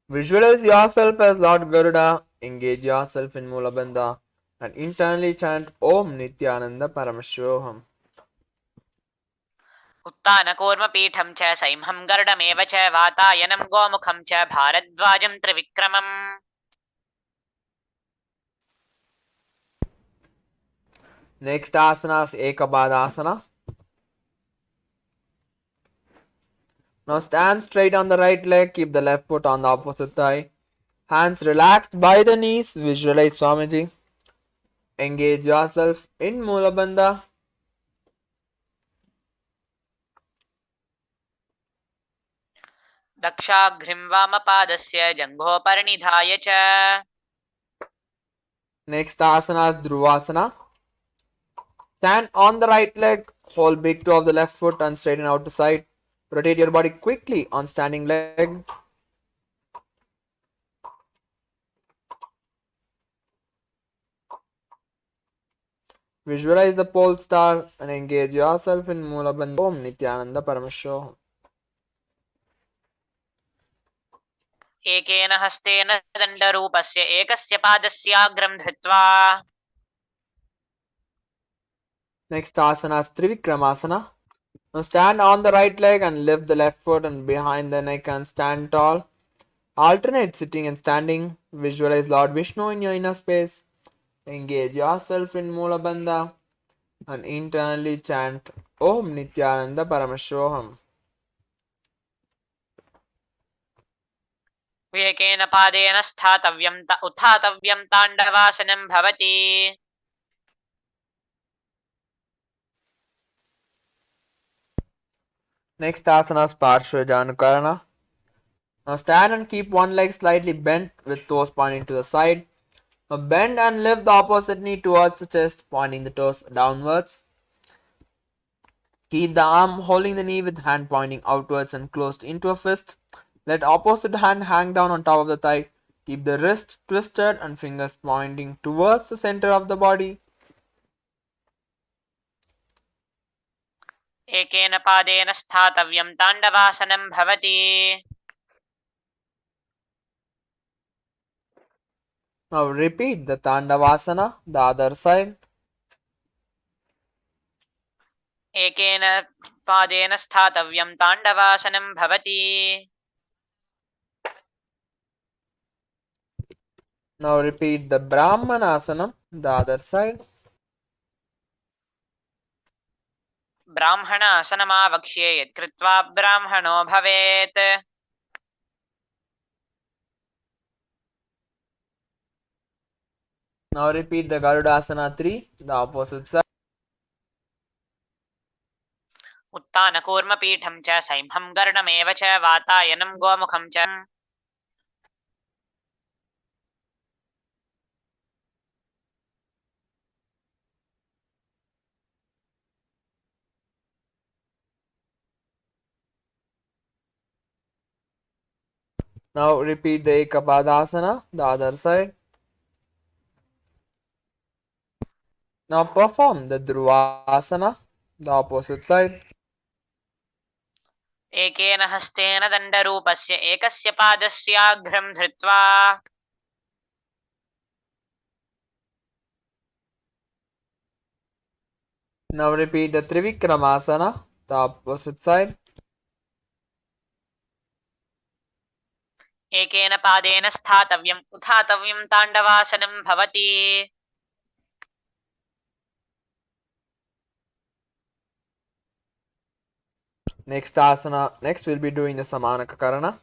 Visualize yourself as Lord Garuda. Engage yourself in Mula Bandha and internally chant Om Nithyananda Paramashivoham. उत्तानकूर्मपीठं च सैंहं गरुडमेव च वातायनं गोमुखं च भारद्वाजं त्रिविक्रमम्. Next asana is Ekabadasana. Now stand straight on the right leg, keep the left foot on the opposite thigh. Hands relaxed by the knees, visualize Swamiji. Engage yourself in Mula Bandha. दक्षाघ्रिं वामपादस्य जङ्घोपरिनिधाय च. Next asana is Dhruvasana. Stand on the right leg, hold big toe of the left foot and straighten out to side. Rotate your body quickly on standing leg. Visualize the pole star and engage yourself in Mula Bandha. Om Nithyananda Paramashivam. एकेन हस्तेन दण्डरूपस्य एकस्य पादस्याग्रं धृत्वा. Next asana is Trivikramasana. Now stand on the right leg and lift the left foot and behind the neck and stand tall. Alternate sitting and standing. Visualize Lord Vishnu in your inner space. Engage yourself in Mula Bandha and internally chant Om Nithyananda Paramashivoham. विवेकेन पादेन स्थातव्यं उत्थातव्यं ताण्डवासनं भवति. Next asana is Parshvajanukarana. Now stand and keep one leg slightly bent with toes pointing to the side. Now bend and lift the opposite knee towards the chest, pointing the toes downwards. Keep the arm holding the knee with hand pointing outwards and closed into a fist. Let opposite hand hang down on top of the thigh. Keep the wrist twisted and fingers pointing towards the center of the body. एकेन पादेन स्थातव्यं ताण्डवासनं भवति. Now repeat the Tandavasana, the other side. एकेन पादेन स्थातव्यं ताण्डवासनं भवति. Now repeat the Brahmanasana, the other side. ब्राह्मणासनमावक्ष्ये यत्कृत्वा ब्राह्मणो भवेत्. Now repeat the Garudasana 3, the opposite side. उत्तानकूर्मपीठं च सैंहं गर्णमेव च वातायनं गोमुखं च. Now repeat the Ekapadasana, the other side. Now perform the Dhruvasana, the opposite side. एकेन हस्तेन दण्डरूपस्य एकस्य पादस्याघ्रं धृत्वा. Now repeat the Trivikramasana, the opposite side. एकेन पादेन स्थातव्यं उत्थातव्यं ताण्डवासनं भवति. Next we'll be doing the Samanakakarana.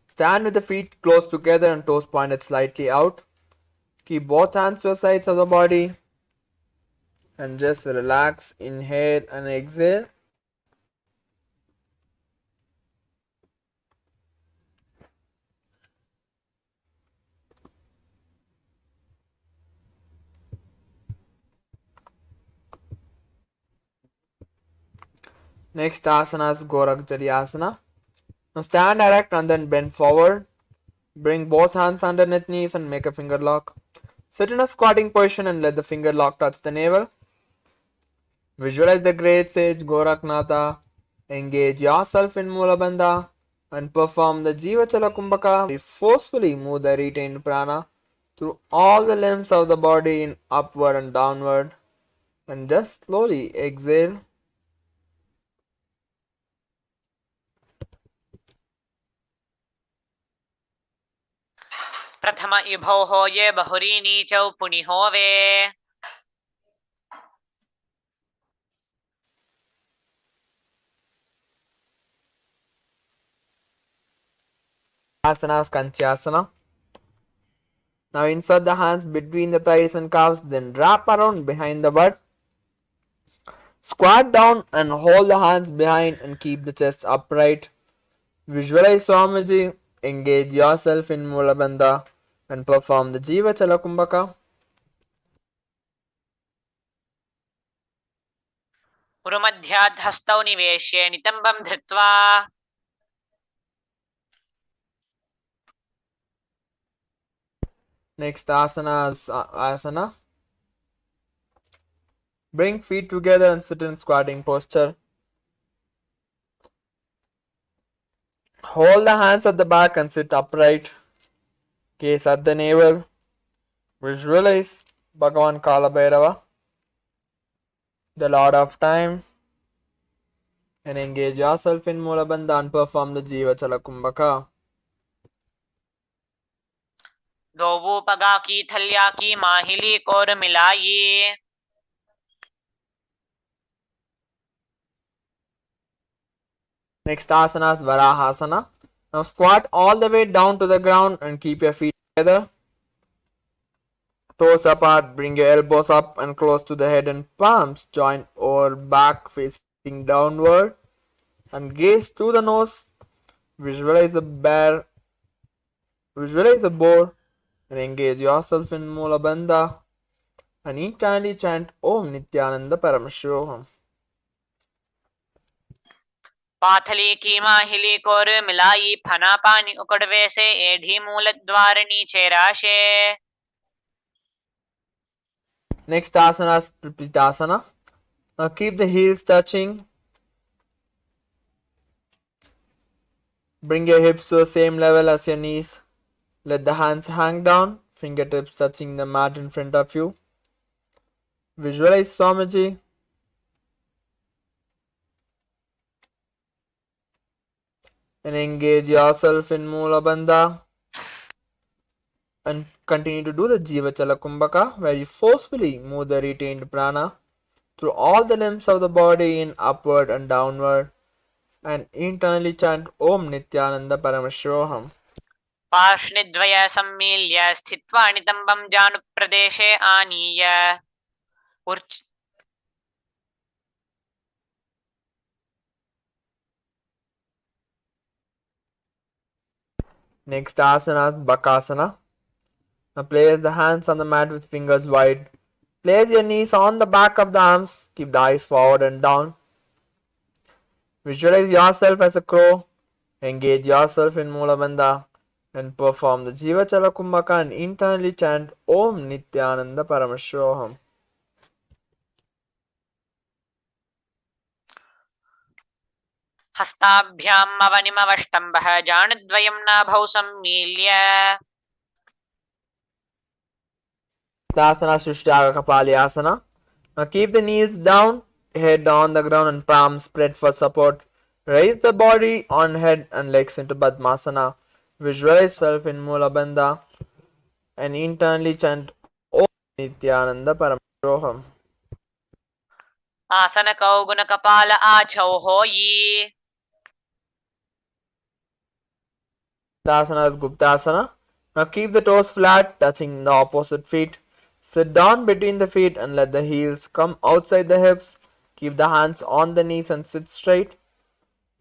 Stand with the feet close together and toes pointed slightly out. Keep both hands to the sides of the body. And just relax, inhale and exhale. Next asana is Gorakjali asana. Now stand erect and then bend forward. Bring both hands underneath knees and make a finger lock. Sit in a squatting position and let the finger lock touch the navel. Visualize the great sage Goraknatha. Engage yourself in Mula Bandha and perform the Jivachala Kumbhaka. Forcefully move the retained prana through all the limbs of the body in upward and downward. And just slowly exhale. प्रथम इभोः ये बहुरीनीचौ पुनिहोवे. Asana is Kanchasana. Now insert the hands between the thighs and calves, then wrap around behind the butt. Squat down and hold the hands behind and keep the chest upright. Visualize Swamiji. Engage yourself in Mula Bandha and perform the Jiva Chala Kumbhaka. उरुमध्यात् हस्तौ निवेश्य नितम्बं धृत्वा. Next asana is asana. Bring feet together and sit in squatting posture. Hold the hands at the back and sit upright. Gaze at the navel. Visualize Bhagavan Kala Bhairava. the Lord of Time, and engage yourself in Mula Bandha and perform the Jiva Chala Kumbhaka. दोवू पगा की थल्या की माहिली core मिलाई Next asana is Varahasana. Now squat all the way down to the ground and keep your feet together. Toes apart, bring your elbows up and close to the head and palms join over back facing downward and gaze through the nose. Visualize a boar and engage yourself in Mula Bandha and internally chant Om Nithyananda Paramashivoham. पाथली की माहिली core मिलाई फना पानी उकड़वे से एढ़ी मूल द्वार नीचे राशे. Next asana is Pripitasana. Now keep the heels touching. Bring your hips to the same level as your knees. Let the hands hang down, fingertips touching the mat in front of you. Visualize Swamiji. And engage yourself in Mula Bandha. And continue to do the Jiva Chala Kumbhaka, where you forcefully move the retained prana through all the limbs of the body in upward and downward. And internally chant Om Nithyananda Paramashivoham. पार्ष्णिद्वय सम्मील्य स्थित्वा नितम्बं जानुप्रदेशे आनीय Next asana is Bakasana. Now place the hands on the mat with fingers wide. Place your knees on the back of the arms. Keep the eyes forward and down. Visualize yourself as a crow. Engage yourself in Mula Bandha and perform the Jiva Chala Kumbhaka and internally chant Om Nithyananda Paramashivoham. हस्ताभ्याम् अवनिमवष्टम्भः जानुद्वयं नाभौ सम्मील्य. Asana Shrishtaga Kapalyasana. Now keep the knees down, head on the ground and palms spread for support. Raise the body on head and legs into Padmasana. Visualize yourself in Mula Bandha and internally chant Om Nithyananda Paramashivoham. आसन कौगुन कपाल आछौ होयि. Asana is Guptasana. Now keep the toes flat, touching the opposite feet. Sit down between the feet and let the heels come outside the hips. Keep the hands on the knees and sit straight.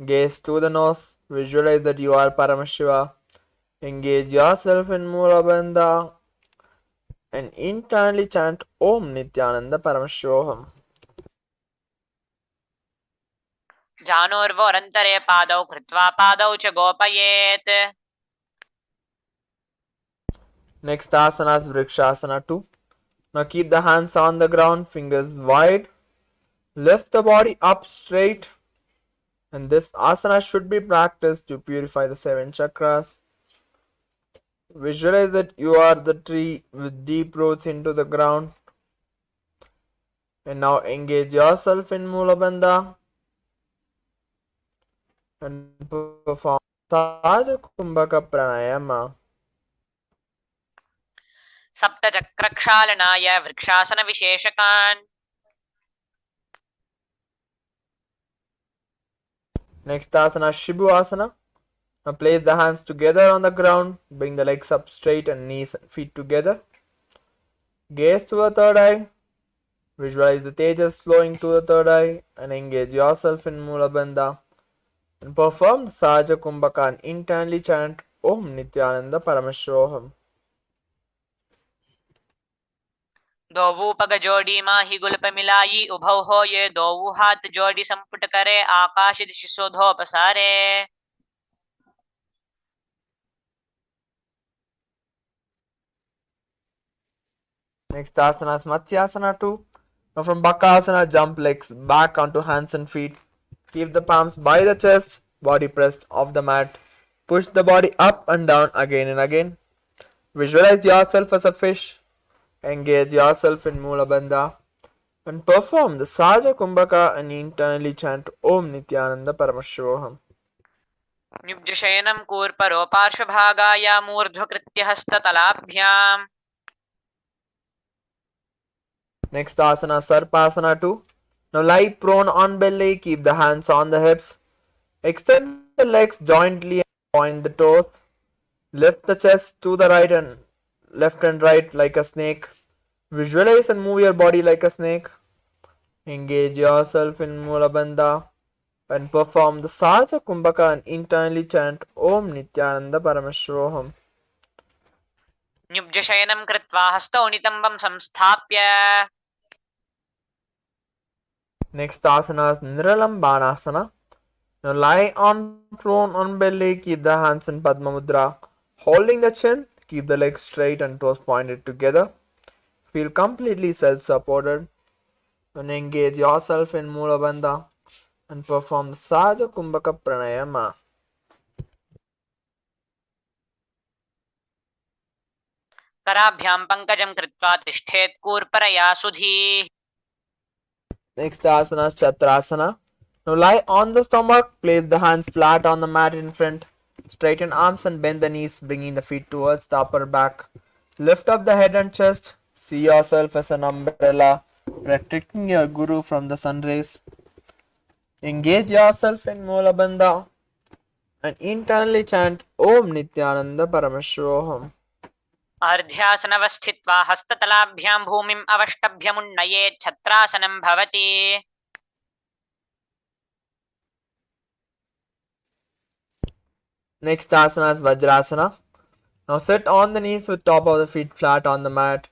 Gaze through the nose. Visualize that you are Paramashiva. Engage yourself in Mula Bandha and internally chant Om Nithyananda Paramashivoham. जानोर्वोरन्तरे पादौ कृत्वा पादौ च गोपयेत्. Next asana is Vrikshasana 2. Now keep the hands on the ground, fingers wide. Lift the body up straight. And this asana should be practiced to purify the 7 chakras. Visualize that you are the tree with deep roots into the ground. And now engage yourself in Mula Bandha and perform Saja Kumbhaka Pranayama. सप्तचक्रक्षालनाय vrikshasana विशेषकान्. Next asana Shibu Asana. Now place the hands together on the ground. Bring the legs up straight and knees and feet together. Gaze to the third eye. Visualize the tejas flowing to the third eye and engage yourself in Mula Bandha. And perform the Saja Kumbhaka and internally chant Om Nithyananda Paramashivoham. दोवू पग जोड़ी माही गुल्प मिलाई उभौ हो ये दोवू हाथ जोड़ी संपुट करे आकाश दिशि शोधो पसारे. Next asana is Matsyasana 2. Now from Bakasana, jump legs back onto hands and feet. Keep the palms by the chest, body pressed off the mat. Push the body up and down again and again. Visualize yourself as a fish. Engage yourself in Mula Bandha and perform the Saja Kumbhaka and internally chant Om Nithyananda Paramashivoham. न्युब्जशयनं कूर्परो पार्श्वभागाय मूर्ध्वकृत्य हस्ततलाभ्याम्. Next asana, Sarpasana 2. Now lie prone on belly, keep the hands on the hips. Extend the legs jointly and point the toes. Lift the chest to the right and left and right like a snake. Visualize and move your body like a snake. Engage yourself in Mula Bandha and perform the Saja Kumbhaka and internally chant Om Nithyananda Paramashivoham. न्युब्जशयनं कृत्वा हस्तौ नितम्बं संस्थाप्य. Next asana is Niralambanasana. Now lie on prone on belly, keep the hands in Padma Mudra. Holding the chin, keep the legs straight and toes pointed together. Feel completely self-supported. And engage yourself in Mula Bandha and perform Saja Kumbhaka Pranayama. कराभ्यां पङ्कजं कृत्वा तिष्ठेत् कूर्परया सुधीः. Next asana is Chatrasana. Now lie on the stomach, place the hands flat on the mat in front. Straighten arms and bend the knees, bringing the feet towards the upper back. Lift up the head and chest. See yourself as an umbrella, protecting your guru from the sun rays. Engage yourself in Mula Bandha and internally chant Om Nithyananda Paramashivoham. अर्ध्यासनवस्थित्वा हस्ततलाभ्यां भूमिम् अवष्टभ्यमुन्नयेत् छत्रासनं भवति. Next asana is Vajrasana. Now sit on the knees with top of the feet flat on the mat.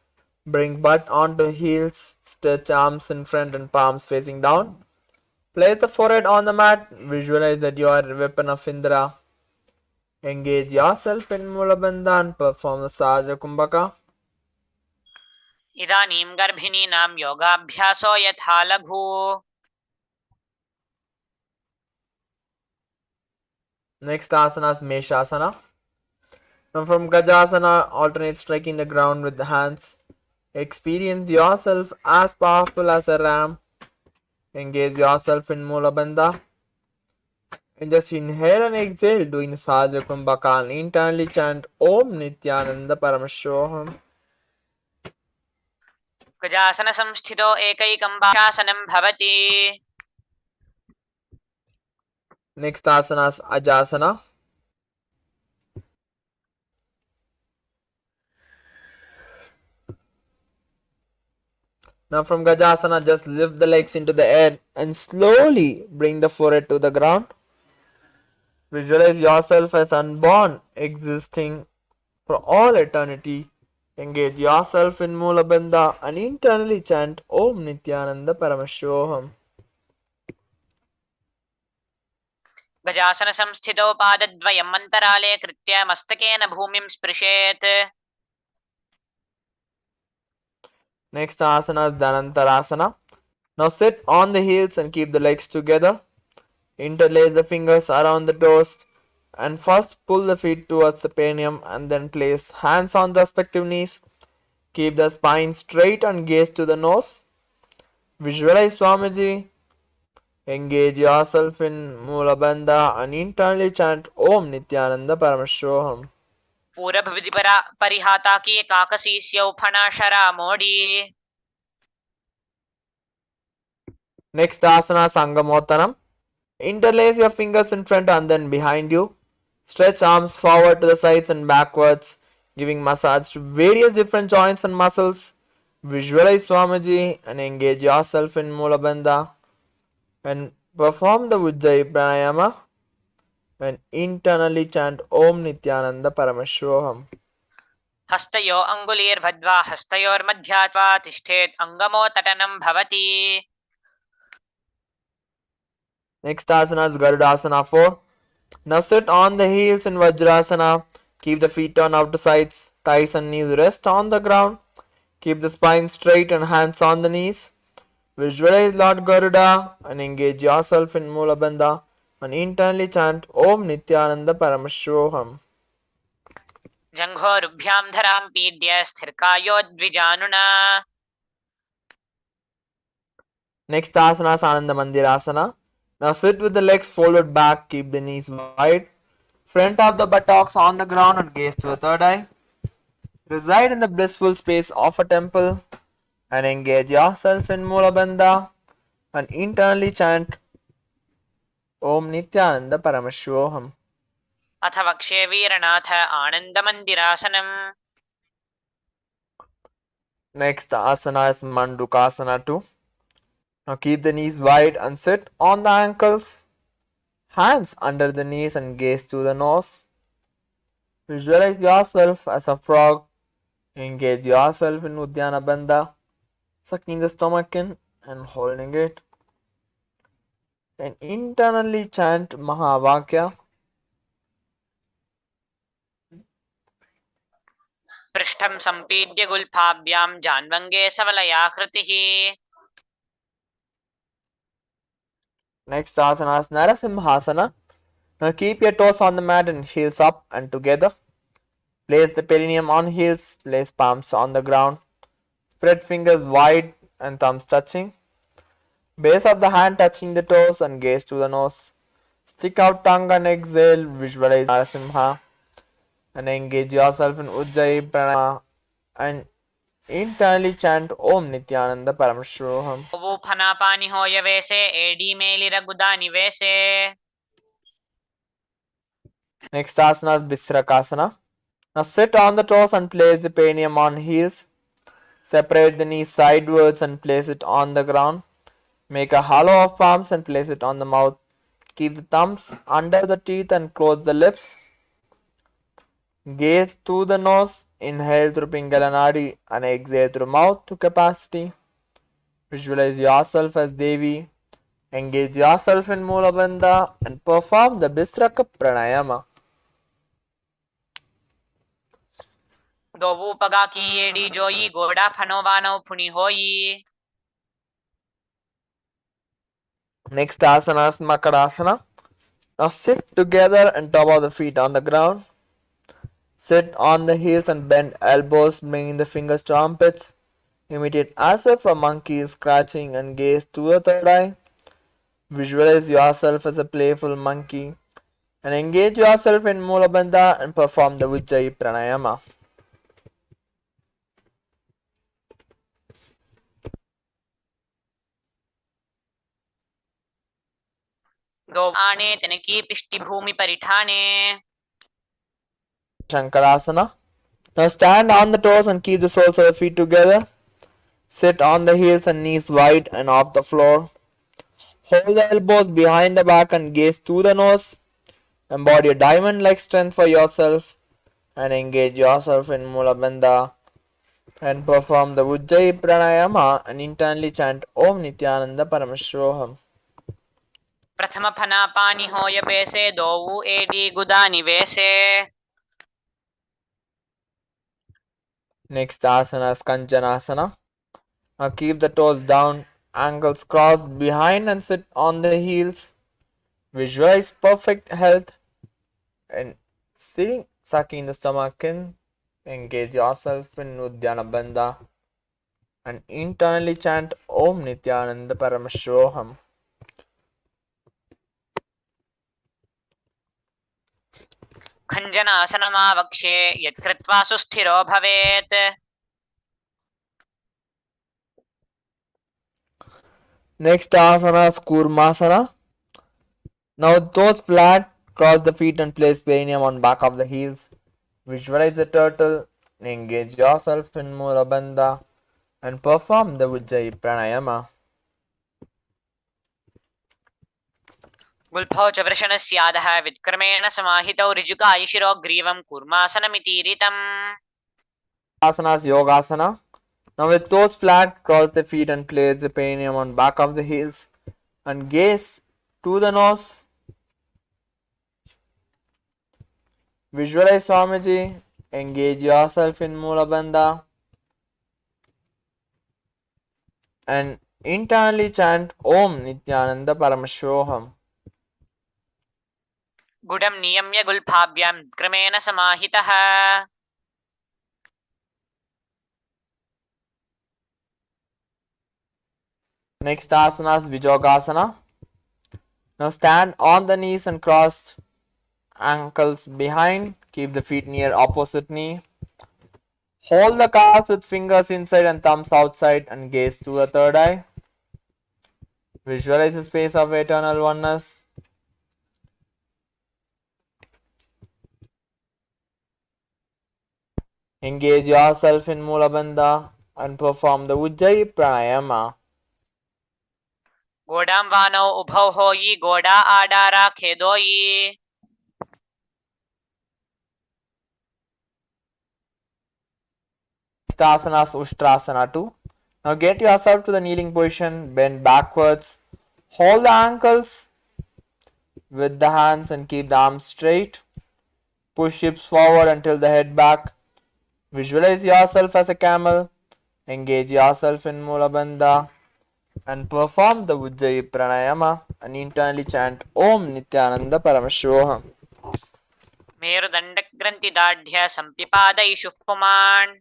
Bring butt onto heels, stretch arms in front and palms facing down. Place the forehead on the mat. Visualize that you are a weapon of Indra. Engage yourself in Mula Bandha and perform the Saja Kumbhaka. इदानीं गर्भिणीनां योगाभ्यासो यथा लघु. Next asana is Meshasana. Now from Gajasana, alternate striking the ground with the hands. Experience yourself as powerful as a ram. Engage yourself in Mula Bandha. And just inhale and exhale doing the Saja Kumbhaka and internally chant Om Nithyananda Paramashivoham. गजासनसंस्थितो एकैकं शासनं भवति. Next asana is Ajasana. Now from Gajasana, just lift the legs into the air and slowly bring the forehead to the ground. Visualize yourself as unborn, existing for all eternity. Engage yourself in Mula Bandha and internally chant Om Nithyananda Paramashivoham. गजासनसंस्थितो पादद्वयम् अन्तराले कृत्य मस्तकेन भूमिं स्पृशेत्. Next asana is Dhanantarasana. Now sit on the heels and keep the legs together. Interlace the fingers around the toes and first pull the feet towards the perineum and then place hands on the respective knees. Keep the spine straight and gaze to the nose. Visualize Swamiji. Engage yourself in Mula Bandha and internally chant Om Nithyananda Paramashivoham. पूरभविधि परिहाता की काकसीस्यौ फणाशरा मोडी. Next asana Sangamottanam. Interlace your fingers in front and then behind you. Stretch arms forward to the sides and backwards, giving massage to various different joints and muscles. Visualize Swamiji and engage yourself in Mula Bandha and perform the Ujjayi Pranayama and internally chant Om Nithyananda Paramashivoham. हस्तयो अङ्गुलीर्भद्वा हस्तयोर्मध्यात्वा तिष्ठेत् अङ्गमोत्तटनं भवति. Next asana is Garudasana 4. Now sit on the heels in Vajrasana. Keep the feet on out to sides. Thighs and knees rest on the ground. Keep the spine straight and hands on the knees. Visualize Lord Garuda and engage yourself in Mula Bandha and internally chant Om Nithyananda Paramashivoham. जङ्घोरुभ्यां धरां पीड्य स्थिरकायो द्विजानुना. Next asana is Ananda Mandirasana. Now sit with the legs folded back, keep the knees wide. Front of the buttocks on the ground and gaze to the third eye. Reside in the blissful space of a temple and engage yourself in Mula Bandha and internally chant Om Nithyananda Paramashivoham. अथ वक्ष्ये वीरनाथ आनन्दमन्दिरासनम् Next asana is Mandukasana 2. Now keep the knees wide and sit on the ankles. Hands under the knees and gaze to the nose. Visualize yourself as a frog. Engage yourself in Uddiyana Bandha, sucking the stomach in and holding it. And internally chant Mahavakya. पृष्ठं सम्पीड्य गुल्फाभ्यां जान्वङ्गे सवलयाकृतिः Next asana is Narasimhasana. Now keep your toes on the mat and heels up and together. Place the perineum on heels, place palms on the ground. Spread fingers wide and thumbs touching. Base of the hand touching the toes and gaze to the nose. Stick out tongue and exhale, visualize Narasimha. And engage yourself in Ujjayi Pranayama and internally chant Om Nithyananda Paramashivoham. वो फनापानि होय वेसे AD मेलिरगुदा निवेसे Next asana is Bisrakasana. Now sit on the toes and place the perineum on heels. Separate the knees sidewards and place it on the ground. Make a hollow of palms and place it on the mouth. Keep the thumbs under the teeth and close the lips. Gaze to the nose. Inhale through Pingala Nadi and exhale through mouth to capacity. Visualize yourself as Devi. Engage yourself in Mula Bandha and perform the Bisraka Pranayama. दोवू पगा की AD जोई गोडा फनोवानो फुनी होई Next asana is Makadasana. Now sit together and top of the feet on the ground. Sit on the heels and bend elbows, bringing the fingers to armpits. Imitate as if a monkey is scratching and gaze to the third eye. Visualize yourself as a playful monkey and engage yourself in Mula Bandha and perform the Ujjayi Pranayama. दो आने तनकी पिष्टि भूमि परिठाने Shankarasana. Now stand on the toes and keep the soles of the feet together. Sit on the heels and knees wide and off the floor. Hold the elbows behind the back and gaze to the nose. Embody a diamond-like strength for yourself and engage yourself in Mula Bandha and perform the Ujjayi Pranayama and internally chant Om Nithyananda Paramashivoham. प्रथम फनापानि होय वेसे दोवू AD गुदा निवेसे Next asana is Kanchanasana. Now keep the toes down, ankles crossed behind and sit on the heels. Visualize perfect health and sitting, sucking the stomach in. Engage yourself in Uddiyana Bandha and internally chant Om Nithyananda Paramashivoham. खञ्जनासनमावक्ष्ये यत्कृत्वा सुस्थिरो भवेत् Next asana is Kurmasana. Now with toes flat, cross the feet and place perineum on back of the heels. Visualize the turtle, engage yourself in Mula Bandha and perform the Ujjayi Pranayama. गुल्फौ च वृषणस्यादः वित्क्रमेण समाहितौ ऋजुकायशिरो ग्रीवं कूर्मासनमितीरितम् Asana is Yogasana. Now with toes flat, cross the feet and place the perineum on back of the heels and gaze to the nose. Visualize Swamiji, engage yourself in Mula Bandha and internally chant Om Nithyananda Paramashivoham. गुडं नियम्य गुल्फाभ्यां क्रमेण समाहितः Next asana is Vijogasana. Now stand on the knees and cross ankles behind. Keep the feet near opposite knee. Hold the calves with fingers inside and thumbs outside and gaze to the third eye. Visualize the space of eternal oneness. Engage yourself in Mulabandha and perform the Ujjayi Pranayama. गोडां वानौ उभौ होयि गोडा आडारा खेदोयि Next asana is Ushtrasana 2. Now get yourself to the kneeling position, bend backwards, hold the ankles with the hands and keep the arms straight. Push hips forward until the head back. Visualize yourself as a camel. Engage yourself in Mulabandha and perform the Ujjayi Pranayama and internally chant Om Nithyananda Paramashivoham. मेरुदण्डग्रन्थिदाढ्य सम्पिपादयिषुः पुमान्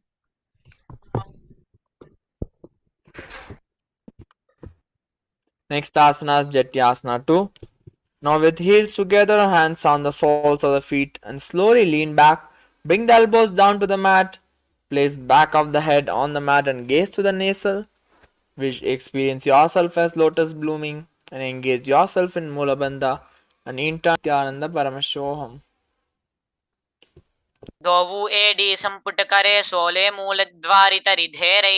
Next asana is Jatyasana 2. Now with heels together, hands on the soles of the feet and slowly lean back. Bring the elbows down to the mat. Place back of the head on the mat and gaze to the nasal. Experience yourself as lotus blooming and engage yourself in Mulabandha and Nithyananda Paramashivoham. दोवु एडी सम्पुटकरे सोले मूलद्वारितरिधेरै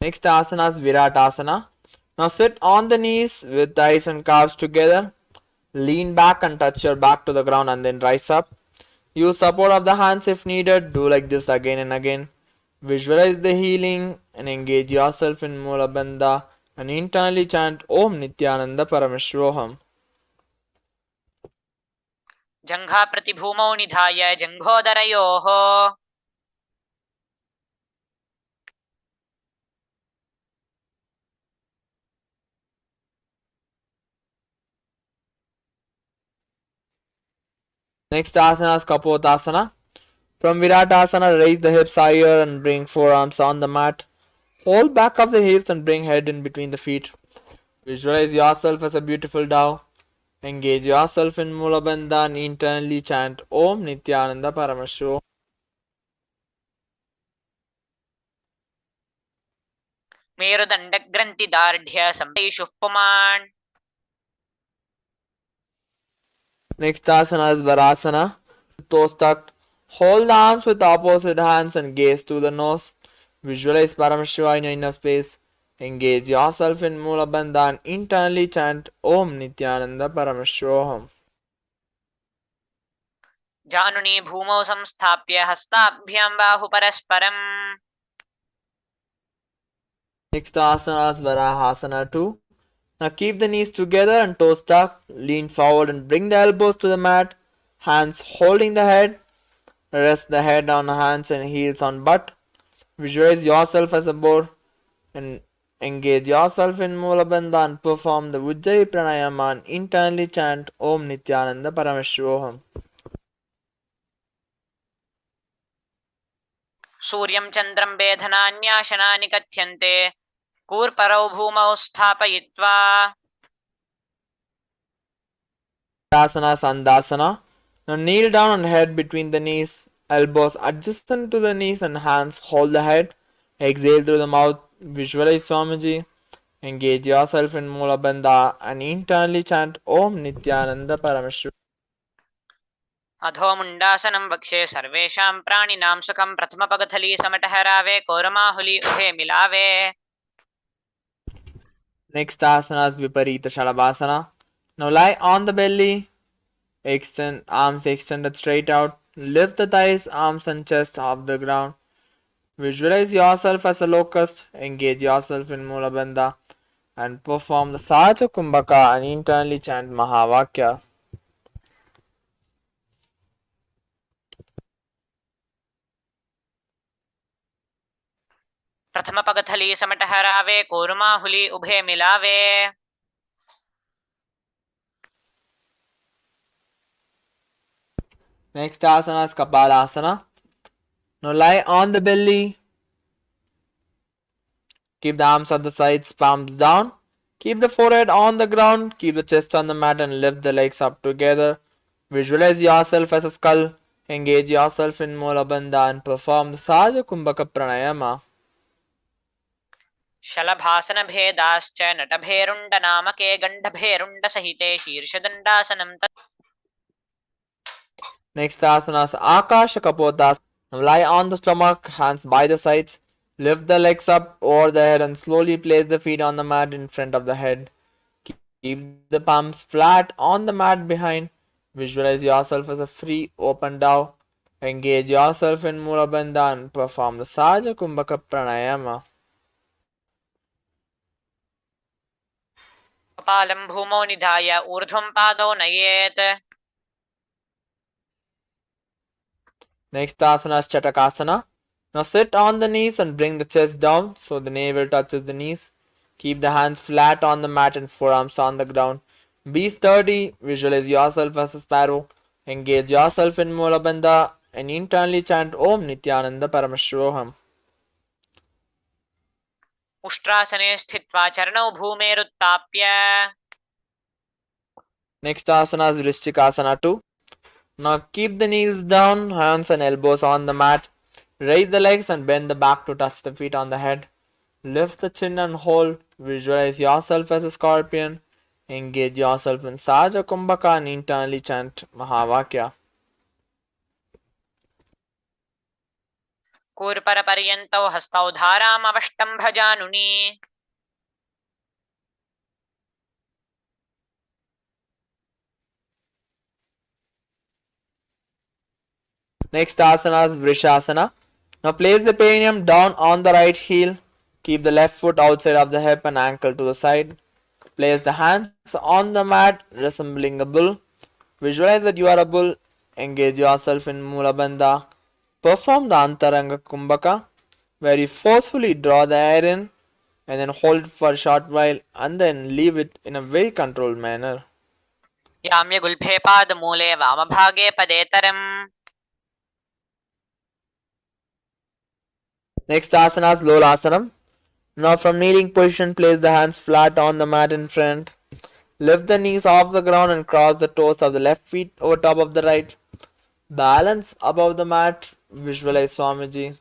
Next asana is Viratasana. Now sit on the knees with thighs and calves together. Lean back and touch your back to the ground and then rise up. Use support of the hands if needed. Do like this again and again. Visualize the healing and engage yourself in Mulabandha and internally chant Om Nithyananda Paramashivoham. जङ्घा प्रतिभूमौ निधाय जङ्घोदरयोः Next asana is Kapotasana. From Viratasana, raise the hips higher and bring forearms on the mat. Hold back of the heels and bring head in between the feet. Visualize yourself as a beautiful dove. Engage yourself in Mulabandha and internally chant Om Nithyananda Paramashivoham. मेरुदण्डग्रन्थिदार्ढ्य सम्पिपादयिषुः पुमान् Next asana is Varasana. Toes tucked. Hold the arms with opposite hands and gaze to the nose. Visualize Paramashiva in your inner space. Engage yourself in Mulabandha and internally chant Om Nithyananda Paramashivoham. जानुनी भूमौ संस्थाप्य हस्ताभ्यां बाहुपरस्परम् Next asana is Varahasana 2. Now keep the knees together and toes tucked. Lean forward and bring the elbows to the mat. Hands holding the head. Rest the head on hands and heels on butt. Visualize yourself as a boar and engage yourself in Mulabandha and perform the Ujjayi Pranayama and internally chant Om Nithyananda Paramashivoham. सूर्यं चन्द्रं वेधनान्याशनानि कथ्यन्ते कूर्परौ भूमौ स्थापयित्वा Asana Sandasana. Now kneel down and head between the knees. Elbows adjacent to the knees and hands hold the head. Exhale through the mouth. Visualize Swamiji. Engage yourself in Mulabandha and internally chant Om Nithyananda Paramashivam. अधो मुण्डासनं वक्षे सर्वेषां प्राणिनां सुखं प्रथमपगथली समटहरावे कोरमाहुली उभे मिलावे Next asana is Viparita Shalabhasana. Now lie on the belly. Extend arms extended straight out. Lift the thighs, arms and chest off the ground. Visualize yourself as a locust. Engage yourself in Mulabandha and perform the Saja Kumbhaka and internally chant Mahavakya. प्रथमपगथली समटहरावे कोरमाहुली उभे मिलावे Next asana is Kapalasana. Now lie on the belly. Keep the arms at the sides, palms down. Keep the forehead on the ground. Keep the chest on the mat and lift the legs up together. Visualize yourself as a skull. Engage yourself in Mula Bandha and perform the Saja Kumbhaka Pranayama. शलभासन भेदाश्च नटभेरुण्ड नामके गण्डभेरुण्ड सहिते शीर्षदण्डासनं Next asana is Akasha Kapotasana. Lie on the stomach, hands by the sides. Lift the legs up over the head and slowly place the feet on the mat in front of the head. Keep the palms flat on the mat behind. Visualize yourself as a free, open dove. Engage yourself in Mula Bandha and perform the Saja Kumbhaka Pranayama. कपालं भूमौ निधाय ऊर्ध्वं पादौ नयेत् Next asana is Chatakasana. Now sit on the knees and bring the chest down so the navel touches the knees. Keep the hands flat on the mat and forearms on the ground. Be sturdy. Visualize yourself as a sparrow. Engage yourself in Mula Bandha and internally chant Om Nithyananda Paramashivoham. उष्ट्रासने स्थित्वा चरणौ भूमेरुत्ताप्य Next asana is Vrishchikasana 2. Now keep the knees down, hands and elbows on the mat. Raise the legs and bend the back to touch the feet on the head. Lift the chin and hold. Visualize yourself as a scorpion. Engage yourself in Saja Kumbhaka and internally chant Mahavakya. कूर्परपर्यन्तौ हस्तौ धारामवष्टं भजानुनि Next asana is Vrishasana. Now place the perineum down on the right heel. Keep the left foot outside of the hip and ankle to the side. Place the hands on the mat resembling a bull. Visualize that you are a bull. Engage yourself in Mula Bandha. Perform the Antaranga Kumbhaka, where you forcefully draw the air in and then hold it for a short while and then leave it in a very controlled manner. याम्यगुल्फे पादमूले वामभागे पदेतरम् Next asana is Lolasanam. Now from kneeling position, place the hands flat on the mat in front. Lift the knees off the ground and cross the toes of the left feet over top of the right. Balance above the mat. Visualize Swamiji.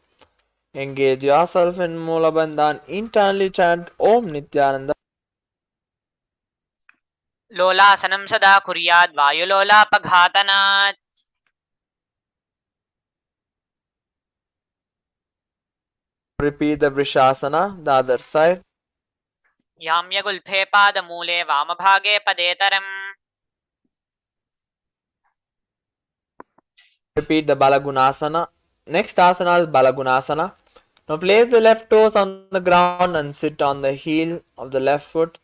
Engage yourself in Mula Bandha and internally chant Om Nithyananda. लोलासनं सदा कुर्याद् वायुलोलापघातनात् Repeat the Vrishasana, the other side. याम्यगुल्फे पादमूले वामभागे पदेतरम् Repeat the Balagunasana. Next asana is Balagunasana. Now place the left toes on the ground and sit on the heel of the left foot.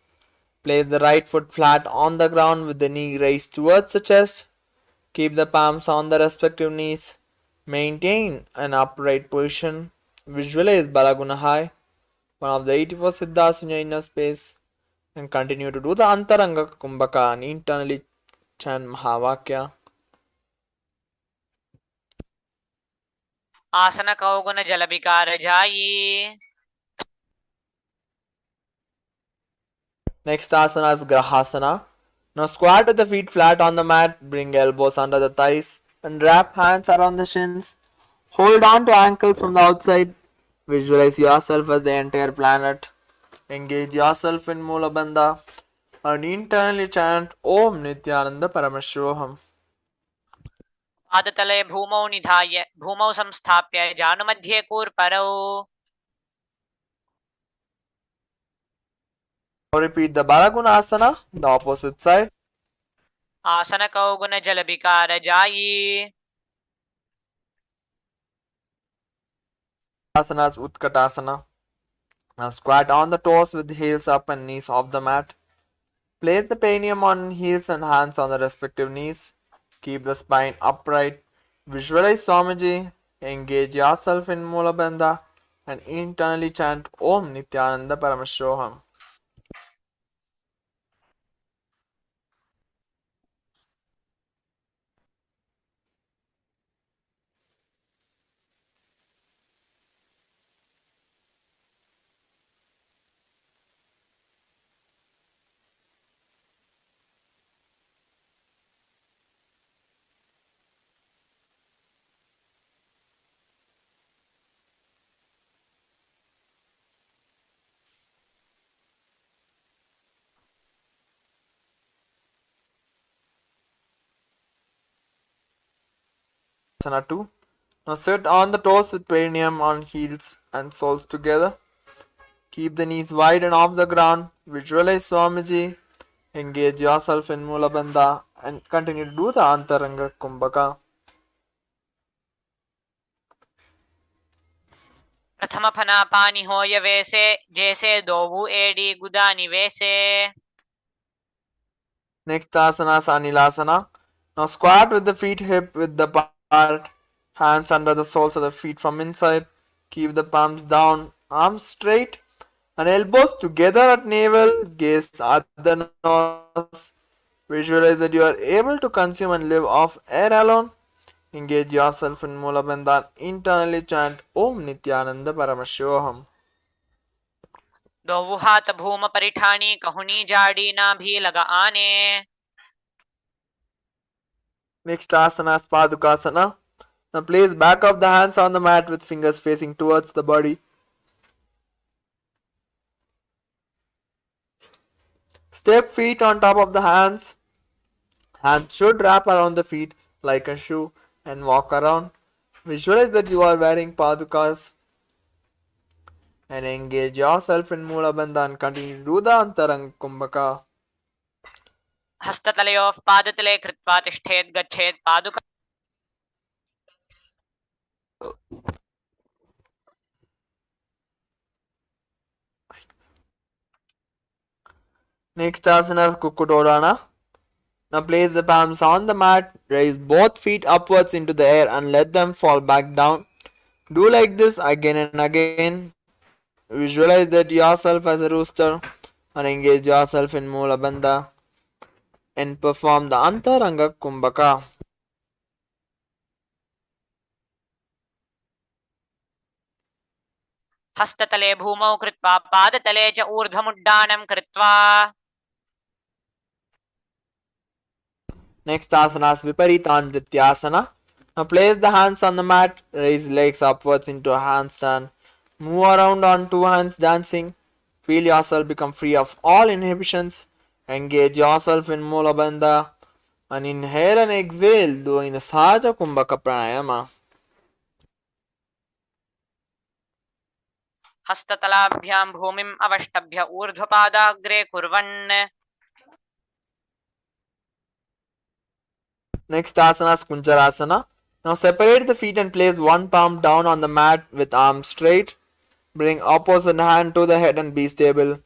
Place the right foot flat on the ground with the knee raised towards the chest. Keep the palms on the respective knees. Maintain an upright position. Visualize Balaguna High, one of the 84 Siddhas in your inner space, and continue to do the Antaranga Kumbhaka and internally chant Mahavakya. आसन कौगुन जलविकार जायी Next asana is Grahasana. Now squat with the feet flat on the mat, bring elbows under the thighs, and wrap hands around the shins. Hold on to ankles from the outside. Visualize yourself as the entire planet. Engage yourself in Mula Bandha and internally chant Om Nithyananda Paramashivoham. पादतले भूमौ निधाय भूमौ संस्थाप्य जानुमध्ये कूर्परौ Now repeat the Balagunasana, the opposite side. आसन कौगुन जलविकार जायी Asana is Utkatasana. Now squat on the toes with the heels up and knees off the mat. Place the perineum on heels and hands on the respective knees. Keep the spine upright. Visualize Swamiji. Engage yourself in Mula Bandha and internally chant Om Nithyananda Paramashivoham. Asana 2. Now sit on the toes with perineum on heels and soles together. Keep the knees wide and off the ground. Visualize Swamiji. Engage yourself in Mula Bandha and continue to do the Antaranga Kumbhaka. प्रथम फना पानी होय वैसे जैसे दोवु AD गुदानी वैसे. Next asana is Anilasana. Now squat with the feet hip width apart, hands under the soles of the feet from inside. Keep the palms down, arms straight, and elbows together at navel. Gaze at the nose. Visualize that you are able to consume and live off air alone. Engage yourself in Mula Bandha and internally chant Om Nithyananda Paramashivoham. दोवु हाथ भूम परिठानी कहुनी जाड़ी ना भी लगा आने. Next asana is Padukasana. Now place back of the hands on the mat with fingers facing towards the body. Step feet on top of the hands. Hands should wrap around the feet like a shoe and walk around. Visualize that you are wearing padukas and engage yourself in Mula Bandha and continue to do the Antaranga Kumbhaka. हस्ततलयोः पादतले कृत्वा तिष्ठेत् गच्छेत् पादुका. Next asana is Kukudodana. Now place the palms on the mat, raise both feet upwards into the air and let them fall back down. Do like this again and again. Visualize that yourself as a rooster and engage yourself in Mula Bandha and perform the Antaranga Kumbhaka. हस्ततले भूमौ कृत्वा पादतले च ऊर्ध्वमुड्डानं कृत्वा. Next asana is Viparita Nrityasana. Now place the hands on the mat, raise legs upwards into a handstand. Move around on two hands dancing. Feel yourself become free of all inhibitions. Engage yourself in Mula Bandha and inhale and exhale doing the Sahaja Kumbhaka Pranayama. हस्ततलाभ्यां भूमिम् अवष्टभ्य ऊर्ध्वपादाग्रे कुर्वन्. Next asana is Kunjarasana. Now separate the feet and place one palm down on the mat with arms straight. Bring opposite hand to the head and be stable.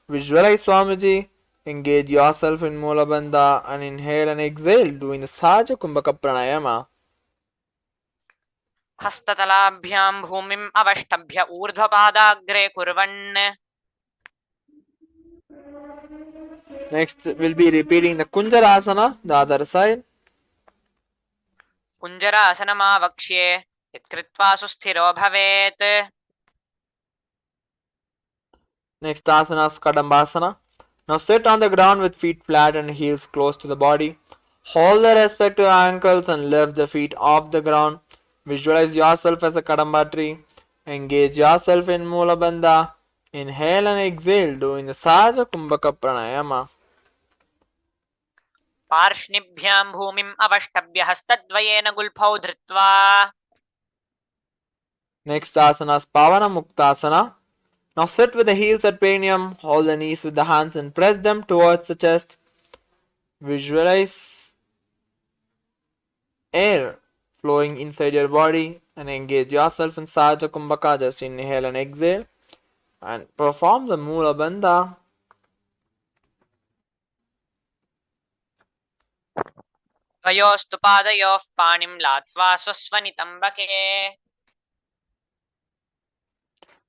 Visualize Swamiji. Engage yourself in Mula Bandha and inhale and exhale doing the Sahaja Kumbhaka Pranayama. हस्ततलाभ्यां भूमिम् अवष्टभ्य ऊर्ध्वपादाग्रे कुर्वन्. Next we'll be repeating the Kunjarasana, the other side. कुञ्जरासनमावक्ष्ये यत्कृत्वा सुस्थिरो भवेत्. Next asana is Kadambasana. Now sit on the ground with feet flat and heels close to the body. Hold the respective ankles and lift the feet off the ground. Visualize yourself as a Kadamba tree. Engage yourself in Mula Bandha. Inhale and exhale doing the Sahaja Kumbhaka Pranayama. पार्ष्णिभ्यां भूमिम् अवष्टभ्य हस्तद्वयेन गुल्फौ धृत्वा. Next asana is Pavana Muktasana. Now sit with the heels at perineum, hold the knees with the hands and press them towards the chest. Visualize air flowing inside your body and engage yourself in Sahaja Kumbhaka. Just inhale and exhale and perform the Mula Bandha. द्वयोस्तु पादयोः पाणिं लात्वा स्वस्वनितम्बके.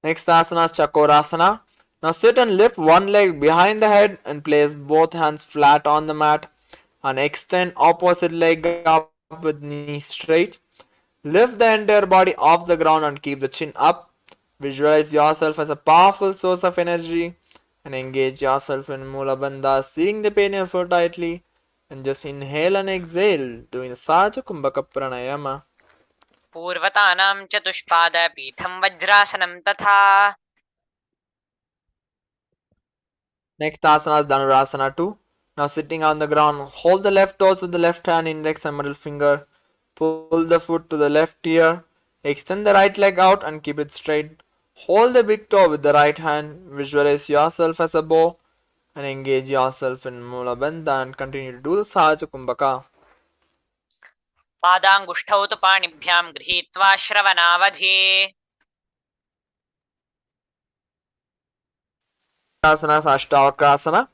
Next asana is Chakorasana. Now sit and lift one leg behind the head and place both hands flat on the mat and extend opposite leg up with knee straight. Lift the entire body off the ground and keep the chin up. Visualize yourself as a powerful source of energy and engage yourself in Mula Bandha, seeing the perineum flow tightly and just inhale and exhale doing the Sahaja Kumbhaka Pranayama. पूर्वतानां चतुष्पादपीठं वज्रासनं तथा. Next asana is Dhanurasana 2. Now sitting on the ground, hold the left toes with the left hand, index and middle finger. Pull the foot to the left ear. Extend the right leg out and keep it straight. Hold the big toe with the right hand. Visualize yourself as a bow and engage yourself in Mula Bandha and continue to do the Sahaja Kumbhaka. पादाङ्गुष्ठौ तु पाणिभ्यां गृहीत्वा श्रवणावधि Asana, Ashtavakrasana.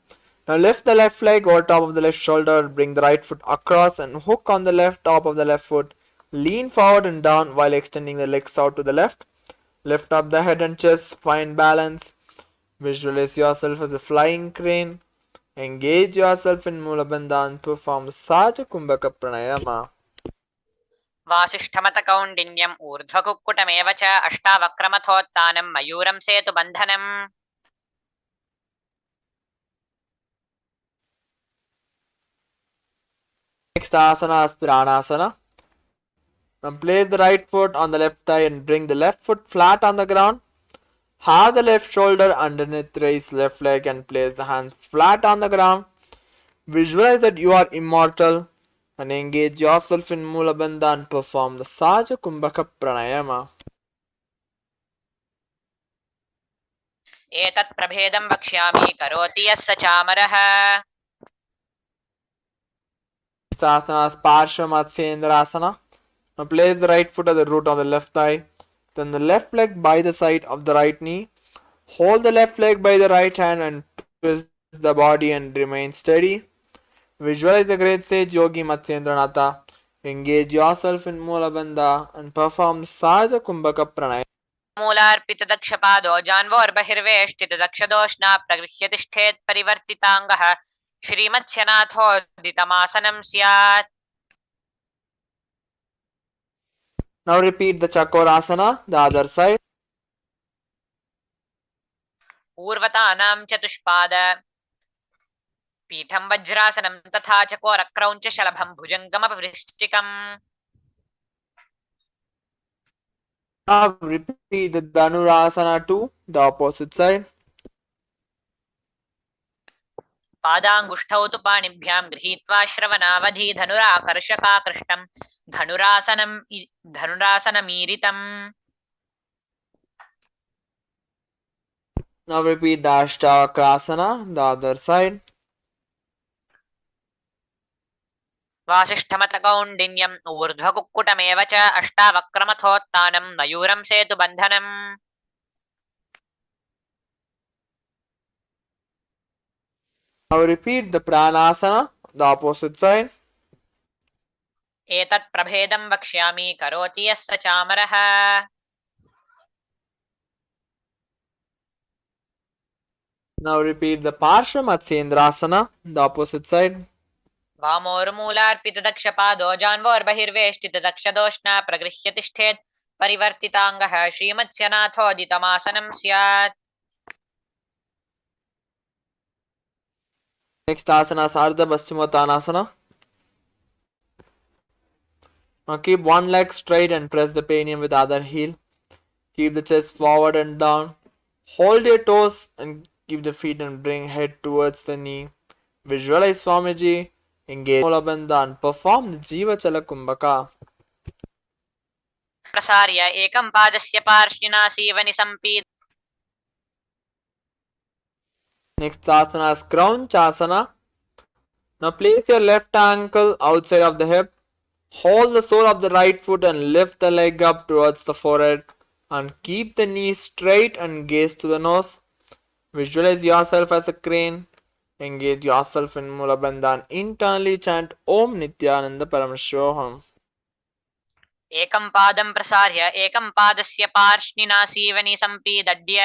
Now lift the left leg over top of the left shoulder, bring the right foot across and hook on the left top of the left foot. Lean forward and down while extending the legs out to the left. Lift up the head and chest, find balance. Visualize yourself as a flying crane. Engage yourself in Mula Bandha and perform Saja Kumbhaka Pranayama. वासिष्ठमतकौण्डिन्यम् ऊर्ध्वकुक्कुटमेव च अष्टावक्रमथोत्तानं मयूरं सेतुबन्धनम् Next asana is Pranasana. Now place the right foot on the left thigh and bring the left foot flat on the ground. Have the left shoulder underneath, raise left leg and place the hands flat on the ground. Visualize that you are immortal and engage yourself in Mula Bandha and perform the Saja Kumbhaka Pranayama. एतत् प्रभेदं वक्ष्यामि करोति यः स चामरः Asana is Parshvamatsendrasana. Now place the right foot at the root of the left thigh. Then the left leg by the side of the right knee. Hold the left leg by the right hand and twist the body and remain steady. Visualize the great sage Yogi Matsyendranatha. Engage yourself in Mula Bandha and perform Saja Kumbhaka Pranayama. मूलार्पितदक्षपादो जान्वोर्बहिर्वेष्टितदक्षदोष्णा प्रगृह्य तिष्ठेत् परिवर्तिताङ्गः श्रीमत्स्यनाथोदितमासनं स्यात् Now repeat the Chakorasana, the other side. पूर्वतानां चतुष्पाद पीठं वज्रासनं तथा चकोरक्रौञ्च शलभं भुजङ्गमपवृश्चिकम् Now repeat the Dhanurasana too, the opposite side. पादाङ्गुष्ठौ तु पाणिभ्यां गृहीत्वा श्रवणावधि धनुराकर्षकाकृष्टं धनुरासनमीरितम् Now repeat the Ashtavakrasana, the other side. वासिष्ठमतकौण्डिन्यम् ऊर्ध्वकुक्कुटमेव च अष्टावक्रमथोत्तानं मयूरं सेतुबन्धनम् Now repeat the Pranasana, the opposite side. एतत् प्रभेदं वक्ष्यामि करोति यः स चामरः Now repeat the Parshvamatsendrasana, the opposite side. वामोर्मूलार्पितदक्षपादो जान्वोर्बहिर्वेष्टितदक्षदोष्णा प्रगृह्य तिष्ठेत् परिवर्तिताङ्गः श्रीमत्स्यनाथोदितमासनं स्यात् Next asana is Ardha Paschimottanasana. Now keep one leg straight and press the perineum with the other heel. Keep the chest forward and down. Hold your toes and keep the feet and bring head towards the knee. Visualize Swamiji, engage Mula Bandha and perform the Jiva Chala Kumbhaka. प्रसार्य एकं पादस्य पार्श्विना सीवनि सम्पीत Next asana is Kraunchasana. Now place your left ankle outside of the hip. Hold the sole of the right foot and lift the leg up towards the forehead. And keep the knees straight and gaze to the nose. Visualize yourself as a crane. Engage yourself in Mula Bandha and internally chant Om Nithyananda Paramashivoham. एकं पादं प्रसार्य एकं पादस्य पार्श्विना सीवनि सम्पीदड्य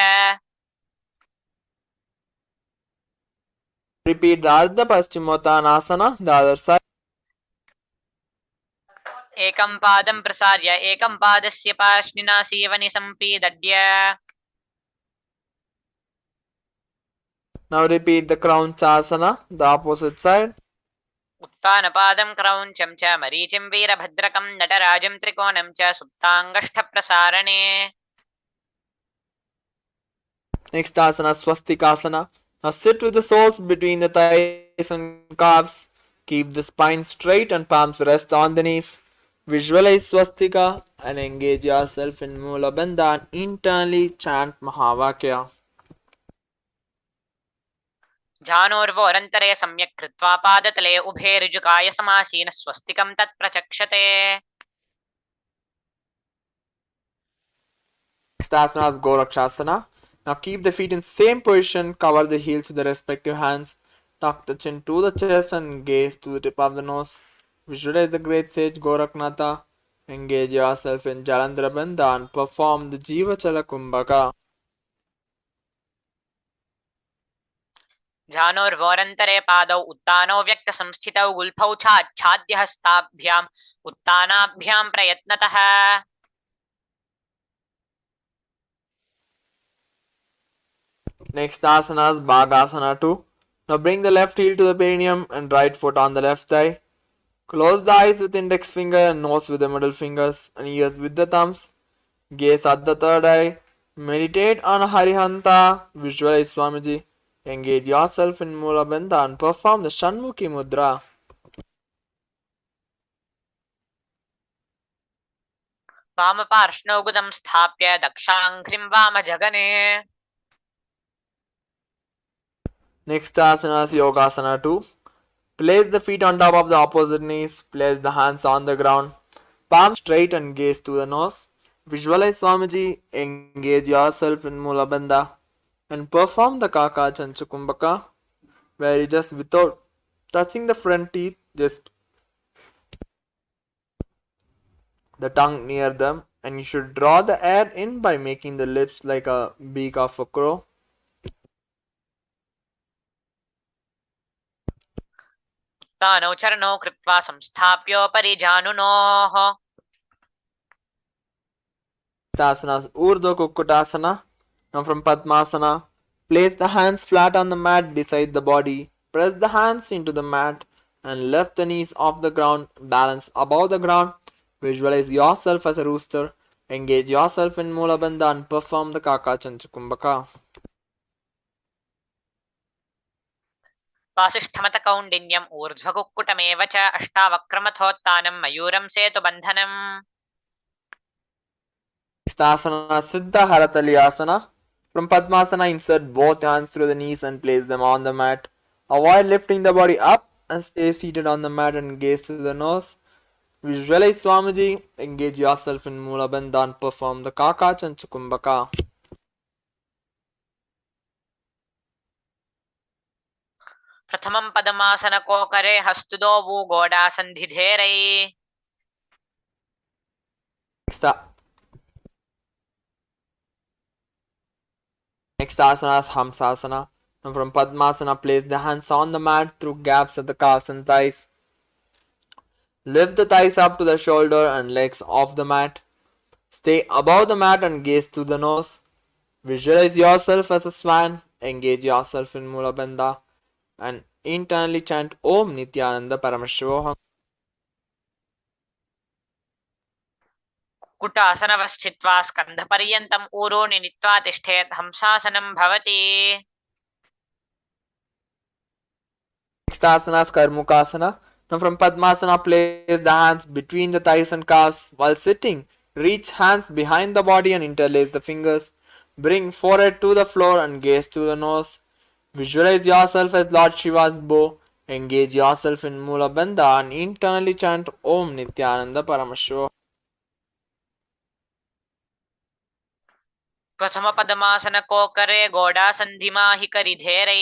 Repeat the Ardha Paschimottanasana, the other side. एकं पादं प्रसार्य एकं पादस्य पार्श्विना सीवनि सम्पीदड्य Now repeat the Kraunchasana, the opposite side. उत्तानपादं क्रौञ्चं च मरीचिं वीरभद्रकं नटराजं त्रिकोणं च सुप्ताङ्गष्ठप्रसारणे Next asana is Swastikasana. Now sit with the soles between the thighs and calves. Keep the spine straight and palms rest on the knees. Visualize swastika and engage yourself in Mula Bandha and internally chant Mahavakya. जानोर्वोरन्तरे सम्यक् कृत्वा पादतले उभे ऋजुकाय समासीनः स्वस्तिकं तत् प्रचक्षते Next asana is Gorakshasana. Now keep the feet in same position, cover the heels with the respective hands, tuck the chin to the chest and gaze to the tip of the nose. Visualize the great sage Goraknatha. Engage yourself in Jalandhara Bandha and perform the Jiva Chala Kumbhaka. जानोर्वोरन्तरे पादौ उत्तानौ व्यक्तसंस्थितौ गुल्फौ छाच्छाद्य हस्ताभ्याम् उत्तानाभ्यां प्रयत्नतः Next asana is Bhagasana 2. Now bring the left heel to the perineum and right foot on the left thigh. Close the eyes with index finger and nose with the middle fingers and ears with the thumbs. Gaze at the third eye. Meditate on Harihanta. Visualize Swamiji. Engage yourself in Mula Bandha and perform the Shanmukhi Mudra. वामपार्श्वौ गुदं स्थाप्य दक्षाङ्घ्रिं वामजगने Next asana is Yogasana 2. Place the feet on top of the opposite knees. Place the hands on the ground. Palms straight and gaze to the nose. Visualize Swamiji. Engage yourself in Mula Bandha and perform the Kaka Chanchukumbhaka, where you just without touching the front teeth, just the tongue near them, and you should draw the air in by making the lips like a beak of a crow. उत्तानौ चरणौ कृत्वा संस्थाप्योपरि जानुनोः Asana is Urdhva Kukkutasana. Now from Padmasana, place the hands flat on the mat beside the body. Press the hands into the mat and lift the knees off the ground. Balance above the ground. Visualize yourself as a rooster. Engage yourself in Mula Bandha and perform the Kaka Chanchukumbhaka. वासिष्ठमतकौण्डिन्यम् ऊर्ध्वकुक्कुटमेव च अष्टावक्रमथोत्तानं मयूरं सेतुबन्धनम् Next asana is Siddha Haratali Asana. From Padmasana, insert both hands through the knees and place them on the mat. Avoid lifting the body up and stay seated on the mat and gaze to the nose. Visualize Swamiji. Engage yourself in Mula Bandha and perform the Kaka Chanchukumbhaka. प्रथमं पदमासनकोकरे हस्तुदोवु गोडासन्धिधेरै Next asana is Hamsasana. And from Padmasana, place the hands on the mat through gaps at the calves and thighs. Lift the thighs up to the shoulder and legs off the mat. Stay above the mat and gaze to the nose. Visualize yourself as a swan. Engage yourself in Mula Bandha and internally chant Om Nithyananda Paramashivoham. कुटासनवस्थित्वा स्कन्धपर्यन्तम् ऊरोनि नीत्वा तिष्ठेत् हंसासनं भवति Next asana is Karmukasana. Now from Padmasana, place the hands between the thighs and calves. While sitting, reach hands behind the body and interlace the fingers. Bring forehead to the floor and gaze to the nose. Visualize yourself as Lord Shiva's bow. Engage yourself in Mula Bandha and internally chant Om Nithyananda Paramashivam. प्रथमपदमासनकोकरे गोडासन्धिमाहिकरिधेरै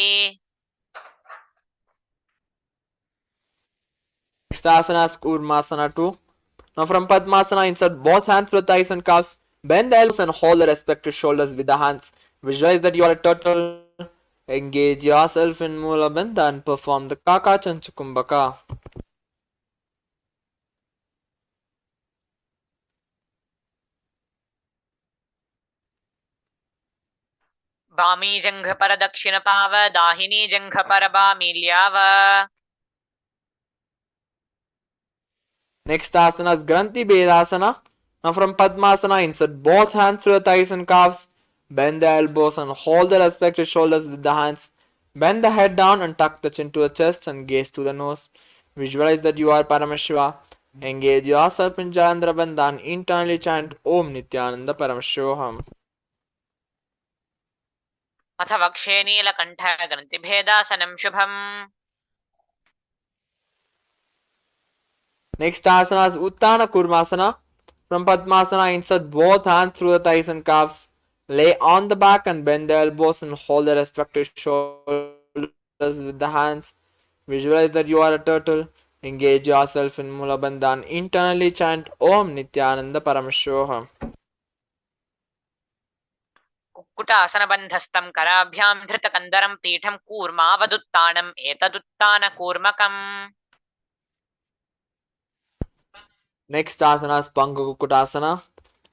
Next asana is Kurmasana 2. Now from Padmasana, insert both hands through the thighs and calves. Bend the elbows and hold the respective shoulders with the hands. Visualize that you are a turtle. Engage yourself in Mula Bandha and perform the Kaka Chanchukumbhaka. वामी जङ्घपरदक्षिणपाव दाहिनी जङ्घपरबामील्याव Next asana is Granthi Bedasana. Now from Padmasana, insert both hands through the thighs and calves. Bend the elbows and hold the respective shoulders with the hands. Bend the head down and tuck the chin to the chest and gaze to the nose. Visualize that you are Paramashiva. Engage yourself in Chandra Bandha and internally chant Om Nithyananda Paramashivoham. अथ वक्षे नीलकण्ठ ग्रन्थिभेदासनं शुभम् Next asana is Uttana Kurmasana. From Padmasana, insert both hands through the thighs and calves. Lay on the back and bend the elbows and hold the respective shoulders with the hands. Visualize that you are a turtle. Engage yourself in Mula Bandha and internally chant Om Nithyananda Paramashivoham. कुक्कुटासनबन्धस्थं कराभ्यां धृतकन्दरं पीठं कूर्मावदुत्तानम् एतदुत्तानकूर्मकम् Next asana is Pangu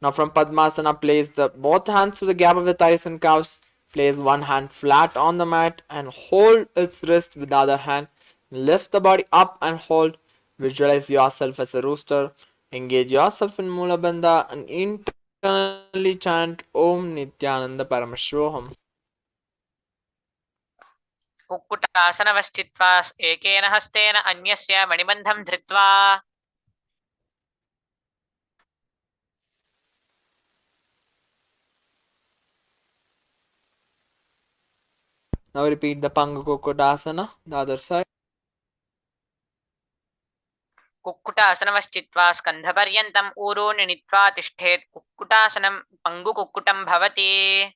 Now from Padmasana, place both hands through the gap of the thighs and calves. Place one hand flat on the mat and hold its wrist with the other hand. Lift the body up and hold. Visualize yourself as a rooster. Engage yourself in Mula Bandha and internally chant Om Nithyananda Paramashivoham. कुक्कुटासनवस्थित्वा एकेन हस्तेन अन्यस्य मणिबन्धं धृत्वा Now repeat the Pangu Kukutasana, the other side. कुक्कुटासनवस्थित्वा स्कन्धपर्यन्तम् ऊरूनि नीत्वा तिष्ठेत् कुक्कुटासनं पङ्गुकुक्कुटं भवति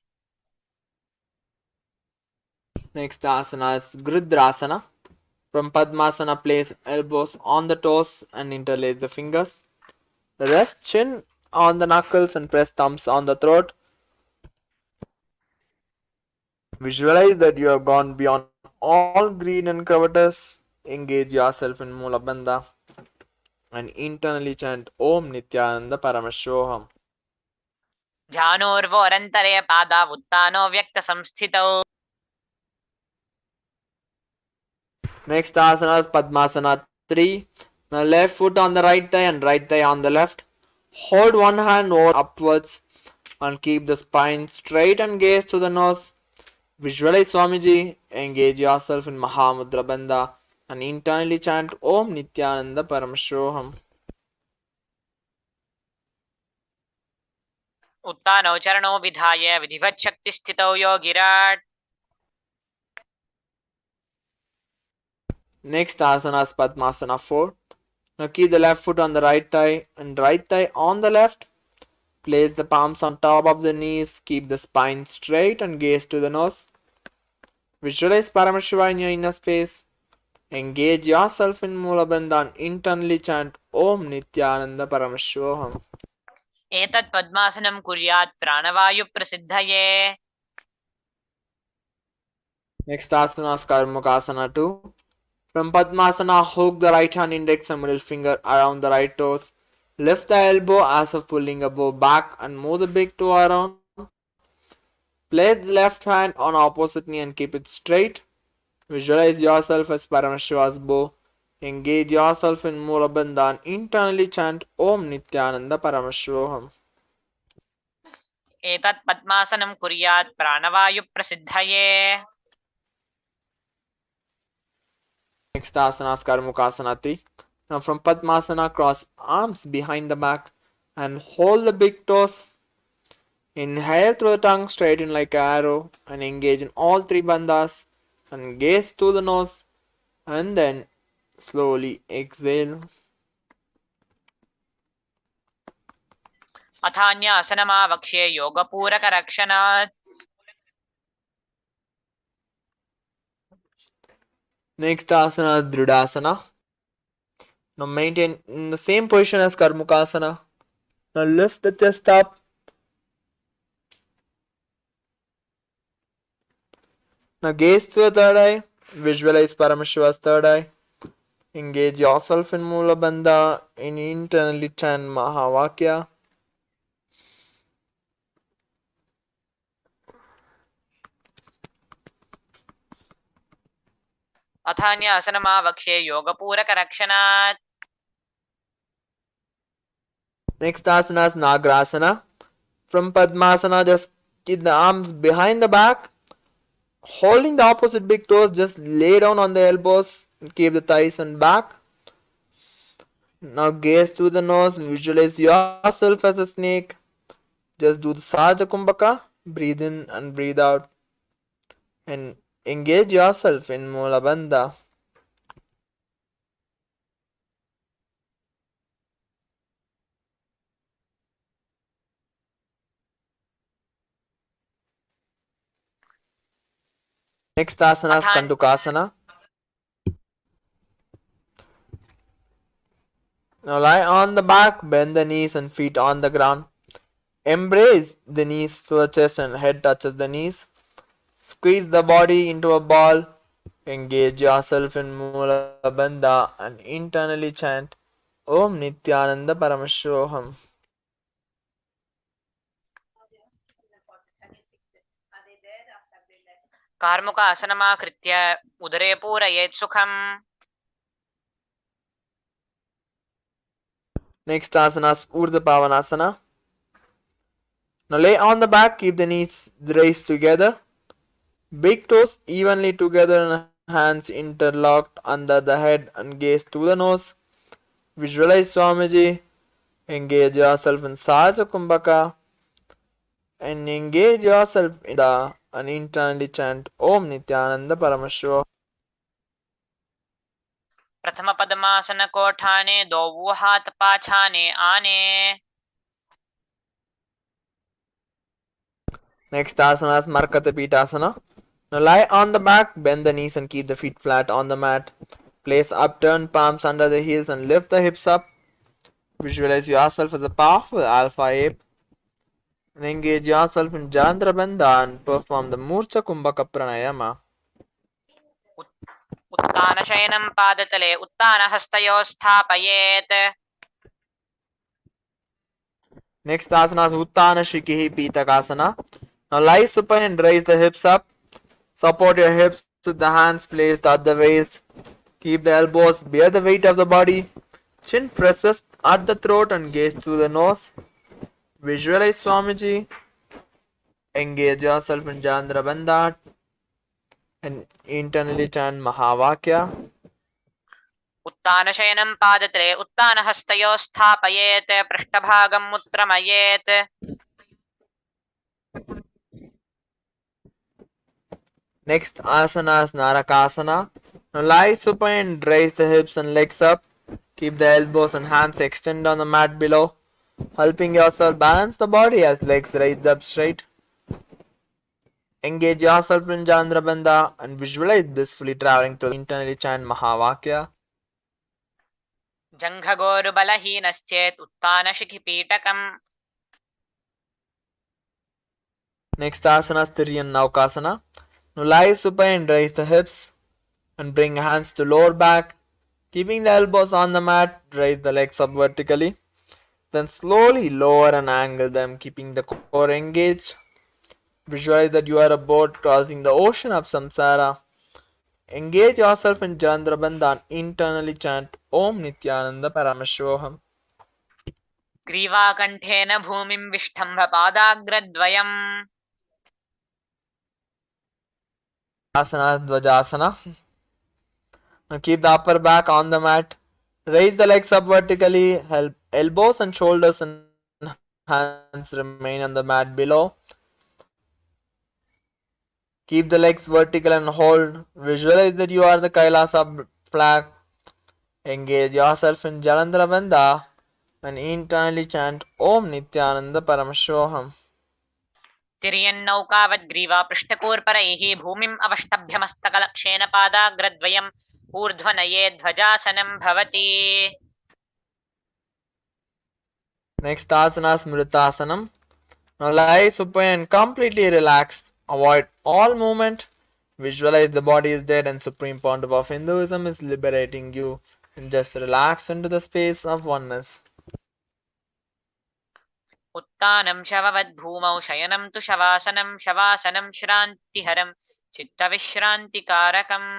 Next asana is Gridrasana. From Padmasana, place elbows on the toes and interlace the fingers. Rest chin on the knuckles and press thumbs on the throat. Visualize that you have gone beyond all greed and covetous. Engage yourself in Mula Bandha and internally chant Om Nithyananda Paramashivoham. जानोर्वोरन्तरे पादावुत्तानो व्यक्तसंस्थितौ Next asana is Padmasana 3. Now left foot on the right thigh and right thigh on the left. Hold one hand over upwards and keep the spine straight and gaze to the nose. Visualize Swamiji. Engage yourself in Mahamudra Bandha and internally chant Om Nithyananda Paramashivoham. उत्तानौ चरणौ विधाय विधिवत् शक्तिस्थितौ योगिराट् Next asana is Padmasana 4. Now keep the left foot on the right thigh and right thigh on the left. Place the palms on top of the knees. Keep the spine straight and gaze to the nose. Visualize Paramashiva in your inner space. Engage yourself in Mula Bandha and internally chant Om Nithyananda Paramashivoham. एतत् पद्मासनं कुर्यात् प्राणवायुप्रसिद्धये Next asana is Karmakasana 2. From Padmasana, hook the right hand index and middle finger around the right toes. Lift the elbow as if pulling a bow back and move the big toe around. Place the left hand on opposite knee and keep it straight. Visualize yourself as Paramashiva's bow. Engage yourself in Mula Bandha and internally chant Om Nithyananda Paramashivoham. एतत् पद्मासनं कुर्यात् प्राणवायुप्रसिद्धये Next asana is Karmakasana 3. Now from Padmasana, cross arms behind the back and hold the big toes. Inhale through the tongue, straighten like an arrow and engage in all three bandhas and gaze to the nose and then slowly exhale. अथान्यासनमावक्ष्ये योगपूरकरक्षणात् Next asana is Dridasana. Now maintain in the same position as Karmakasana. Now lift the chest up. Now gaze to the third eye. Visualize Paramashiva's third eye. Engage yourself in Mula Bandha and internally chant Mahavakya. अथान्यासनमावक्ष्ये योगपूरकरक्षणात् Next asana is Nagrasana. From Padmasana, just keep the arms behind the back. Holding the opposite big toes, just lay down on the elbows and keep the thighs and back. Now gaze to the nose, visualize yourself as a snake. Just do the Sahaja Kumbhaka, breathe in and breathe out, and engage yourself in Mula Bandha. Next asana is Athan- Kandukasana. Now lie on the back, bend the knees and feet on the ground. Embrace the knees to the chest and head touches the knees. Squeeze the body into a ball. Engage yourself in Mula Bandha and internally chant Om Nithyananda Paramashivoham. कार्मुक आसनमाकृत्य उदरे पूरयेत् सुखम्. Next asana is Urdhva Pavanasana. Now lay on the back, keep the knees raised together. Big toes evenly together and hands interlocked under the head and gaze to the nose. Visualize Swamiji. Engage yourself in Sahaja Kumbhaka and engage yourself in the and internally chant Om Nithyananda Paramashivam. प्रथम पद्मासन कोठाने दो हाथ पाछाने आने. Next asana is Markata Pitasana. Now lie on the back, bend the knees and keep the feet flat on the mat. Place upturned palms under the heels and lift the hips up. Visualize yourself as a powerful alpha ape. And engage yourself in Jandra Bandha and perform the Murcha Kumbhaka Pranayama. उत्तानशयनं पादतले उत्तानहस्तयोः स्थापयेत्. Next asana is Uttana Shikihi Pitakasana. Now lie supine and raise the hips up. Support your hips with the hands placed at the waist. Keep the elbows, bear the weight of the body. Chin presses at the throat and gaze through the nose. Visualize Swamiji. Engage yourself in Jandra Bandha and internally chant Mahavakya. उत्तानशयनं पादतले उत्तानहस्तयोः स्थापयेत्. पृष्ठभागं उत्क्रमयेत्. Next asana is Narakasana. Now lie supine and raise the hips and legs up. Keep the elbows and hands extended on the mat below, helping yourself balance the body as legs raised up straight. Engage yourself in Jandra Bandha and visualize blissfully traveling through the internally chant Mahavakya. जङ्घगोरुबलहीनश्चेत् उत्तानशिखिपीठकम्. Next asana is Tiryan Naukasana. Now lie supine and raise the hips and bring hands to lower back. Keeping the elbows on the mat, raise the legs up vertically. Then slowly lower and angle them, keeping the core engaged. Visualize that you are a boat crossing the ocean of samsara. Engage yourself in Jandra Bandha and internally chant Om Nithyananda Paramashivoham. ग्रीवाकण्ठेन भूमिं विष्ठम्भ पादाग्रद्वयम्. Asana Dvajasana. Now keep the upper back on the mat. Raise the legs up vertically. Help elbows and shoulders and hands remain on the mat below. Keep the legs vertical and hold. Visualize that you are the Kailasa flag. Engage yourself in Jalandhara Bandha and internally chant Om Nithyananda Paramashivoham. तिर्यन्नौकावद्ग्रीवा पृष्ठकोर्परैः भूमिम् अवष्टभ्यमस्तकलक्षेण पादाग्रद्वयम् ऊर्ध्वनये ध्वजासनं भवति. Next asana is Mritasanam. Now lie supine and completely relaxed. Avoid all movement. Visualize the body is dead and supreme pontiff of Hinduism is liberating you. And just relax into the space of oneness. उत्तानं शववद्भूमौ शयनं तु शवासनं शवासनं श्रान्तिहरं चित्तविश्रान्तिकारकम्.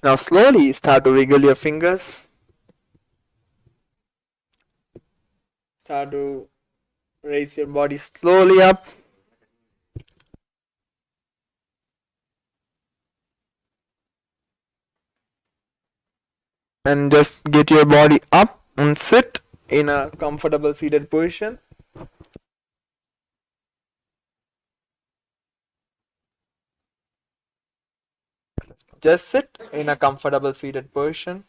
Now slowly start to wiggle your fingers. Start to raise your body slowly up. And just get your body up and sit in a comfortable seated position. Just sit in a comfortable seated position.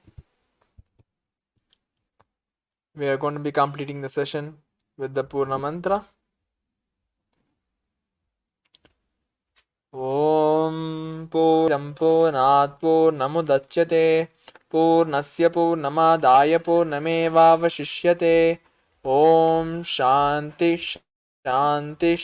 We are going to be completing the session with the Purna Mantra. Om Purnamad Purnamudachyate Purnasya Purnamadaya Purnamevavashishyate Om Shanti Shanti